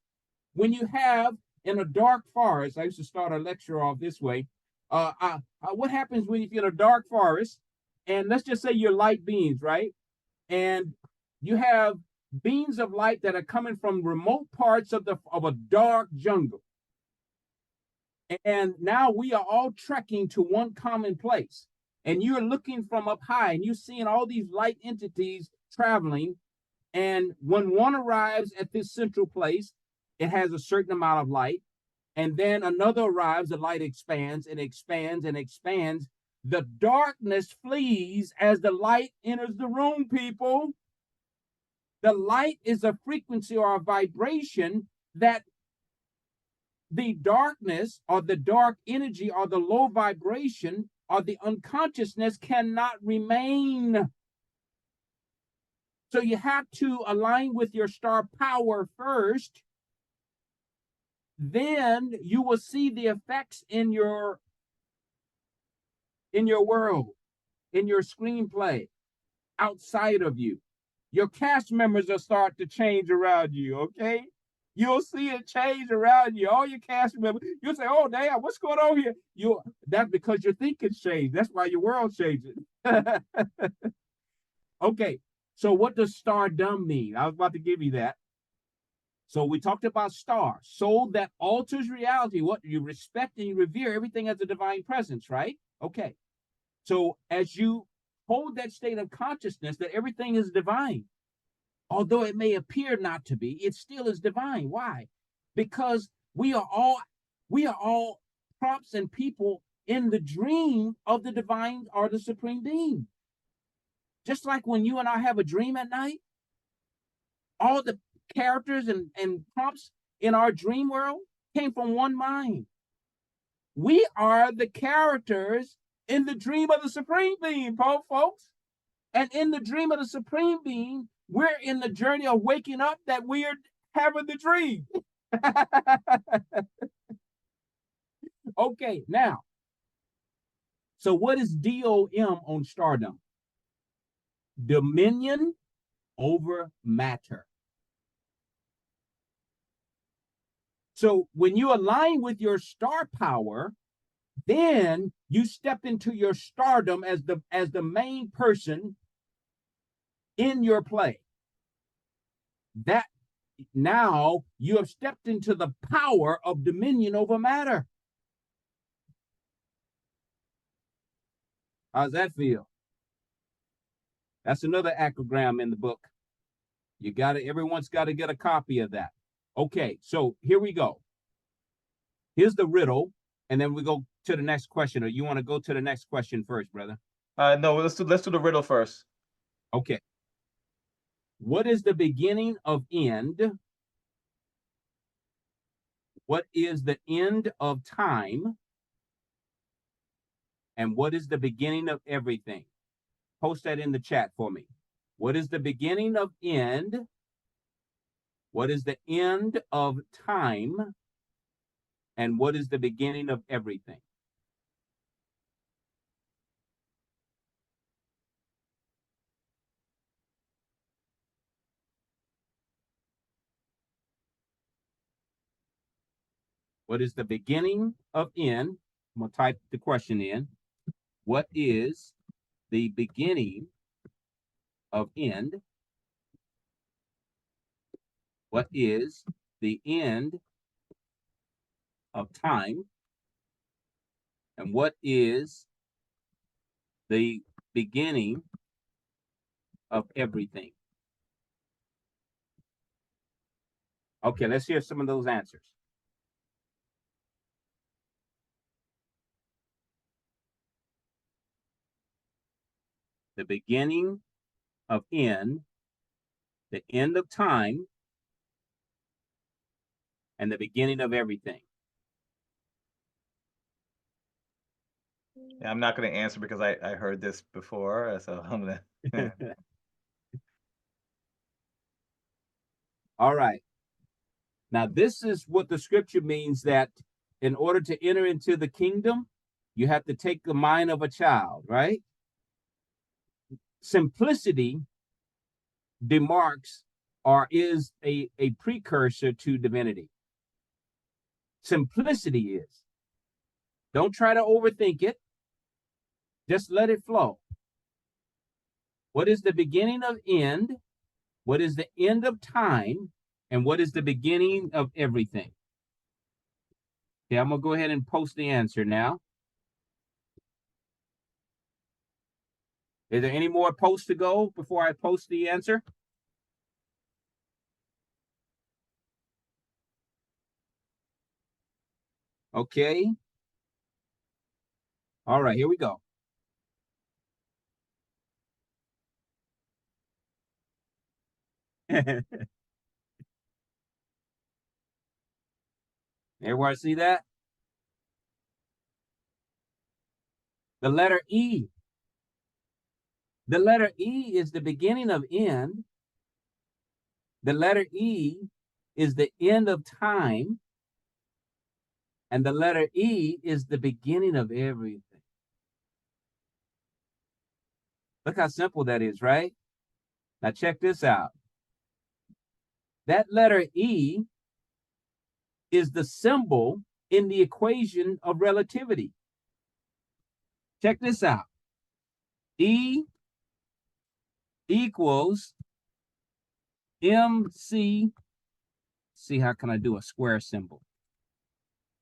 when you have in a dark forest? I used to start a lecture off this way. What happens when you're in a dark forest, and let's just say you're light beings, right? And you have beams of light that are coming from remote parts of a dark jungle. And now we are all trekking to one common place. And you're looking from up high, and you're seeing all these light entities traveling. And when one arrives at this central place, it has a certain amount of light. And then another arrives, the light expands and expands and expands. The darkness flees as the light enters the room, people. The light is a frequency or a vibration that the darkness or the dark energy or the low vibration or the unconsciousness cannot remain. So you have to align with your star power first. Then you will see the effects in your world, in your screenplay, outside of you. Your cast members will start to change around you, okay? You'll see it change around you. All your cast members, you'll say, oh, damn, what's going on here? That's because your thinking's changed. That's why your world's changing. Okay, so what does stardom mean? I was about to give you that. So we talked about star, soul that alters reality. What you respect and you revere everything as a divine presence, right? Okay. So as you hold that state of consciousness that everything is divine, although it may appear not to be, it still is divine. Why? Because we are all prompts and people in the dream of the divine or the supreme being. Just like when you and I have a dream at night, all the characters and prompts in our dream world came from one mind. We are the characters in the dream of the supreme being, folks. And in the dream of the supreme being, we're in the journey of waking up that we're having the dream. Okay, now, so what is DOM on stardom? Dominion over matter. So when you align with your star power, then you step into your stardom as the main person in your play. That now you have stepped into the power of dominion over matter. How's that feel? That's another acrogram in the book. You got to, everyone's got to get a copy of that. Okay, so here we go. Here's the riddle, and then we go to the next question. Or you want to go to the next question first, brother? No, let's do the riddle first. Okay. What is the beginning of end? What is the end of time? And what is the beginning of everything? Post that in the chat for me. What is the beginning of end? What is the end of time? And what is the beginning of everything? What is the beginning of end? I'm going to type the question in. What is the beginning of end? What is the end of time? And what is the beginning of everything? Okay, let's hear some of those answers. The beginning of end, the end of time, and the beginning of everything. Yeah, I'm not going to answer because I heard this before, so I'm going to. All right. Now, this is what the scripture means, that in order to enter into the kingdom, you have to take the mind of a child, right? Simplicity demarks or is a precursor to divinity. Simplicity is. Don't try to overthink it. Just let it flow. What is the beginning of end? What is the end of time? And what is the beginning of everything? Okay, I'm going to go ahead and post the answer now. Is there any more posts to go before I post the answer? Okay. All right, here we go. Everybody see that? The letter E. The letter E is the beginning of end. The letter E is the end of time. And the letter E is the beginning of everything. Look how simple that is, right? Now check this out. That letter E is the symbol in the equation of relativity. Check this out. E equals MC. See, how can I do a square symbol?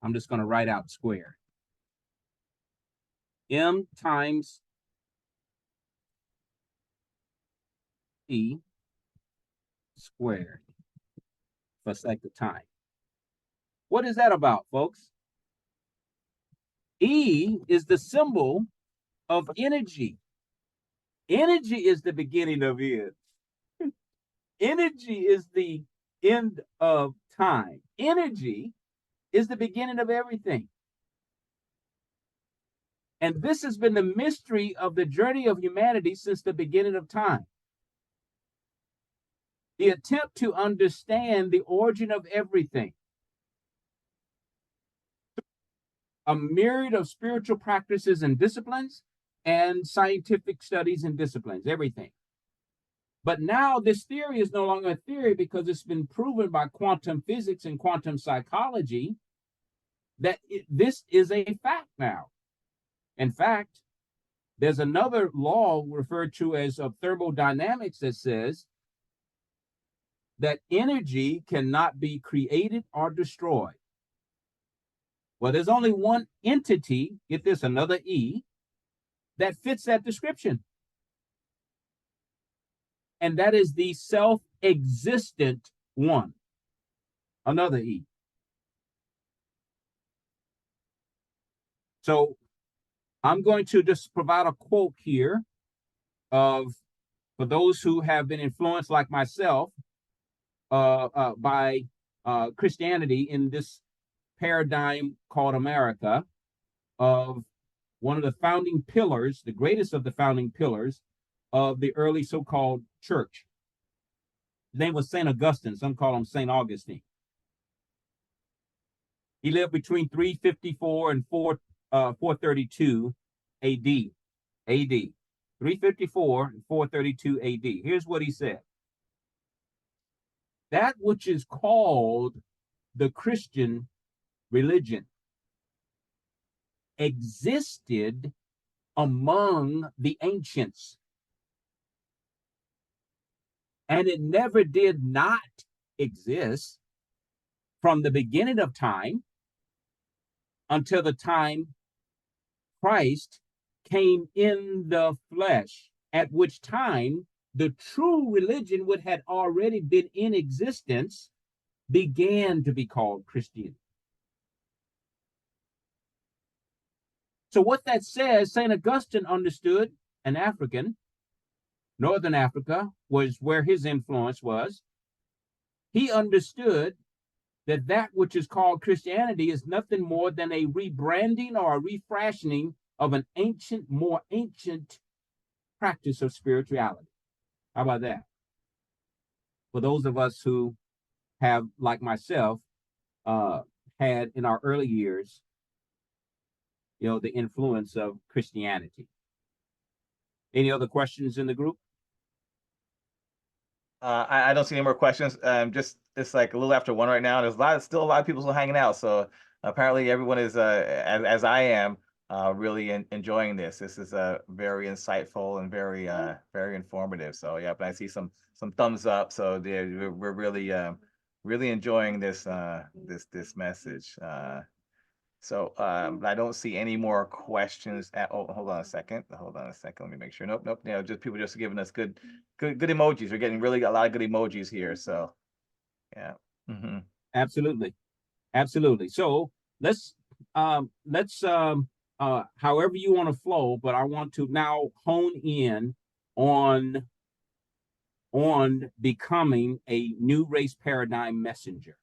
I'm just going to write out square. M times E squared for sake of time. What is that about, folks? E is the symbol of energy. Energy is the beginning of it. Energy is the end of time. Energy is the beginning of everything. And this has been the mystery of the journey of humanity since the beginning of time. The attempt to understand the origin of everything. A myriad of spiritual practices and disciplines and scientific studies and disciplines, everything. But now this theory is no longer a theory because it's been proven by quantum physics and quantum psychology that this is a fact now. In fact, there's another law referred to as thermodynamics that says that energy cannot be created or destroyed. Well, there's only one entity, get this, another E, that fits that description. And that is the self-existent one, another E. So I'm going to just provide a quote here for those who have been influenced like myself by Christianity in this paradigm called America, of one of the founding pillars, the greatest of the founding pillars of the early so-called church. His name was St. Augustine. Some call him St. Augustine. He lived between 354 and 432 AD. 354 and 432 AD. Here's what he said. That which is called the Christian religion existed among the ancients, and it never did not exist from the beginning of time until the time Christ came in the flesh, at which time the true religion, which had already been in existence, began to be called Christianity. So what that says, St. Augustine understood, an African, Northern Africa was where his influence was. He understood that that which is called Christianity is nothing more than a rebranding or a refashioning of an ancient, more ancient practice of spirituality. How about that? For those of us who have, like myself, had in our early years, the influence of Christianity. Any other questions in the group? I don't see any more questions. Just it's like a little after 1 right now. There's still a lot of people still hanging out. So apparently everyone is, as I am, really enjoying this. This is very insightful and very very informative. So yeah, but I see some thumbs up. So yeah, we're really really enjoying this this message. So I don't see any more questions. Hold on a second. Let me make sure. Nope. Just people just giving us good emojis. We're getting really a lot of good emojis here. So yeah. Mm-hmm. Absolutely. So let's however you want to flow, but I want to now hone in on becoming a new race paradigm messenger.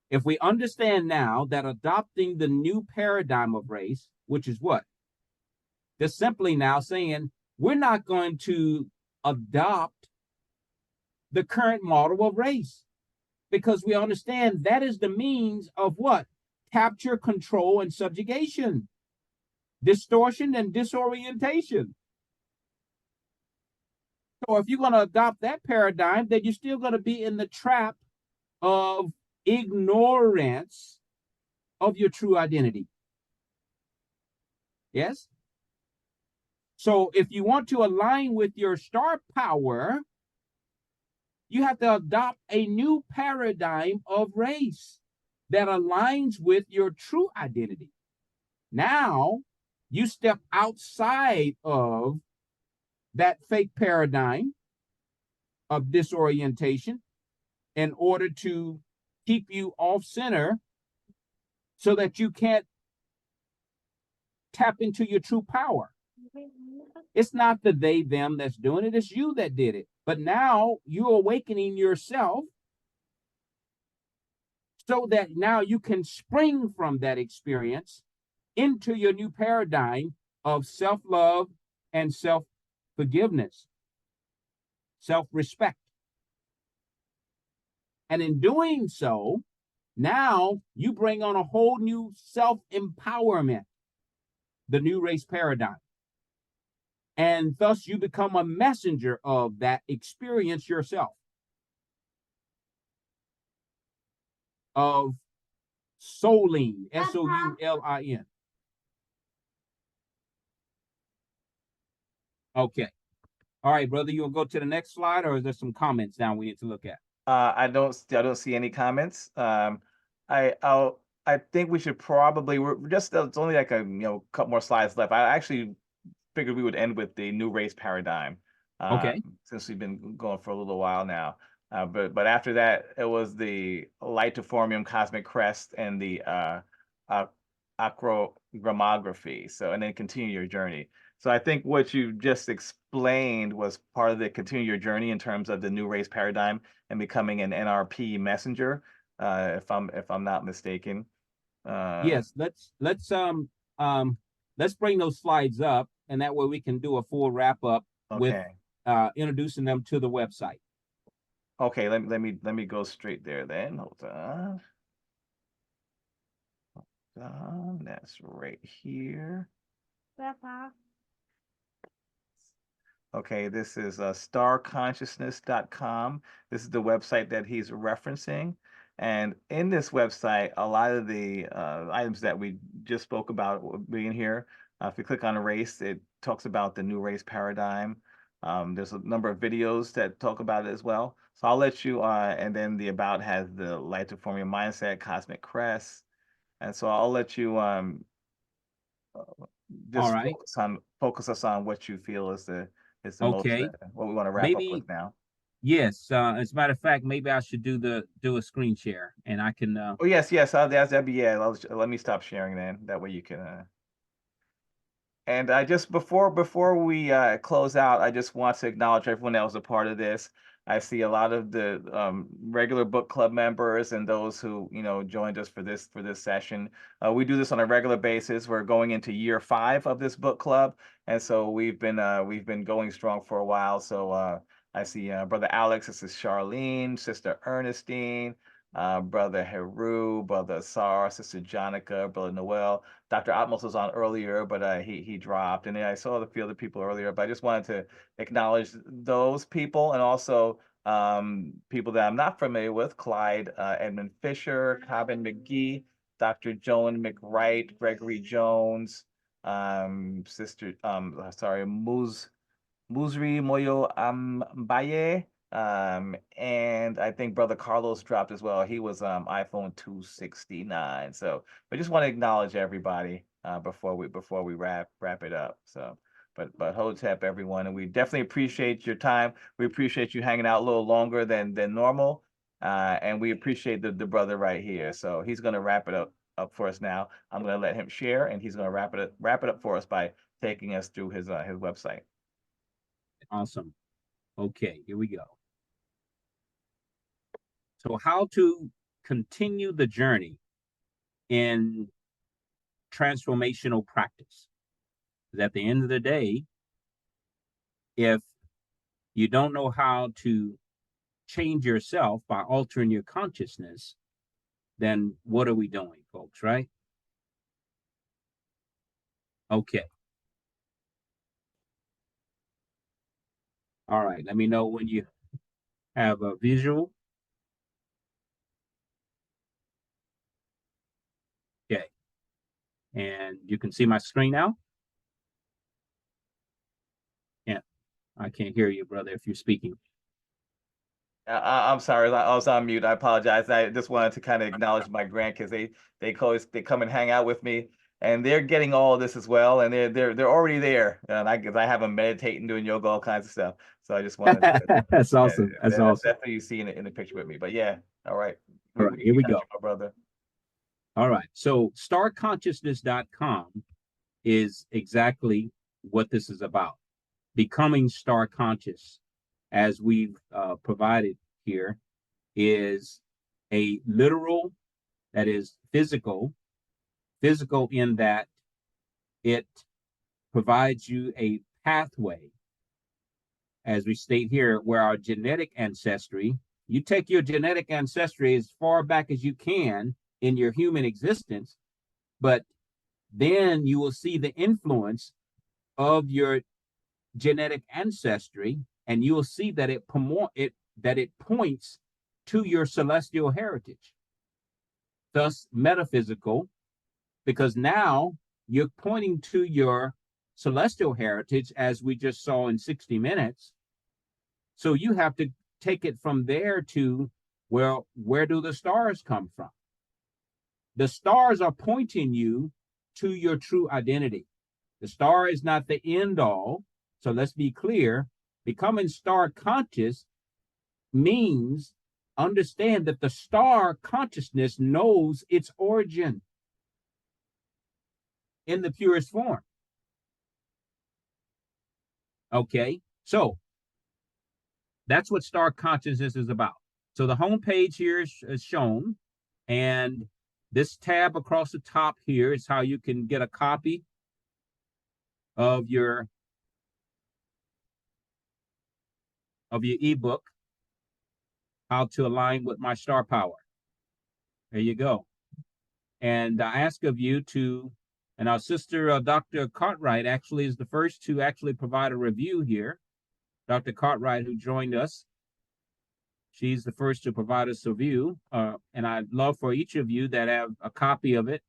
If we understand now that adopting the new paradigm of race, which is what? They're simply now saying, we're not going to adopt the current model of race, because we understand that is the means of what? Capture, control, and subjugation, distortion, and disorientation. So if you're going to adopt that paradigm, then you're still going to be in the trap of ignorance of your true identity. Yes? So if you want to align with your star power, you have to adopt a new paradigm of race that aligns with your true identity. Now, you step outside of that fake paradigm of disorientation in order to keep you off center so that you can't tap into your true power. It's not the they, them that's doing it. It's you that did it. But now you're awakening yourself so that now you can spring from that experience into your new paradigm of self-love and self-forgiveness, self-respect. And in doing so, now you bring on a whole new self-empowerment, the new race paradigm. and thus you become a messenger of that experience yourself, of soulin, S-O-U-L-I-N. Okay. All right, brother, you'll go to the next slide, or is there some comments down we need to look at? I don't see any comments. I think we should probably, we're just, it's only like a couple more slides left. I actually figured we would end with the new race paradigm. Okay. Since we've been going for a little while now. But after that, it was the light to formium cosmic crest and the acrogrammography. So, and then continue your journey. So I think what you just explained was part of the continue your journey in terms of the new race paradigm and becoming an NRP messenger, if I'm not mistaken. Yes, let's bring those slides up, and that way we can do a full wrap up with introducing them to the website. Okay, let me go straight there then. Hold on. That's right here. Grandpa. Okay, this is starconsciousness.com. This is the website that he's referencing. And in this website, a lot of the items that we just spoke about being here, if you click on a race, it talks about the new race paradigm. There's a number of videos that talk about it as well. So I'll let you, and then the about has the light to form your mindset, cosmic crest. And so I'll let you just focus us on what you feel is the most what we want to wrap up with now. Yes, as a matter of fact, maybe I should do a screen share, and I can. Oh yes, that'd be let me stop sharing then. That way you can. And I just before we close out, I just want to acknowledge everyone that was a part of this. I see a lot of the regular book club members and those who joined us for this session. We do this on a regular basis. We're going into year 5 of this book club, and so we've been going strong for a while. So I see Brother Alex, this is Charlene, Sister Ernestine, Brother Heru, Brother Asar, Sister Jonica, Brother Noel. Dr. Atmos was on earlier, but he dropped. And then I saw a few other people earlier, but I just wanted to acknowledge those people and also people that I'm not familiar with: Clyde Edmund Fisher, Cobbin McGee, Dr. Joan McWright, Gregory Jones, Sister Musri Moyo Mbaye, and I think Brother Carlos dropped as well. He was iPhone 269. So I just want to acknowledge everybody before we wrap it up. So but Hotep, everyone, and we definitely appreciate your time. We appreciate you hanging out a little longer than normal, and we appreciate the brother right here. So he's gonna wrap it up for us now. I'm gonna let him share, and he's gonna wrap it up for us by taking us through his website. Awesome. Okay, here we go. So how to continue the journey in transformational practice. Because at the end of the day, if you don't know how to change yourself by altering your consciousness, then what are we doing, folks, right? Okay. All right, let me know when you have a visual. Okay. And you can see my screen now? Yeah, I can't hear you, brother, if you're speaking. I'm sorry, I was on mute. I apologize. I just wanted to kind of acknowledge my grandkids. They come and hang out with me, and they're getting all of this as well. And they're already there. And I have them meditating, doing yoga, all kinds of stuff. So I just wanted to. That's awesome. That's awesome. Definitely you see in the picture with me. But yeah, all right. All right, here we go, my brother. All right. So starconsciousness.com is exactly what this is about. Becoming star conscious, as we've provided here, is a literal, that is physical in that it provides you a pathway, as we state here, where our genetic ancestry, you take your genetic ancestry as far back as you can in your human existence, but then you will see the influence of your genetic ancestry, and you will see that it points to your celestial heritage, thus metaphysical, because now you're pointing to your celestial heritage, as we just saw in 60 minutes. So you have to take it from there to, well, where do the stars come from? The stars are pointing you to your true identity. The star is not the end all. So let's be clear. Becoming star conscious means understand that the star consciousness knows its origin in the purest form. Okay, so that's what star consciousness is about. So the home page here is shown, and this tab across the top here is how you can get a copy of your ebook, How to Align with My Star Power. There you go. And I ask of you to, and our sister, Dr. Cartwright, actually is the first to actually provide a review here. Dr. Cartwright, who joined us, she's the first to provide us a review. And I'd love for each of you that have a copy of it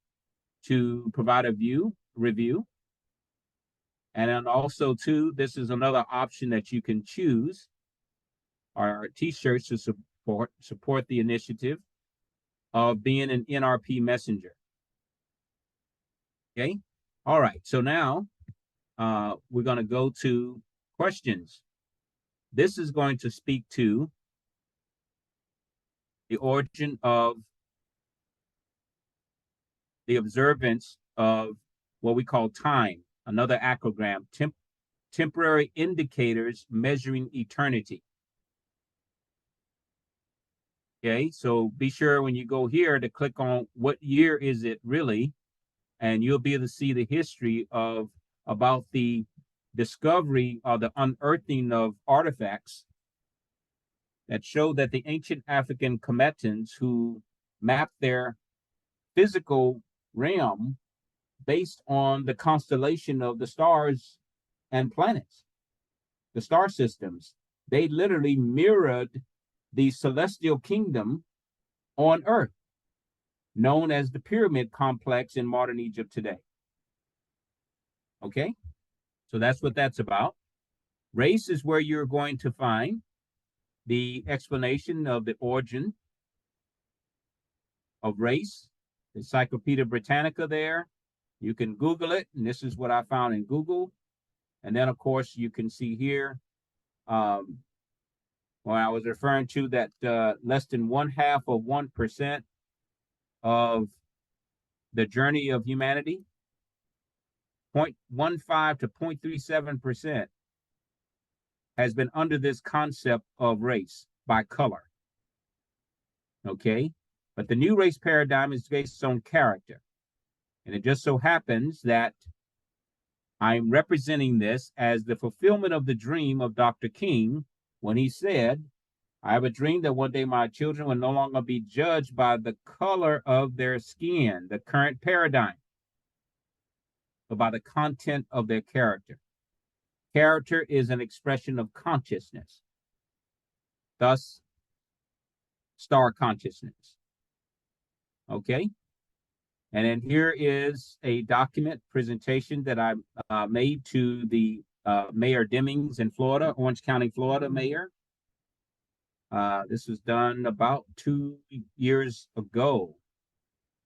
to provide a review. And then also, too, this is another option that you can choose, our t-shirts to support the initiative of being an NRP messenger. Okay. All right. So now we're going to go to questions. This is going to speak to the origin of the observance of what we call time, another acrogram, temporary indicators measuring eternity. Okay, so be sure when you go here to click on what year is it really, and you'll be able to see the history of about the discovery or the unearthing of artifacts that show that the ancient African Commetans who mapped their physical realm based on the constellation of the stars and planets, the star systems, they literally mirrored the celestial kingdom on Earth, known as the pyramid complex in modern Egypt today. Okay, so that's what that's about. Race is where you're going to find the explanation of the origin of race, the Encyclopedia Britannica there. You can Google it, and this is what I found in Google. And then, of course, you can see here, when I was referring to that less than 0.5% of the journey of humanity, 0.15 to 0.37% has been under this concept of race by color. Okay, but the new race paradigm is based on character. And it just so happens that I'm representing this as the fulfillment of the dream of Dr. King when he said, I have a dream that one day my children will no longer be judged by the color of their skin, the current paradigm, but by the content of their character. Character is an expression of consciousness, thus star consciousness. Okay? And then here is a document presentation that I made to the Mayor Demings in Florida, Orange County, Florida mayor. This was done about 2 years ago,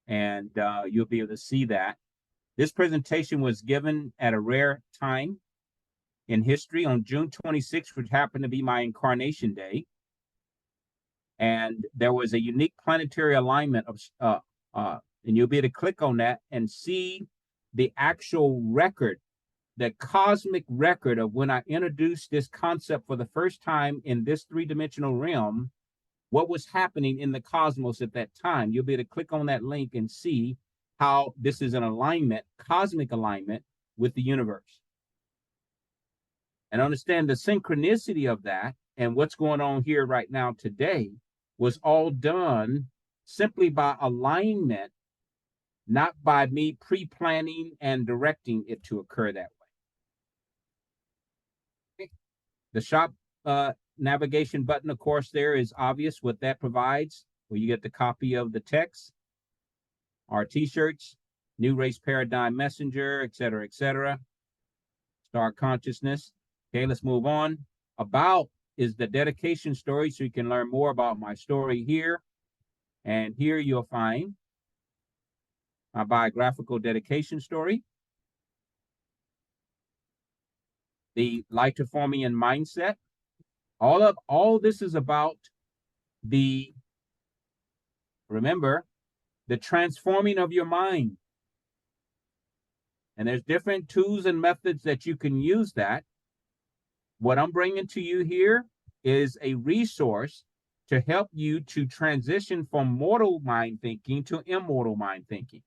and you'll be able to see that. This presentation was given at a rare time in history on June 26th, which happened to be my incarnation day. And there was a unique planetary alignment of, and you'll be able to click on that and see the actual record, the cosmic record of when I introduced this concept for the first time in this three-dimensional realm, what was happening in the cosmos at that time. You'll be able to click on that link and see how this is an alignment, cosmic alignment with the universe. And understand the synchronicity of that and what's going on here right now today was all done simply by alignment, not by me pre-planning and directing it to occur that way. The shop navigation button, of course, there is obvious what that provides, where you get the copy of the text, our t-shirts, New Race Paradigm Messenger, et cetera, Star Consciousness. Okay, let's move on. About is the dedication story, so you can learn more about my story here. And here you'll find my biographical dedication story, the Lightoformian mindset. All this is about remember, the transforming of your mind. And there's different tools and methods that you can use that. What I'm bringing to you here is a resource to help you to transition from mortal mind thinking to immortal mind thinking.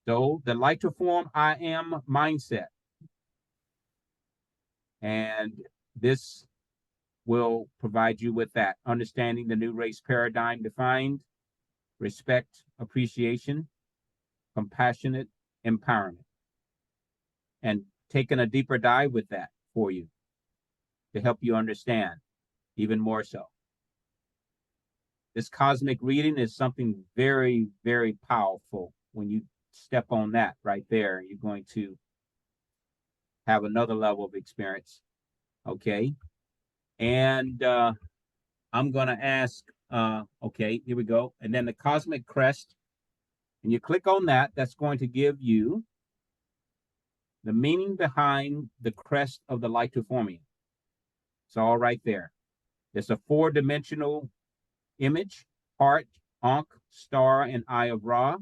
So the Lightoform I am mindset. And this will provide you with that. Understanding the new race paradigm defined, respect, appreciation, compassionate empowerment. And taking a deeper dive with that for you to help you understand even more so. This cosmic reading is something very, very powerful. When you step on that right there, you're going to have another level of experience. Okay. And I'm going to ask, okay, here we go. And then the cosmic crest. And you click on that, that's going to give you the meaning behind the crest of the Lightoformian. It's all right there. It's a 4-dimensional image, heart, Ankh, star, and eye of Ra.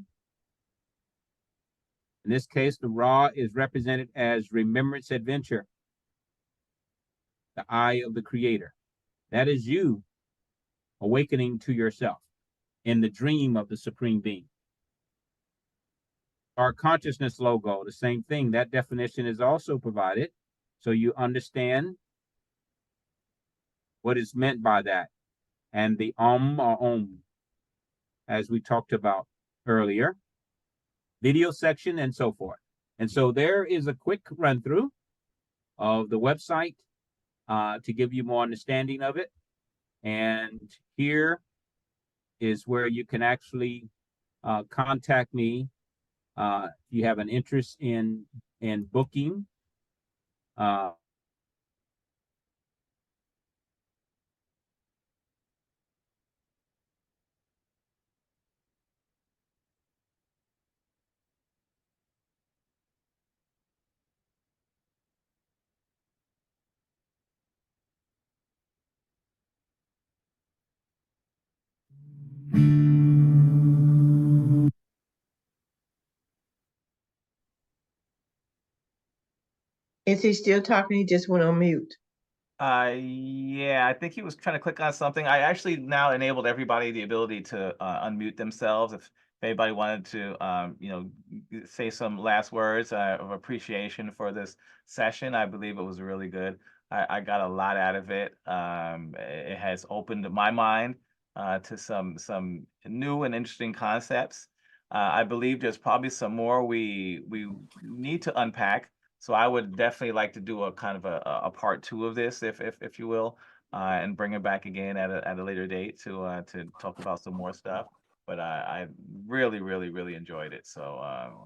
In this case, the Ra is represented as remembrance adventure, the eye of the creator. That is you awakening to yourself in the dream of the supreme being. Our consciousness logo, the same thing. That definition is also provided, so you understand what is meant by that. And the or Om, as we talked about earlier, video section and so forth. And so there is a quick run through of the website to give you more understanding of it. And here is where you can actually contact me if you have an interest in booking. Is he still talking? He just went on mute. Yeah, I think he was trying to click on something. I actually now enabled everybody the ability to unmute themselves. If anybody wanted to, say some last words of appreciation for this session, I believe it was really good. I got a lot out of it. It has opened my mind to some new and interesting concepts. I believe there's probably some more we need to unpack. So I would definitely like to do a kind of a part 2 of this, if you will, and bring it back again at a later date to talk about some more stuff. But I really, really, really enjoyed it. So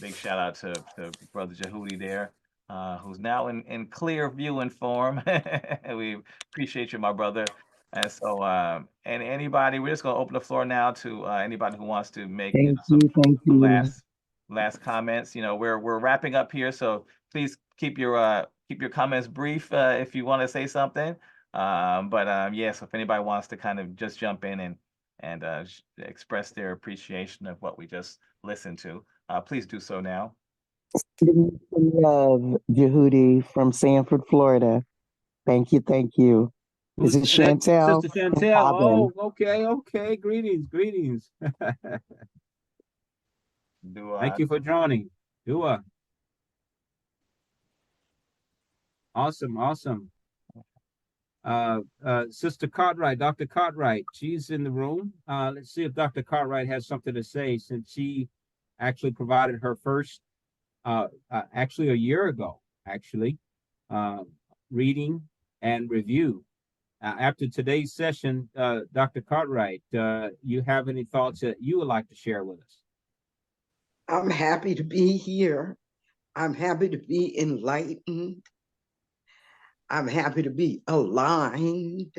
big shout out to Brother Djehuty there, who's now in clear view and form. We appreciate you, my brother. And so and anybody, we're just gonna open the floor now to anybody who wants to make some last comments. We're wrapping up here, so please keep your comments brief if you want to say something. But yes, if anybody wants to kind of just jump in and express their appreciation of what we just listened to, please do so now. Love, Djehuty from Sanford, Florida. Thank you, thank you. This is Chantel. Sister Chantel. Oh, okay. Greetings. Thank you for joining. Dua. Awesome. Sister Cartwright, Dr. Cartwright, she's in the room. Let's see if Dr. Cartwright has something to say, since she actually provided her first, actually a year ago, reading and review. After today's session, Dr. Cartwright, you have any thoughts that you would like to share with us? I'm happy to be here. I'm happy to be enlightened. I'm happy to be aligned,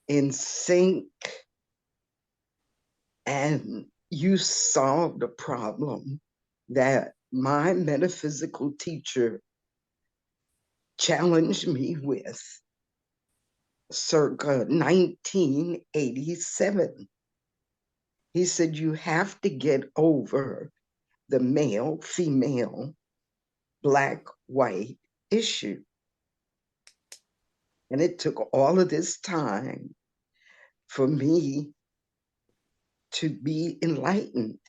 in sync, and you solved a problem that my metaphysical teacher challenged me with circa 1987. He said, you have to get over the male, female, black, white issue. And it took all of this time for me to be enlightened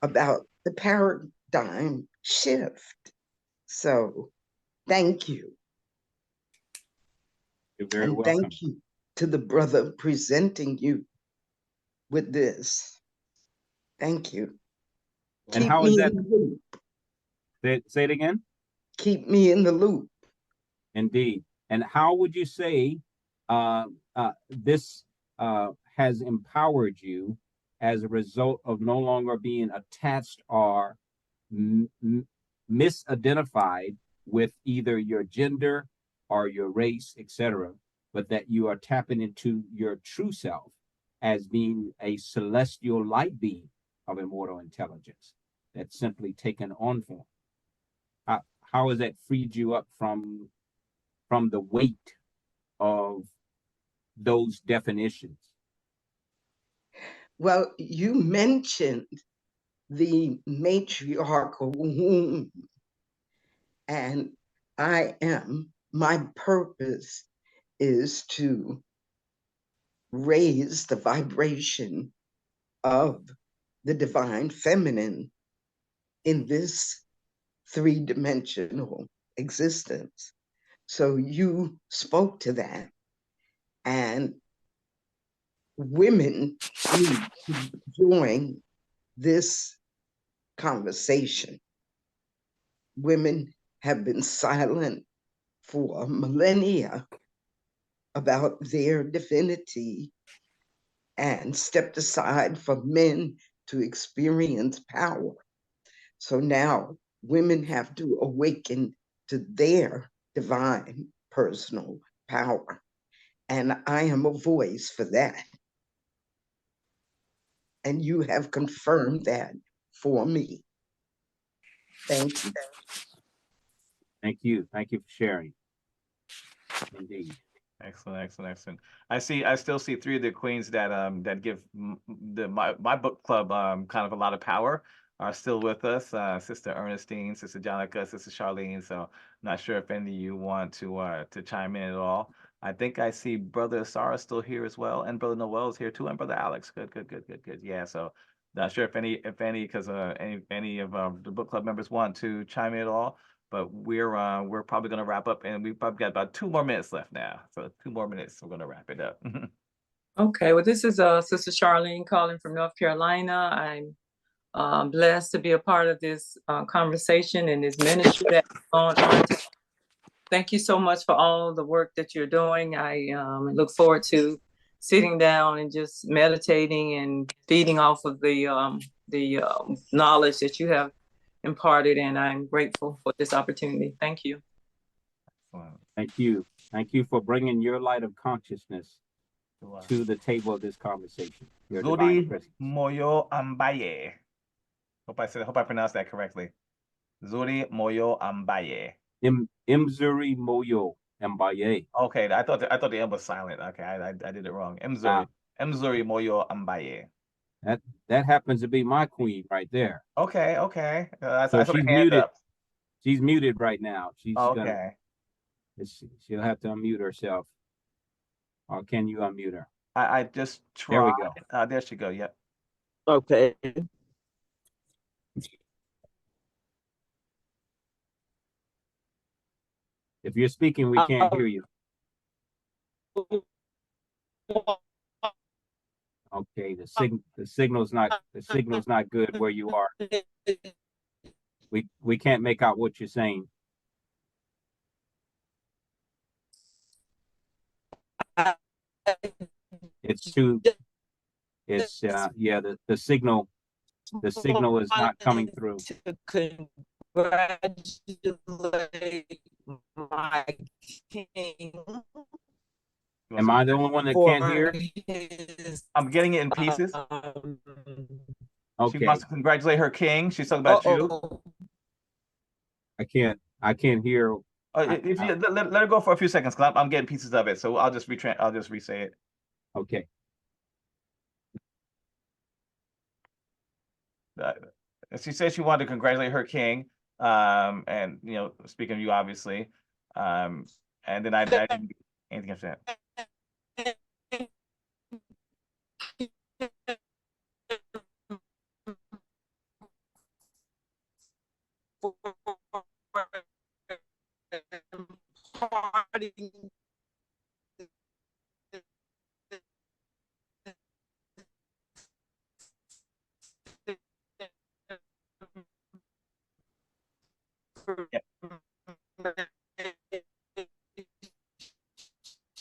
about the paradigm shift. So thank you. You're very and welcome. Thank you to the brother presenting you with this. Thank you. And Keep how me is that? in the loop. Say it again. Keep me in the loop. Indeed. And how would you say this has empowered you as a result of no longer being attached or misidentified with either your gender or your race, etc., but that you are tapping into your true self as being a celestial light being of immortal intelligence that's simply taken on form? How has that freed you up from the weight of those definitions? Well, you mentioned the matriarchal womb, and my purpose is to raise the vibration of the divine feminine in this three-dimensional existence. So you spoke to that, and women need to join this conversation. Women have been silent for millennia about their divinity and stepped aside for men to experience power. So now women have to awaken to their divine personal power. And I am a voice for that. And you have confirmed that for me. Thank you. Thank you. Thank you for sharing. Indeed. Excellent, excellent, excellent. I still see three of the queens that that give my book club kind of a lot of power are still with us. Sister Ernestine, Sister Jonica, Sister Charlene. So not sure if any of you want to chime in at all. I think I see Brother Sarah still here as well, and Brother Noel is here too, and Brother Alex. Good, good, good, good, good. Yeah. So not sure if any, because any of the book club members want to chime in at all. But we're probably going to wrap up, and we've probably got about 2 more minutes left now. So 2 more minutes, we're going to wrap it up. Okay, well, this is Sister Charlene calling from North Carolina. I'm blessed to be a part of this conversation and this ministry that's going on. Thank you so much for all the work that you're doing. I look forward to sitting down and just meditating and feeding off of the knowledge that you have imparted, and I'm grateful for this opportunity. Thank you. Thank you. Thank you for bringing your light of consciousness to the table of this conversation. Zuri Moyo Ambaye. Hope I pronounced that correctly. Zuri Moyo Ambaye. Mzuri Moyo Ambaye. Okay, I thought the M was silent. Okay, I did it wrong. Mzuri Moyo Ambaye. That happens to be my queen right there. Okay, okay. So she's muted. She's muted right now. She's okay. She'll have to unmute herself. Or can you unmute her? I just tried. There we go. There she go. Yep. Okay. If you're speaking, we can't hear you. Okay, the signal's not good where you are. We can't make out what you're saying. It's too. It's yeah. The signal is not coming through. To congratulate my king. Am I the only one that can't hear? I'm getting it in pieces. Okay. She wants to congratulate her king. She's talking about you. I can't hear. If you let her go for a few seconds, because I'm getting pieces of it. So I'll just re-say it. Okay. She said she wanted to congratulate her king, and speaking of you, obviously, and then I didn't get anything after that.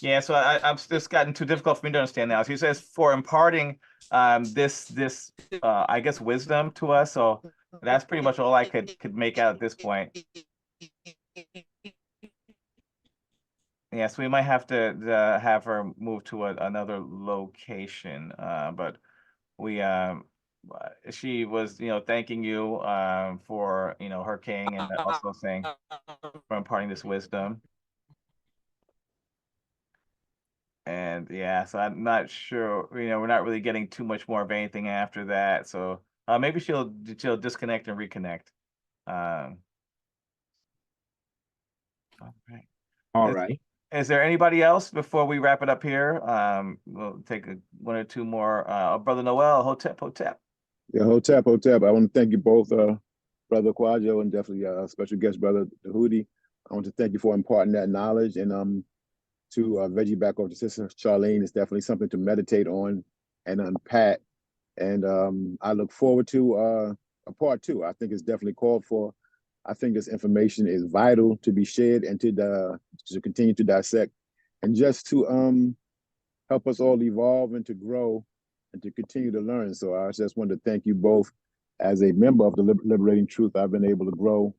Yeah, so I've just gotten too difficult for me to understand now. So he says for imparting this I guess wisdom to us. So that's pretty much all I could make out at this point. Yeah, so we might have to have her move to another location. But she was thanking you for her king, and also saying for imparting this wisdom. And yeah, so I'm not sure, we're not really getting too much more of anything after that. So maybe she'll disconnect and reconnect. All right. All right. Is there anybody else before we wrap it up here? We'll take one or two more. Brother Noel, Hotep. Yeah, Hotep. I want to thank you both, Brother Quadro, and definitely special guest, Brother Djehuty. I want to thank you for imparting that knowledge, and to veggie back over to Sister Charlene. It's definitely something to meditate on and unpack. And I look forward to a part 2. I think it's definitely called for. I think this information is vital to be shared and to continue to dissect, and just to help us all evolve and to grow and to continue to learn. So I just wanted to thank you both. As a member of the Liberating Truth, I've been able to grow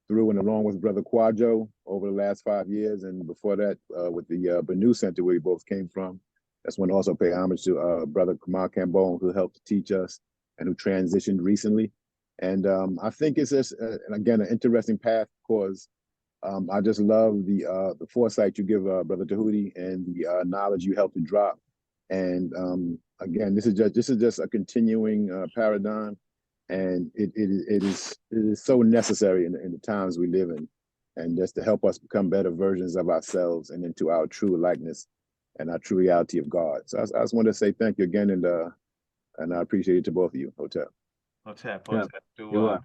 through and along with Brother Quadro over the last 5 years, and before that with the Banu Center, where we both came from. That's when I also pay homage to Brother Kamal Cambone, who helped teach us and who transitioned recently. And I think it's just, again, an interesting path, because I just love the foresight you give Brother Djehuty, and the knowledge you help to drop. And again, this is just a continuing paradigm. And it is so necessary in the times we live in, and just to help us become better versions of ourselves and into our true likeness and our true reality of God. So I just want to say thank you again, and I appreciate it to both of you. Hotep. Hotep. Yeah. Brother.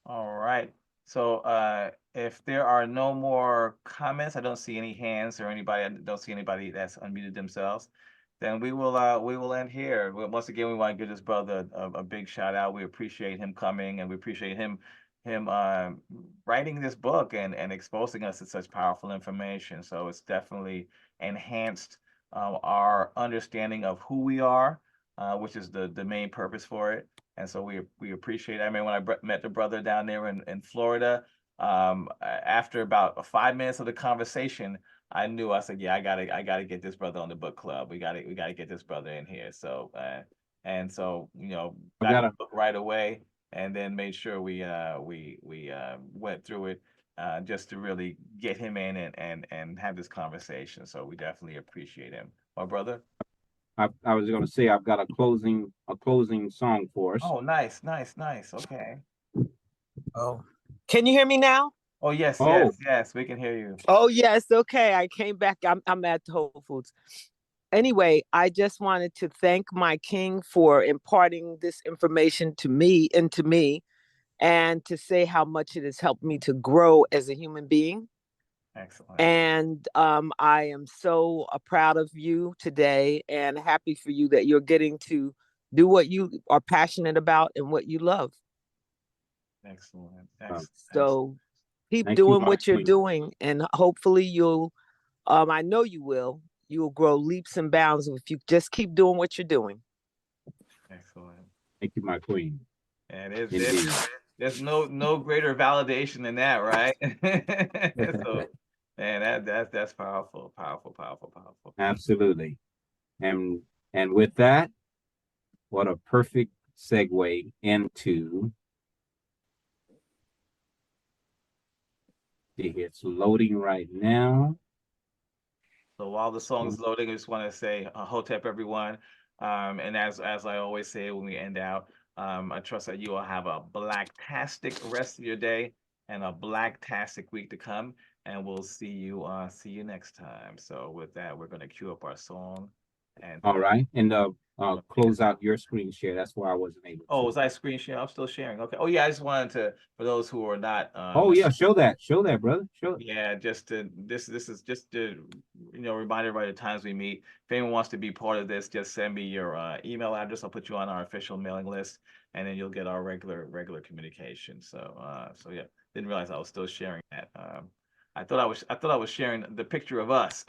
All right. So if there are no more comments, I don't see any hands or anybody. I don't see anybody that's unmuted themselves. Then we will end here. Once again, we want to give this brother a big shout out. We appreciate him coming, and we appreciate him writing this book and exposing us to such powerful information. So it's definitely enhanced our understanding of who we are, which is the main purpose for it. And so we appreciate it. I mean, when I met the brother down there in Florida, after about 5 minutes of the conversation, I knew, I said, yeah, I gotta get this brother on the book club. We gotta get this brother in here. So and so got the book right away, and then made sure we went through it just to really get him in and have this conversation. So we definitely appreciate him. My brother. I was going to say I've got a closing song for us. Oh, nice. Okay. Oh, can you hear me now? Oh, yes, we can hear you. Oh, yes. Okay. I came back. I'm at Whole Foods. Anyway, I just wanted to thank my king for imparting this information to me, and to say how much it has helped me to grow as a human being. Excellent. And I am so proud of you today, and happy for you that you're getting to do what you are passionate about and what you love. Excellent. So Keep Thank you, doing my what you're queen. doing, and hopefully you'll, I know you will grow leaps and bounds if you just keep doing what you're doing. Excellent. Thank you, my queen. And Indeed. there's no greater validation than that, right? So, man, that's powerful. Absolutely. And with that, what a perfect segue into it's loading right now. So while the song is loading, I just want to say Hotep, everyone. And as I always say when we end out, I trust that you will have a blacktastic rest of your day and a blacktastic week to come. And we'll see you next time. So with that, we're gonna cue up our song. And all right, and close out your screen share. That's why I wasn't able to. oh, was I screen sharing? I'm still sharing. Okay. Oh yeah, I just wanted to, for those who are not oh yeah, show that, brother. Show it. yeah, just to this is just to remind everybody the times we meet. If anyone wants to be part of this, just send me your email address. I'll put you on our official mailing list, and then you'll get our regular communication. So so yeah, didn't realize I was still sharing that. I thought I was sharing the picture of us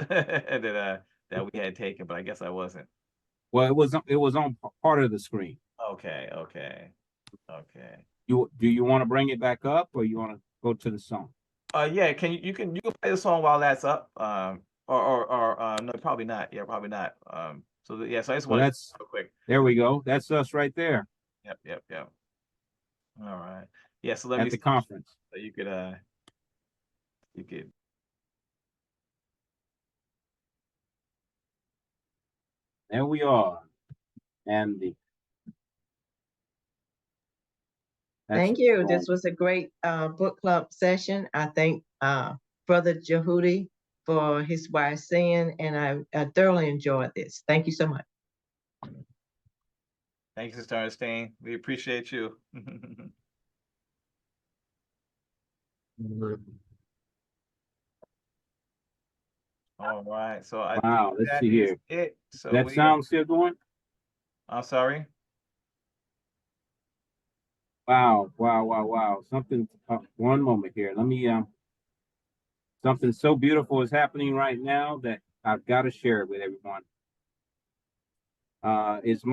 that we had taken, but I guess I wasn't. Well, it was on part of the screen. Okay. Do you want to bring it back up, or you want to go to the song? Yeah, you can play the song while that's up. Or no, probably not. Yeah, probably not. So yeah, so I just Well, want that's to real quick. There we go. That's us right there. Yep. All right. Yeah, so let at me the conference. So you could There we are. And thank you. This was a great book club session. I thank Brother Djehuty for his wise saying, and I thoroughly enjoyed this. Thank you so much. Thank you, Sister Ernestine. We appreciate you. All right. So I wow, think let's see here. it. So that sound still going? I'm sorry. Wow. Something, one moment here. Let me, something so beautiful is happening right now that I've got to share it with everyone. Is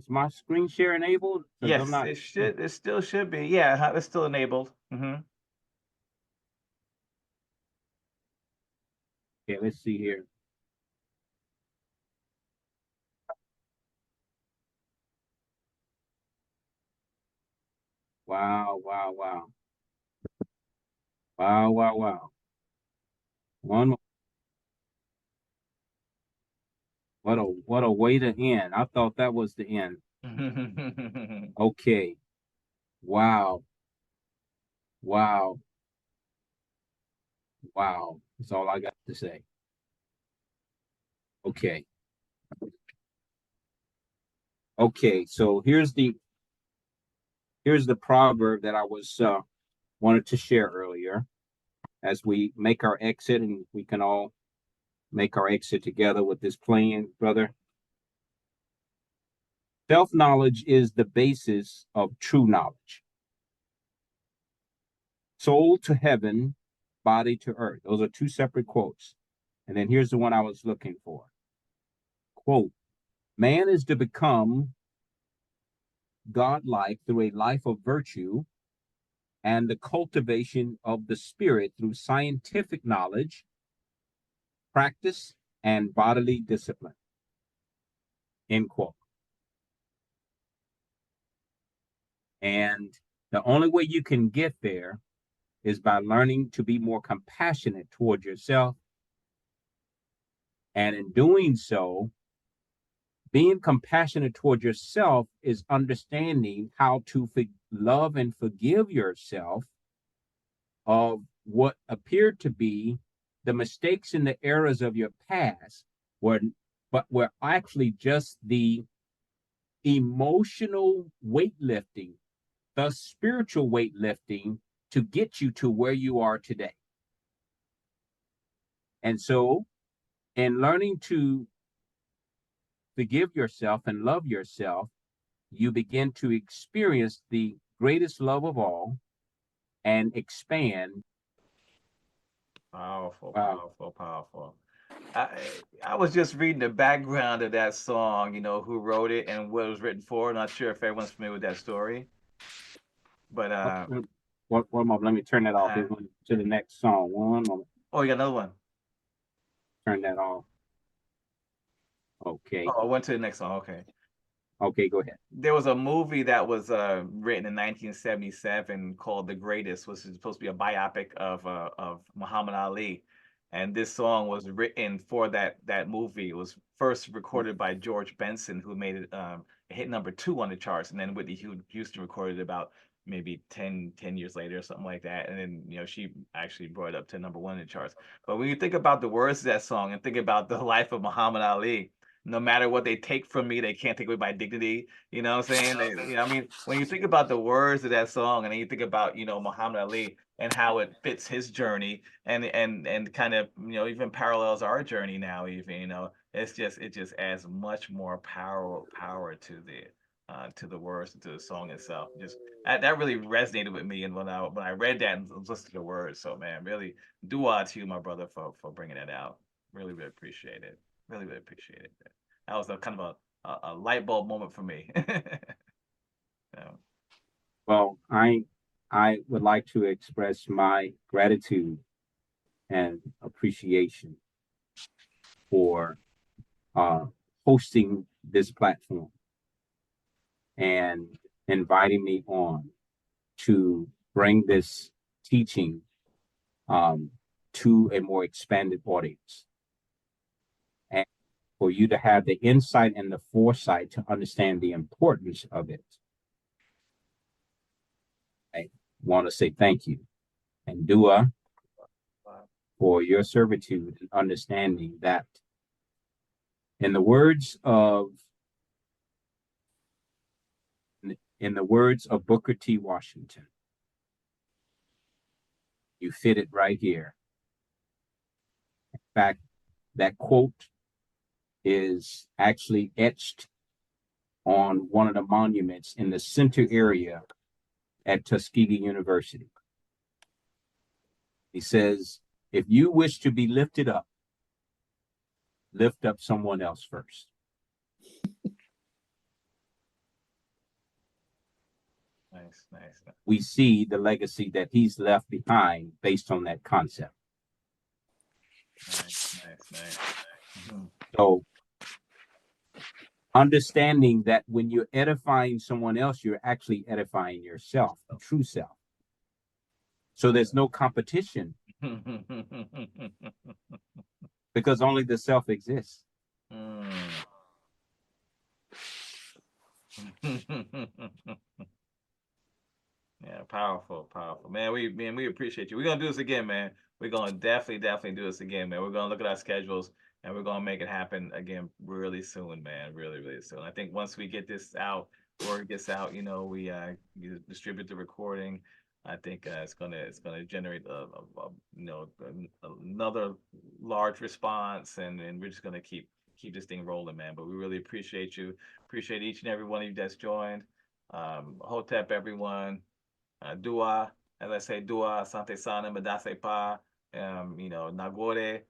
my screen share enabled? Yes, it still should be. Yeah, it's still enabled. Okay, let's see here. Wow. One more. What a way to end. I thought that was the end. Okay. Wow. That's all I got to say. Okay. So here's the proverb that I was wanted to share earlier as we make our exit, and we can all make our exit together with this plan, brother. Self-knowledge is the basis of true knowledge. Soul to heaven, body to earth. Those are two separate quotes. And then here's the one I was looking for. Quote, man is to become godlike through a life of virtue and the cultivation of the spirit through scientific knowledge, practice, and bodily discipline. End quote. And the only way you can get there is by learning to be more compassionate toward yourself. And in doing so, being compassionate toward yourself is understanding how to love and forgive yourself of what appeared to be the mistakes and the errors of your past, but were actually just the emotional weightlifting, the spiritual weightlifting to get you to where you are today. And so, in learning to forgive yourself and love yourself, you begin to experience the greatest love of all, and expand. Powerful, Wow. powerful, powerful. I was just reading the background of that song, you know, who wrote it and what it was written for. Not sure if everyone's familiar with that story. But one moment, let me turn that off. It went to the next song. One moment. Oh, you got another one. Turn that off. Okay. Oh, I went to the next song. Okay. Okay, go ahead. There was a movie that was written in 1977 called The Greatest, which is supposed to be a biopic of Muhammad Ali. And this song was written for that movie. It was first recorded by George Benson, who made it hit #2 on the charts, and then Whitney Houston recorded it about maybe 10 years later or something like that. And then, you know, she actually brought it up to #1 in the charts. But when you think about the words of that song and think about the life of Muhammad Ali, no matter what they take from me, they can't take away my dignity. You know what I'm saying? You know, I mean, when you think about the words of that song, and then you think about, you know, Muhammad Ali and how it fits his journey, and kind of, you know, even parallels our journey now. Even, you know, it just adds much more power to the words and to the song itself. Just that really resonated with me, and when I read that and listened to the words, so man, really dua to you, my brother, for bringing that out. Really appreciate it. Really appreciate it. That was a kind of a light bulb moment for me. So. Well, I would like to express my gratitude and appreciation for hosting this platform and inviting me on to bring this teaching to a more expanded audience, and for you to have the insight and the foresight to understand the importance of it. I want to say thank you and dua for your servitude and understanding that, in the words of Booker T. Washington, you fit it right here. In fact, that quote is actually etched on one of the monuments in the center area at Tuskegee University. He says, if you wish to be lifted up, lift up someone else first. Nice. We see the legacy that he's left behind based on that concept. Nice. Mm-hmm. So, understanding that when you're edifying someone else, you're actually edifying yourself, the true self. So there's no competition because only the self exists. Yeah, powerful. Man, we appreciate you. We're gonna do this again, man. We're gonna definitely do this again, man. We're gonna look at our schedules and we're gonna make it happen again really soon, man. Really soon. I think once we get this out, word gets out, you know, we distribute the recording. I think it's gonna generate you know, another large response, and we're just gonna keep this thing rolling, man. But we really appreciate you. Appreciate each and every one of you that's joined. Hotep, everyone. Dua, as I say, dua, asante sana, madase pa, you know, nagore.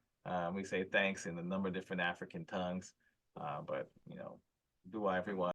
We say thanks in a number of different African tongues. But, you know, dua, everyone.